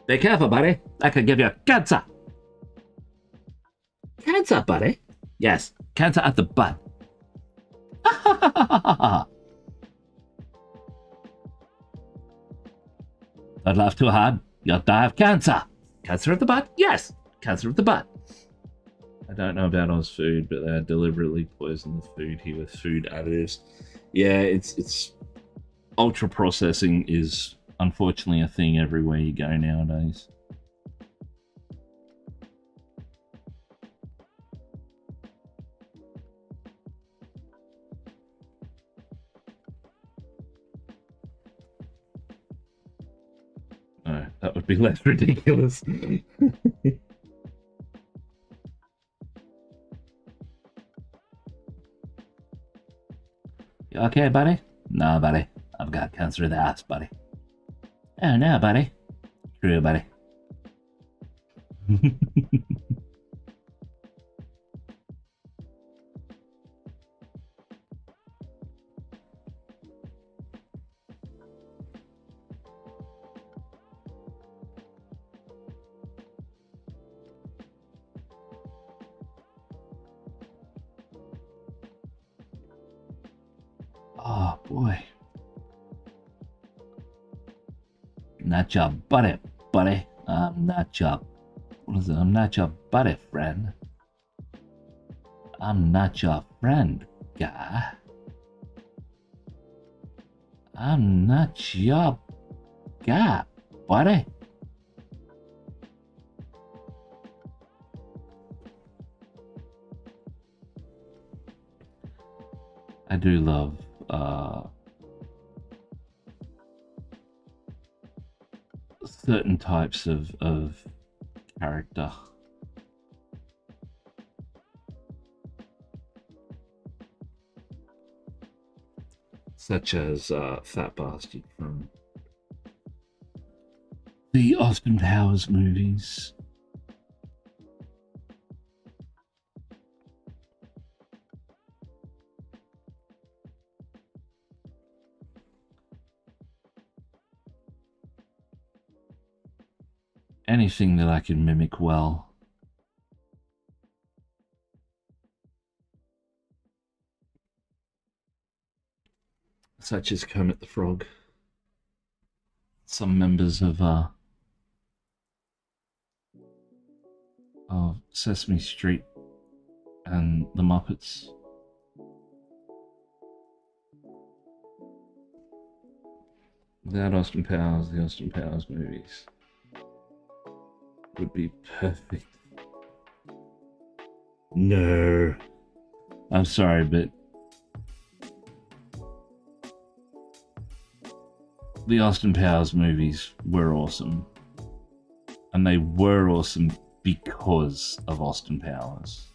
A: Be careful, buddy. That could give you cancer. Cancer, buddy? Yes, cancer at the butt. Don't laugh too hard. You'll die of cancer. Cancer at the butt? Yes, cancer at the butt. I don't know about Oz Food, but they deliberately poison the food here with food additives. Yeah, it's ultra processing is unfortunately a thing everywhere you go nowadays. No, that would be less ridiculous. You okay, buddy? No, buddy. I've got cancer of the ass, buddy. Oh, no, buddy. Screw you, buddy. Oh, boy. Not your buddy, buddy. I'm not your... What is it? I'm not your buddy, friend. I'm not your friend, guy. I'm not your guy, buddy. I do love certain types of character. Such as Fat Bastard from the Austin Powers movies. Anything that I can mimic well. Such as Kermit the Frog. Some members of Sesame Street and the Muppets. Without Austin Powers, the Austin Powers movies would be perfect. No. I'm sorry, but the Austin Powers movies were awesome. And they were awesome because of Austin Powers.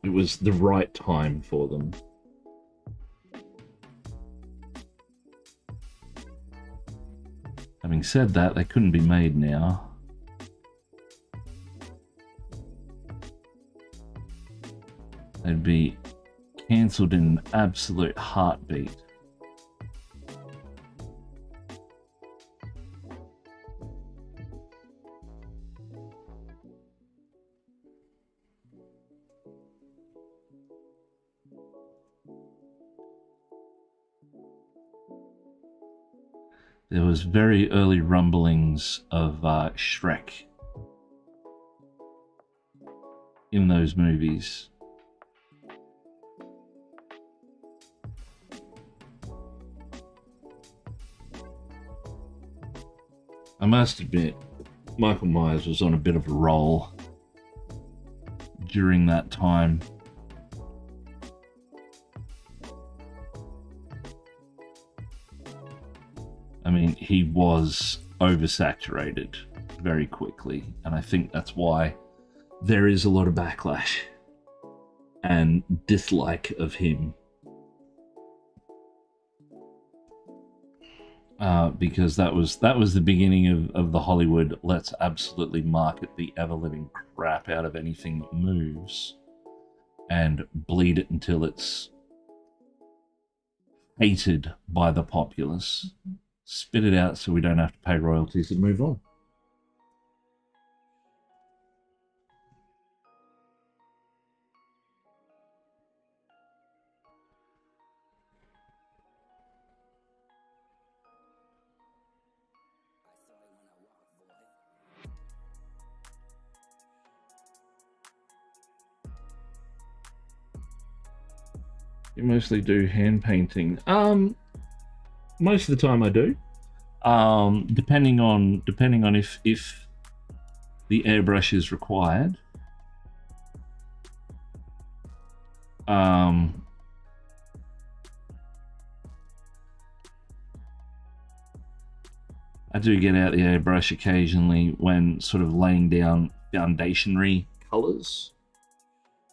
A: It was the right time for them. Having said that, they couldn't be made now. They'd be cancelled in an absolute heartbeat. There was very early rumblings of Shrek in those movies. I must admit, Michael Myers was on a bit of a roll during that time. I mean, he was oversaturated very quickly, and I think that's why there is a lot of backlash and dislike of him. Because that was the beginning of the Hollywood, let's absolutely market the ever-living crap out of anything that moves and bleed it until it's hated by the populace. Spit it out so we don't have to pay royalties and move on. You mostly do hand painting. Most of the time I do. Depending on if the airbrush is required. I do get out the airbrush occasionally when sort of laying down foundationary colors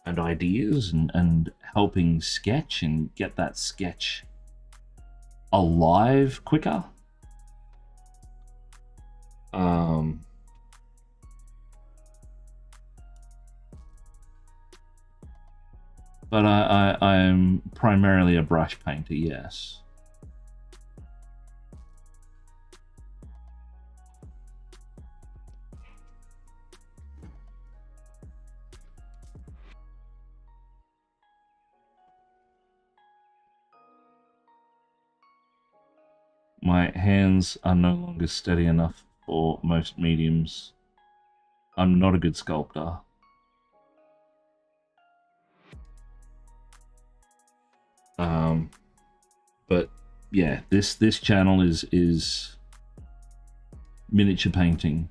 A: and ideas and helping sketch and get that sketch alive quicker. But I'm primarily a brush painter, yes. My hands are no longer steady enough for most mediums. I'm not a good sculptor. But yeah, this channel is miniature painting.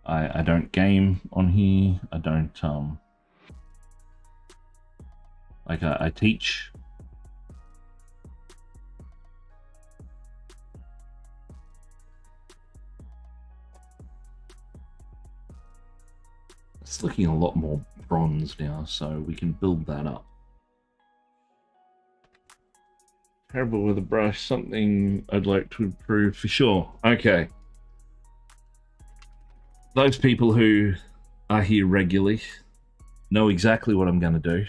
A: I don't game on here. I don't I teach. It's looking a lot more bronze now, so we can build that up. Terrible with a brush, something I'd like to improve for sure. Okay. Those people who are here regularly know exactly what I'm going to do.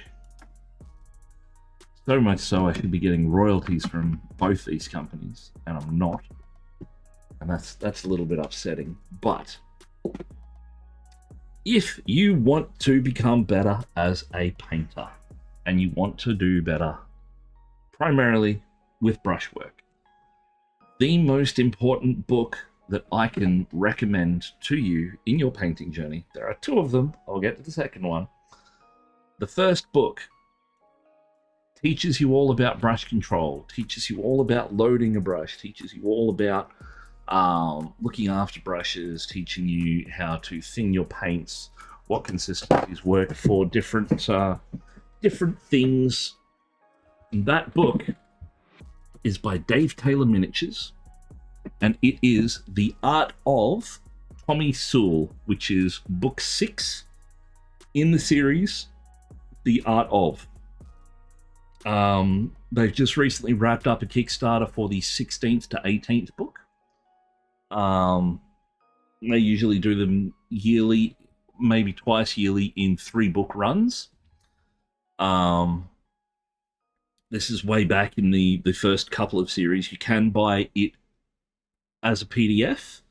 A: So much so I should be getting royalties from both these companies, and I'm not. And that's a little bit upsetting. But if you want to become better as a painter, and you want to do better primarily with brushwork, the most important book that I can recommend to you in your painting journey, there are two of them, I'll get to the second one. The first book teaches you all about brush control, teaches you all about loading a brush, teaches you all about looking after brushes, teaching you how to thin your paints, what consistencies work for different things. And that book is by Dave Taylor Miniatures, and it is The Art of Tommy Sewell, which is book 6 in the series, The Art of. They've just recently wrapped up a Kickstarter for the 16th to 18th book. They usually do them yearly, maybe twice yearly in 3-book runs. This is way back in the first couple of series. You can buy it as a PDF,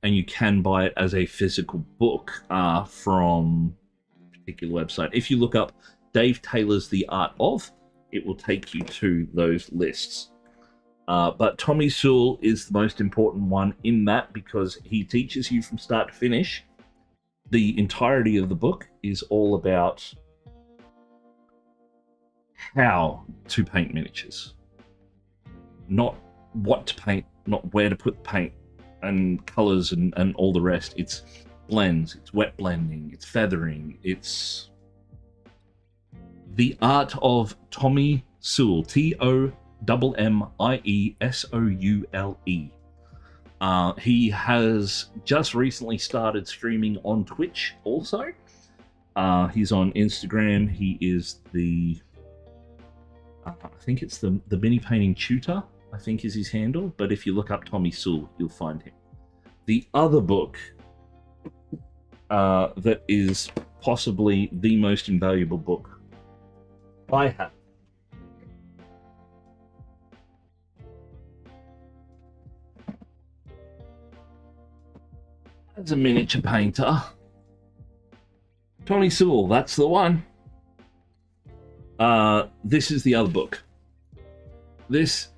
A: and you can buy it as a physical book from a particular website. If you look up Dave Taylor's The Art of, it will take you to those lists. But Tommy Sewell is the most important one in that, because he teaches you from start to finish. The entirety of the book is all about how to paint miniatures. Not what to paint, not where to put the paint and colors and all the rest. It's blends, it's wet blending, it's feathering, it's The Art of Tommy Sewell, TOMMIESOULE. He has just recently started streaming on Twitch also. He's on Instagram. He is the I think it's the mini painting tutor, I think is his handle. But if you look up Tommy Sewell, you'll find him. The other book that is possibly the most invaluable book I have as a miniature painter, Tommy Sewell, that's the one. This is the other book. This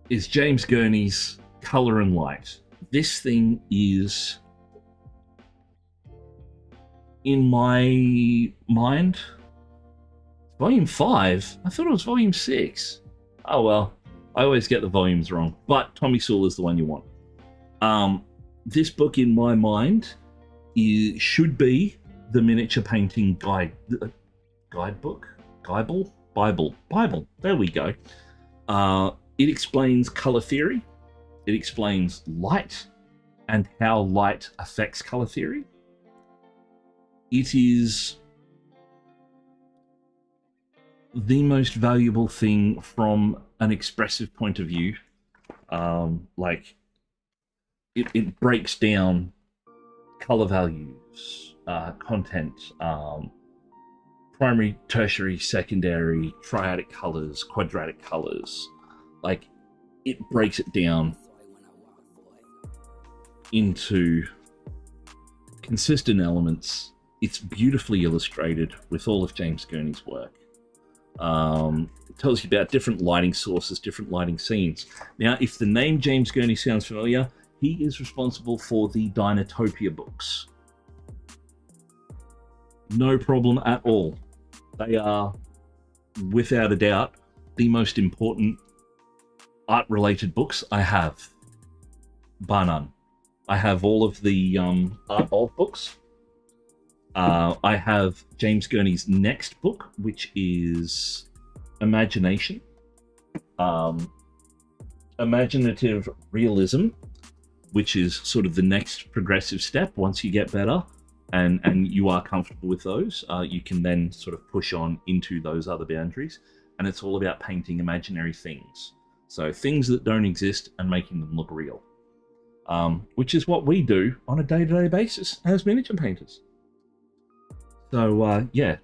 A: is James Gurney's Color and Light. This thing is, in my mind, volume 5. I thought it was volume 6. Oh well, I always get the volumes wrong. But Tommy Sewell is the one you want. This book, in my mind, should be the miniature painting guidebook. Bible. There we go. It explains color theory. It explains light and how light affects color theory. It is the most valuable thing from an expressive point of view. It breaks down color values, content, primary, tertiary, secondary, triadic colors, quadratic colors. Like, it breaks it down into consistent elements. It's beautifully illustrated with all of James Gurney's work. It tells you about different lighting sources, different lighting scenes. Now, if the name James Gurney sounds familiar, he is responsible for the Dinotopia books. No problem at all. They are, without a doubt, the most important art-related books I have. Bar none. I have all of the Art Old books. I have James Gurney's next book, which is Imagination. Um, Imaginative Realism, which is sort of the next progressive step. Once you get better and you are comfortable with those, you can then sort of push on into those other boundaries. And it's all about painting imaginary things. So things that don't exist and making them look real. Which is what we do on a day-to-day basis as miniature painters. So yeah,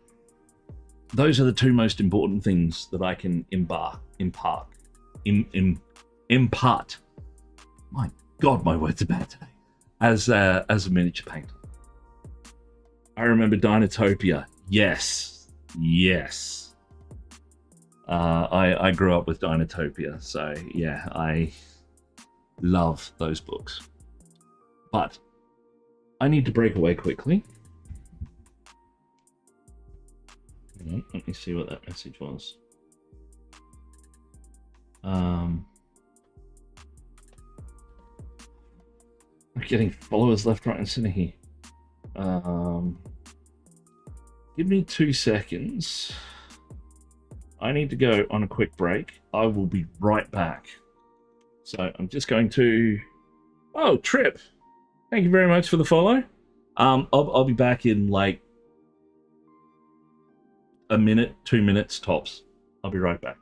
A: those are the two most important things that I can impart. My God, my words are bad today. As a miniature painter, I remember Dinotopia. Yes, yes. I grew up with Dinotopia, so yeah, I love those books. But I need to break away quickly. Let me see what that message was. I'm getting followers left, right, and center here. Give me 2 seconds. I need to go on a quick break. I will be right back. So I'm just going to... Oh, Trip! Thank you very much for the follow. I'll be back in like a minute, 2 minutes tops. I'll be right back.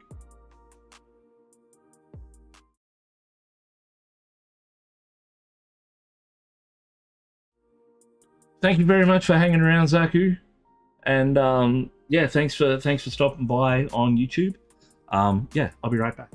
A: Thank you very much for hanging around, Zaku. And yeah, thanks for stopping by on YouTube. Yeah, I'll be right back.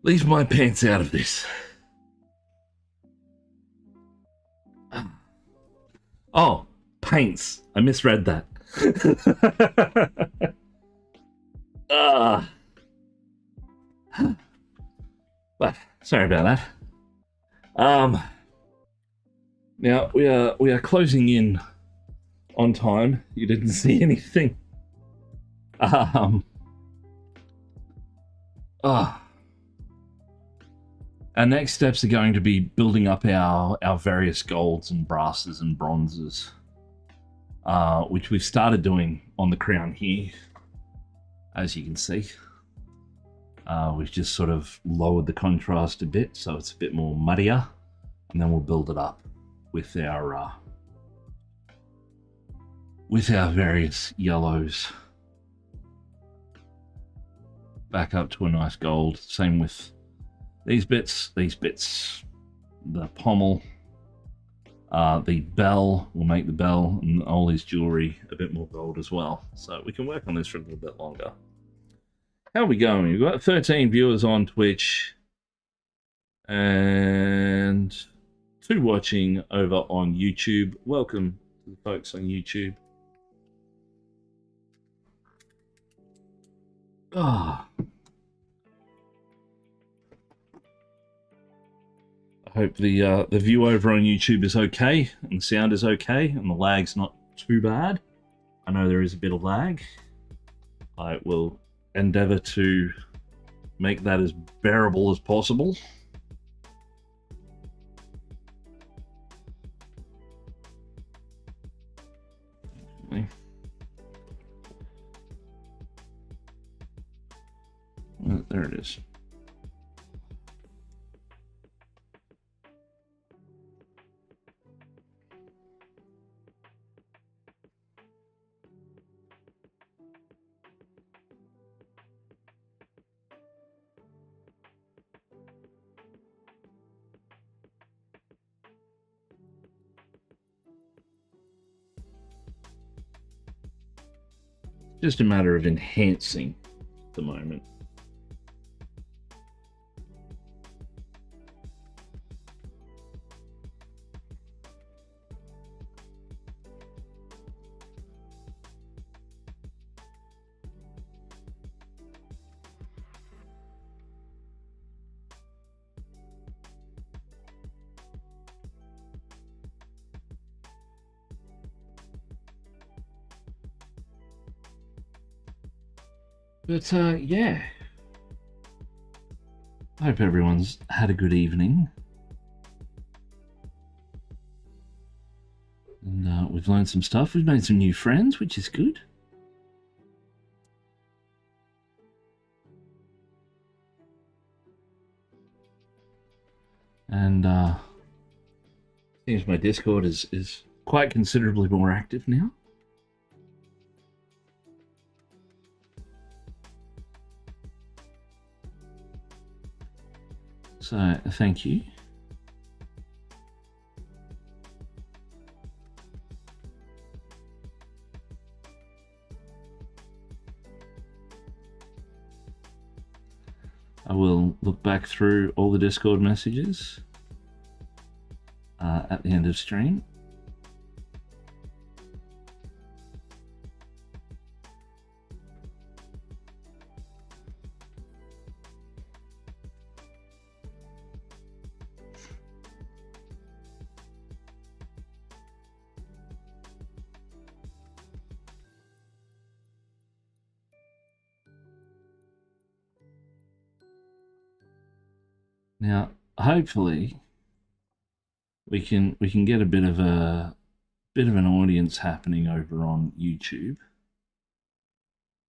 A: leave my pants out of this. Oh, paints. I misread that. But sorry about that. Now we are closing in on time. You didn't see anything. Our next steps are going to be building up our various golds and brasses and bronzes, which we've started doing on the crown here, as you can see. We've just sort of lowered the contrast a bit so it's a bit more muddier, and then we'll build it up with our various yellows back up to a nice gold. Same with these bits, the pommel, the bell. We'll make the bell and all his jewelry a bit more gold as well, so we can work on this for a little bit longer. How are we going? We've got 13 viewers on Twitch and 2 watching over on YouTube. Welcome to the folks on YouTube. I hope the view over on YouTube is okay and the sound is okay and the lag's not too bad. I know there is a bit of lag. I will endeavor to make that as bearable as possible. There it is. Just a matter of enhancing at the moment. But yeah, I hope everyone's had a good evening. And we've learned some stuff. We've made some new friends, which is good. And seems my Discord is quite considerably more active now. So thank you. I will look back through all the Discord messages at the end of stream. Now, hopefully, we can get a bit of an audience happening over on YouTube,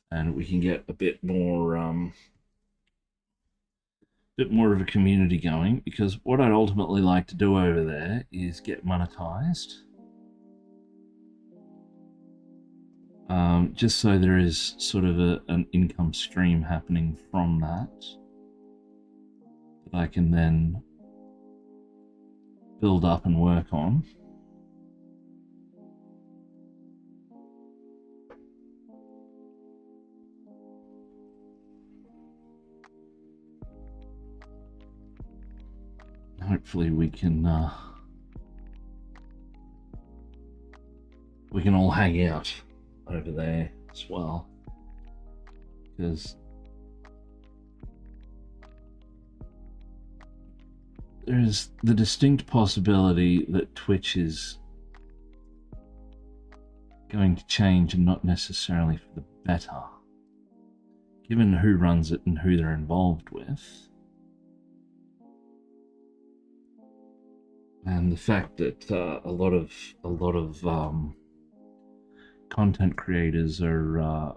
A: and we can get a bit more of a community going. Because what I'd ultimately like to do over there is get monetized, just so there is sort of an income stream happening from that. I can then build up and work on. hopefully we can all hang out over there as well, because there is the distinct possibility that Twitch is going to change, and not necessarily for the better, given who runs it and who they're involved with, and the fact that a lot of content creators are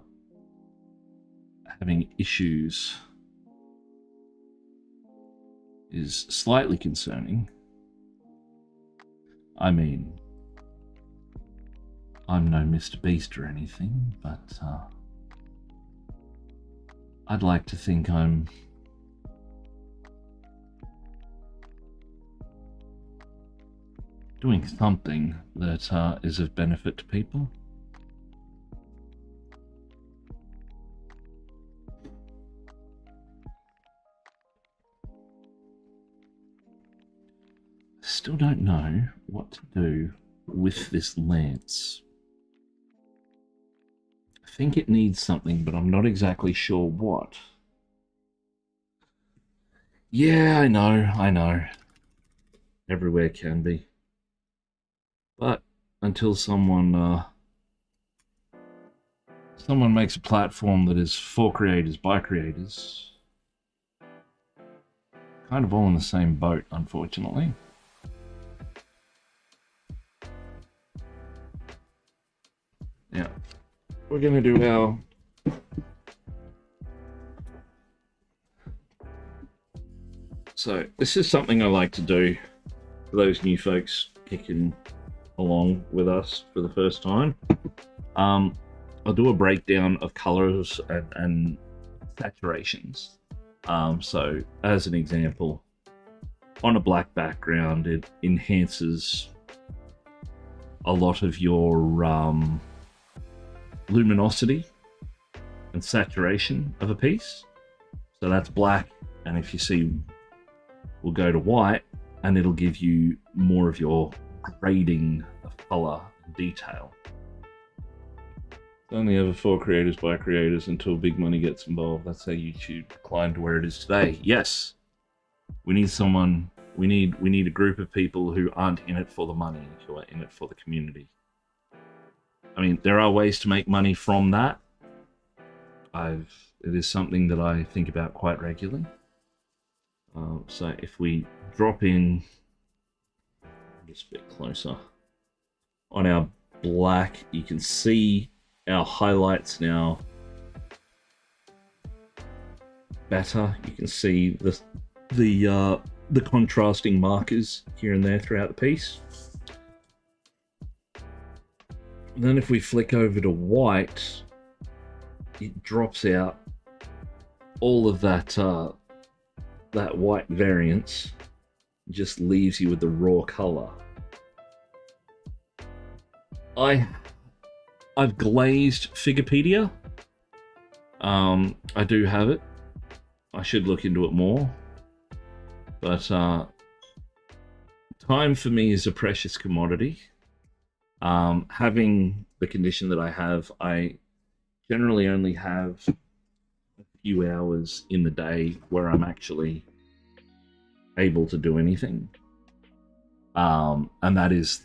A: having issues is slightly concerning. I mean, I'm no Mr. Beast or anything, but I'd like to think I'm doing something that is of benefit to people. Still don't know what to do with this lance. I think it needs something, but I'm not exactly sure what. Yeah, I know. Everywhere can be. But until someone makes a platform that is for creators by creators, kind of all in the same boat, unfortunately. Yeah, we're gonna do our so this is something I like to do for those new folks kicking along with us for the first time. I'll do a breakdown of colors and saturations. So as an example, on a black background, it enhances a lot of your luminosity and saturation of a piece. So that's black, and if you see, we'll go to white, and it'll give you more of your grading of color and detail. It's only ever for creators by creators until big money gets involved. That's how YouTube declined to where it is today. Yes, we need someone. We need a group of people who aren't in it for the money, who are in it for the community. I mean, there are ways to make money from that. It is something that I think about quite regularly. So if we drop in just a bit closer on our black, you can see our highlights now better. You can see the contrasting markers here and there throughout the piece. And then if we flick over to white, it drops out all of that that white variance, just leaves you with the raw color. I've glazed Figurepedia. I do have it. I should look into it more. But time for me is a precious commodity. Having the condition that I have, I generally only have a few hours in the day where I'm actually able to do anything. And that is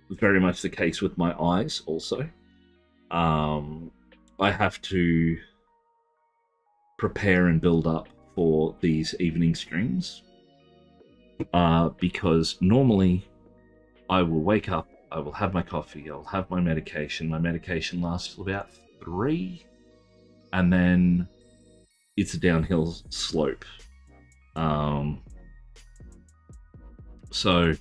A: very much the case with my eyes also. I have to prepare and build up for these evening streams because normally I will wake up, I will have my coffee, I'll have my medication. My medication lasts till about 3, and then it's a downhill slope. So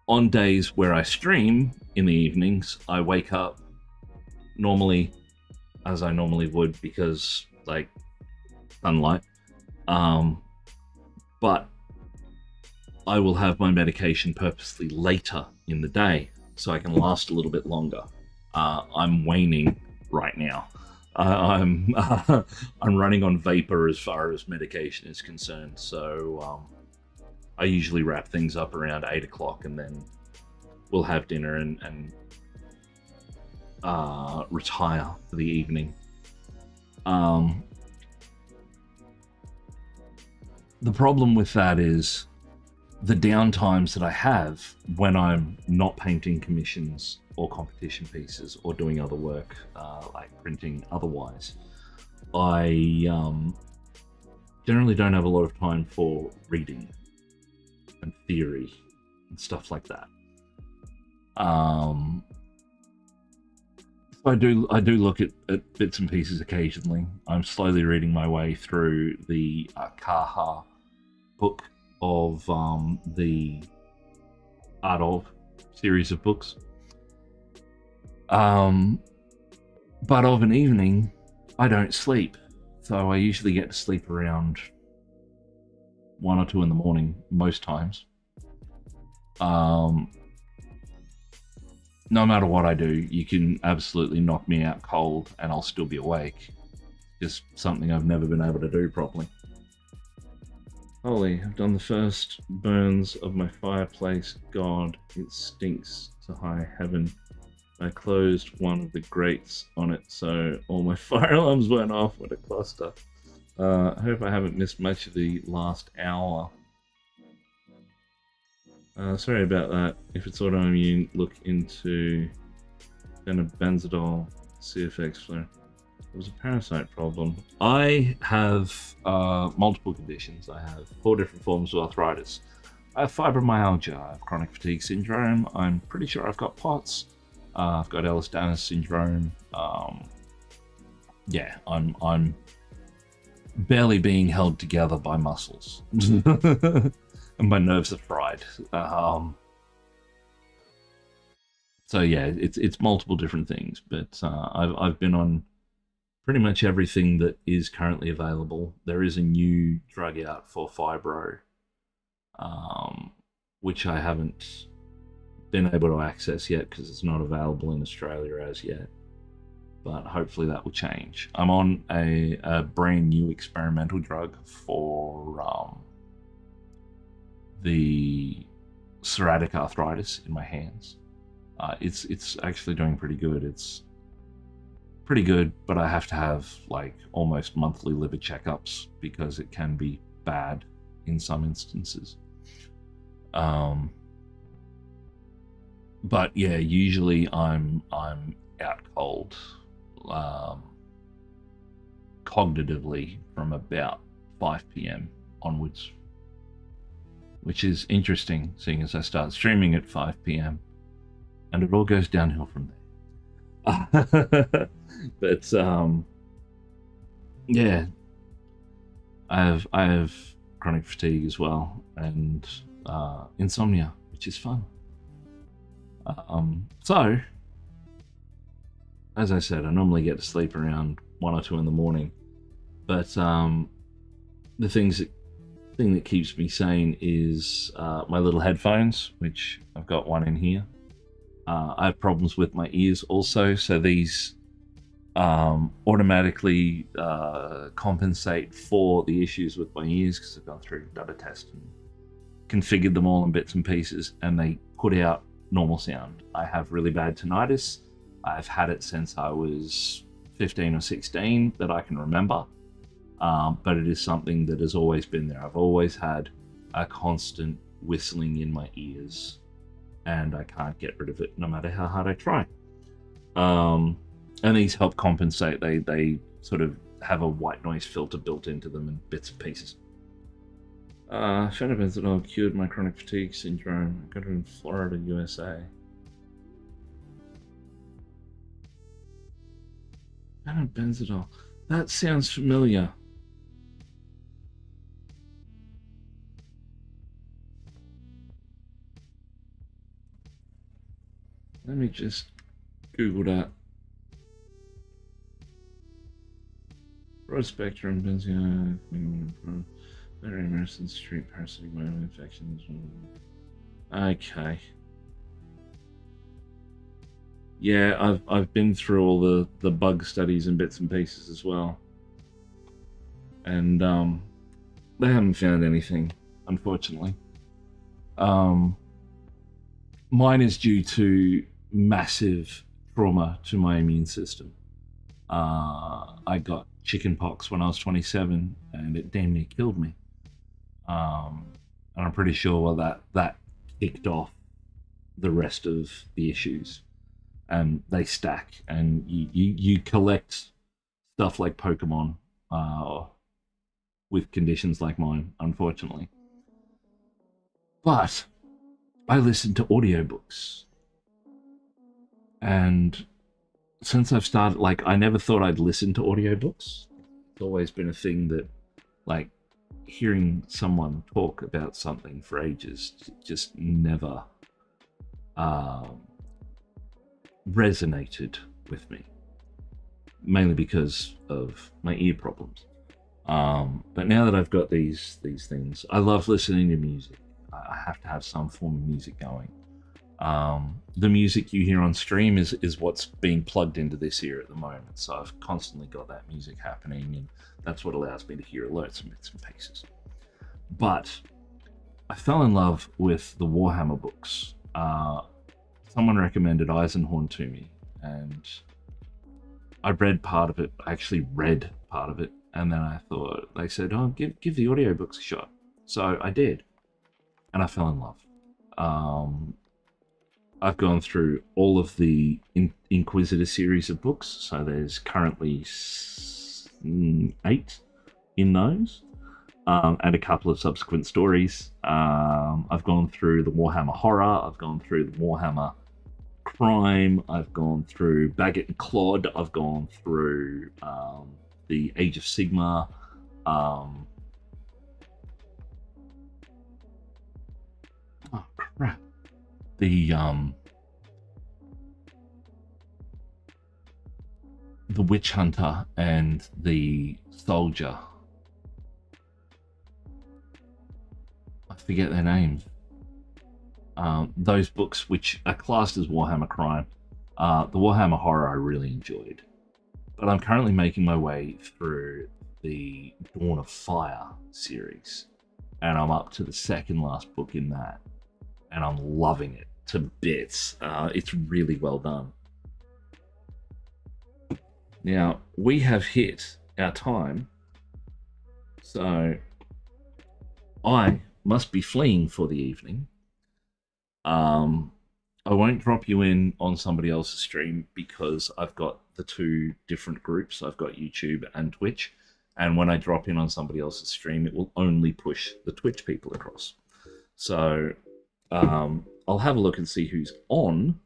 A: on days where I stream in the evenings, I wake up normally as I normally would because like sunlight. But I will have my medication purposely later in the day so I can last a little bit longer. I'm waning right now. I'm running on vapor as far as medication is concerned. So I usually wrap things up around 8 o'clock, and then we'll have dinner and retire for the evening. The problem with that is the downtimes that I have when I'm not painting commissions or competition pieces or doing other work, like printing otherwise. I generally don't have a lot of time for reading and theory and stuff like that. So I do look at bits and pieces occasionally. I'm slowly reading my way through the Kaha book of the Art of series of books. But of an evening, I don't sleep. So I usually get to sleep around 1 or 2 in the morning most times. No matter what I do, you can absolutely knock me out cold and I'll still be awake. Just something I've never been able to do properly. Holy, I've done the first burns of my fireplace. God, it stinks to high heaven. I closed one of the grates on it, so all my fire alarms went off. What a cluster. I hope I haven't missed much of the last hour. Sorry about that. If it's autoimmune, look into benzidol, CFX flare. It was a parasite problem. I have multiple conditions. I have 4 different forms of arthritis. I have fibromyalgia, I have chronic fatigue syndrome. I'm pretty sure I've got POTS. I've got Ehlers-Danlos syndrome. Yeah, I'm barely being held together by muscles. And my nerves are fried. So yeah, it's multiple different things, but I've been on pretty much everything that is currently available. There is a new drug out for fibro, which I haven't been able to access yet because it's not available in Australia as yet. But hopefully that will change. I'm on a brand new experimental drug for the psoriatic arthritis in my hands. It's actually doing pretty good. It's pretty good, but I have to have like almost monthly liver checkups because it can be bad in some instances. But yeah, usually I'm out cold cognitively from about 5 p.m. onwards, which is interesting, seeing as I start streaming at 5 p.m. and it all goes downhill from there. But yeah, I have chronic fatigue as well, and insomnia, which is fun. So, as I said, I normally get to sleep around 1 or 2 in the morning, but the thing that keeps me sane is my little headphones, which I've got one in here. I have problems with my ears also, so these automatically compensate for the issues with my ears because I've gone through, done a test and configured them all in bits and pieces, and they put out normal sound. I have really bad tinnitus. I've had it since I was 15 or 16 that I can remember, but it is something that has always been there. I've always had a constant whistling in my ears, and I can't get rid of it no matter how hard I try. And these help compensate. They sort of have a white noise filter built into them in bits and pieces. Fenobenzidol cured my chronic fatigue syndrome. I got it in Florida, USA. Fenobenzidol. That sounds familiar. Let me just Google that. Broad spectrum benzene, very immersed in street parasitic viral infections. Okay. Yeah, I've been through all the bug studies and bits and pieces as well, and they haven't found anything, unfortunately. Mine is due to massive trauma to my immune system. I got chickenpox when I was 27, and it damn near killed me. And I'm pretty sure that kicked off the rest of the issues, and they stack. And you collect stuff like Pokemon with conditions like mine, unfortunately. But I listen to audiobooks, and since I've started, like, I never thought I'd listen to audiobooks. It's always been a thing that, like, hearing someone talk about something for ages just never resonated with me, mainly because of my ear problems. But now that I've got these things, I love listening to music. I have to have some form of music going. The music you hear on stream is what's being plugged into this ear at the moment. So I've constantly got that music happening, and that's what allows me to hear alerts and bits and pieces. But I fell in love with the Warhammer books. Someone recommended Eisenhorn to me, and I read part of it. I actually read part of it, and then I thought, they said, oh, give the audiobooks a shot. So I did, and I fell in love. I've gone through all of the Inquisitor series of books, so there's currently 8 in those, and a couple of subsequent stories. I've gone through the Warhammer Horror, I've gone through the Warhammer Crime, I've gone through Baggett and Clod, I've gone through the Age of Sigmar, oh crap. The Witch Hunter and the Soldier. I forget their names. Those books, which are classed as Warhammer Crime, the Warhammer Horror I really enjoyed. But I'm currently making my way through the Dawn of Fire series, and I'm up to the second last book in that, and I'm loving it to bits. It's really well done. Now, we have hit our time, so I must be fleeing for the evening. I won't drop you in on somebody else's stream because I've got the 2 different groups. I've got YouTube and Twitch, and when I drop in on somebody else's stream, it will only push the Twitch people across. So I'll have a look and see who's on,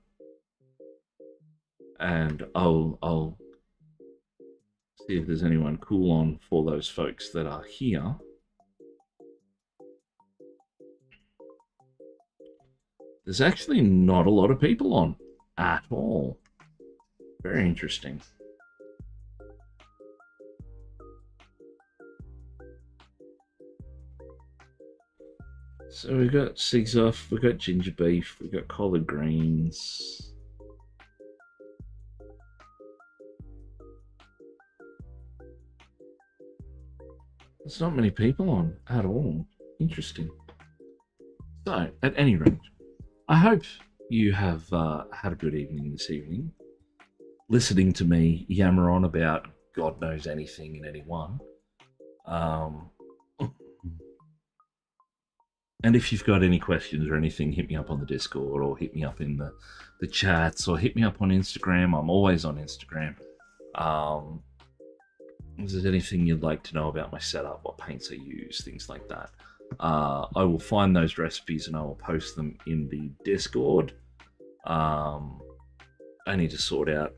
A: and I'll see if there's anyone cool on for those folks that are here. There's actually not a lot of people on at all. Very interesting. So we've got Sigzoff, we've got Ginger Beef, we've got Collard Greens. There's not many people on at all. Interesting. So, at any rate, I hope you have had a good evening this evening, listening to me yammer on about God knows anything and anyone. And if you've got any questions or anything, hit me up on the Discord, or hit me up in the chats, or hit me up on Instagram. I'm always on Instagram. If there's anything you'd like to know about my setup, what paints I use, things like that, I will find those recipes and I will post them in the Discord. I need to sort out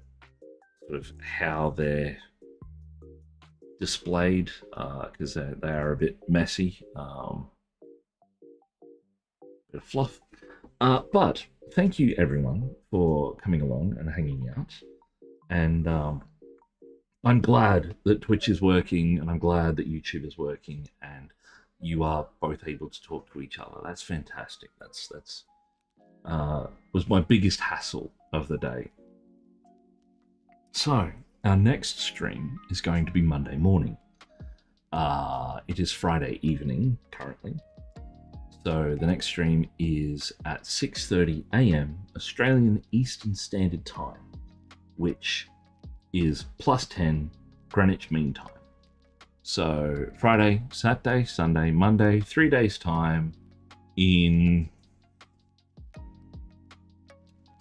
A: sort of how they're displayed, because they are a bit messy. Bit of fluff. But thank you everyone for coming along and hanging out. And I'm glad that Twitch is working, and I'm glad that YouTube is working, and you are both able to talk to each other. That's fantastic. That's was my biggest hassle of the day. So our next stream is going to be Monday morning. It is Friday evening currently, So the next stream is at 6:30 a.m. Australian Eastern Standard Time, which is +10 Greenwich Mean Time. So Friday, Saturday, Sunday, Monday, 3 days time in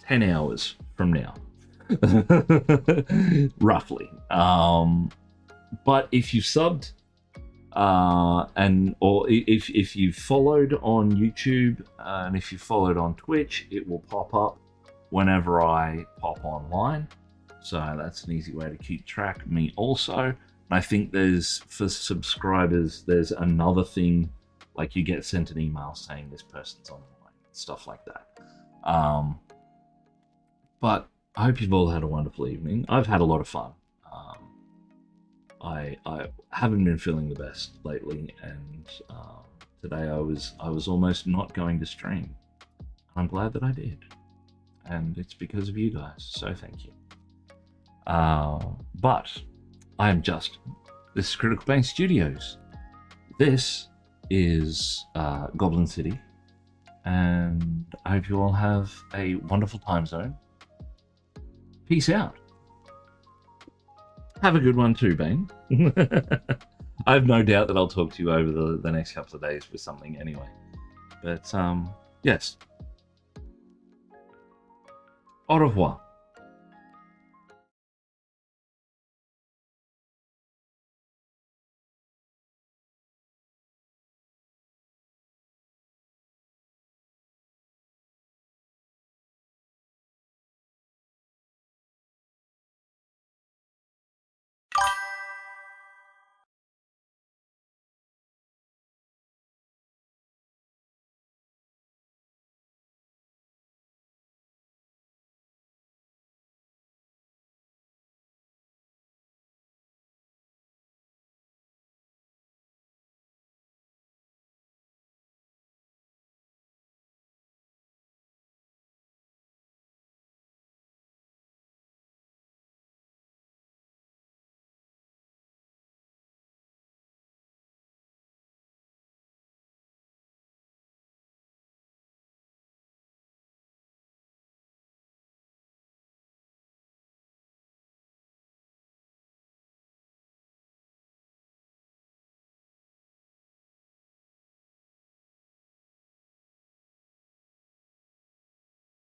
A: 10 hours from now. Roughly. But if you subbed or if you followed on YouTube and if you followed on Twitch, it will pop up whenever I pop online. So that's an easy way to keep track. Me also. And I think there's, for subscribers, there's another thing, like you get sent an email saying this person's online, stuff like that. But I hope you've all had a wonderful evening. I've had a lot of fun. I haven't been feeling the best lately, and today I was almost not going to stream. I'm glad that I did, and it's because of you guys. So thank you. But I am Justin. This is Critical Pain Studios. This is Goblin City, and I hope you all have a wonderful time zone. Peace out. Have a good one too, Bane. I have no doubt that I'll talk to you over the next couple of days with something anyway. But, yes. Au revoir.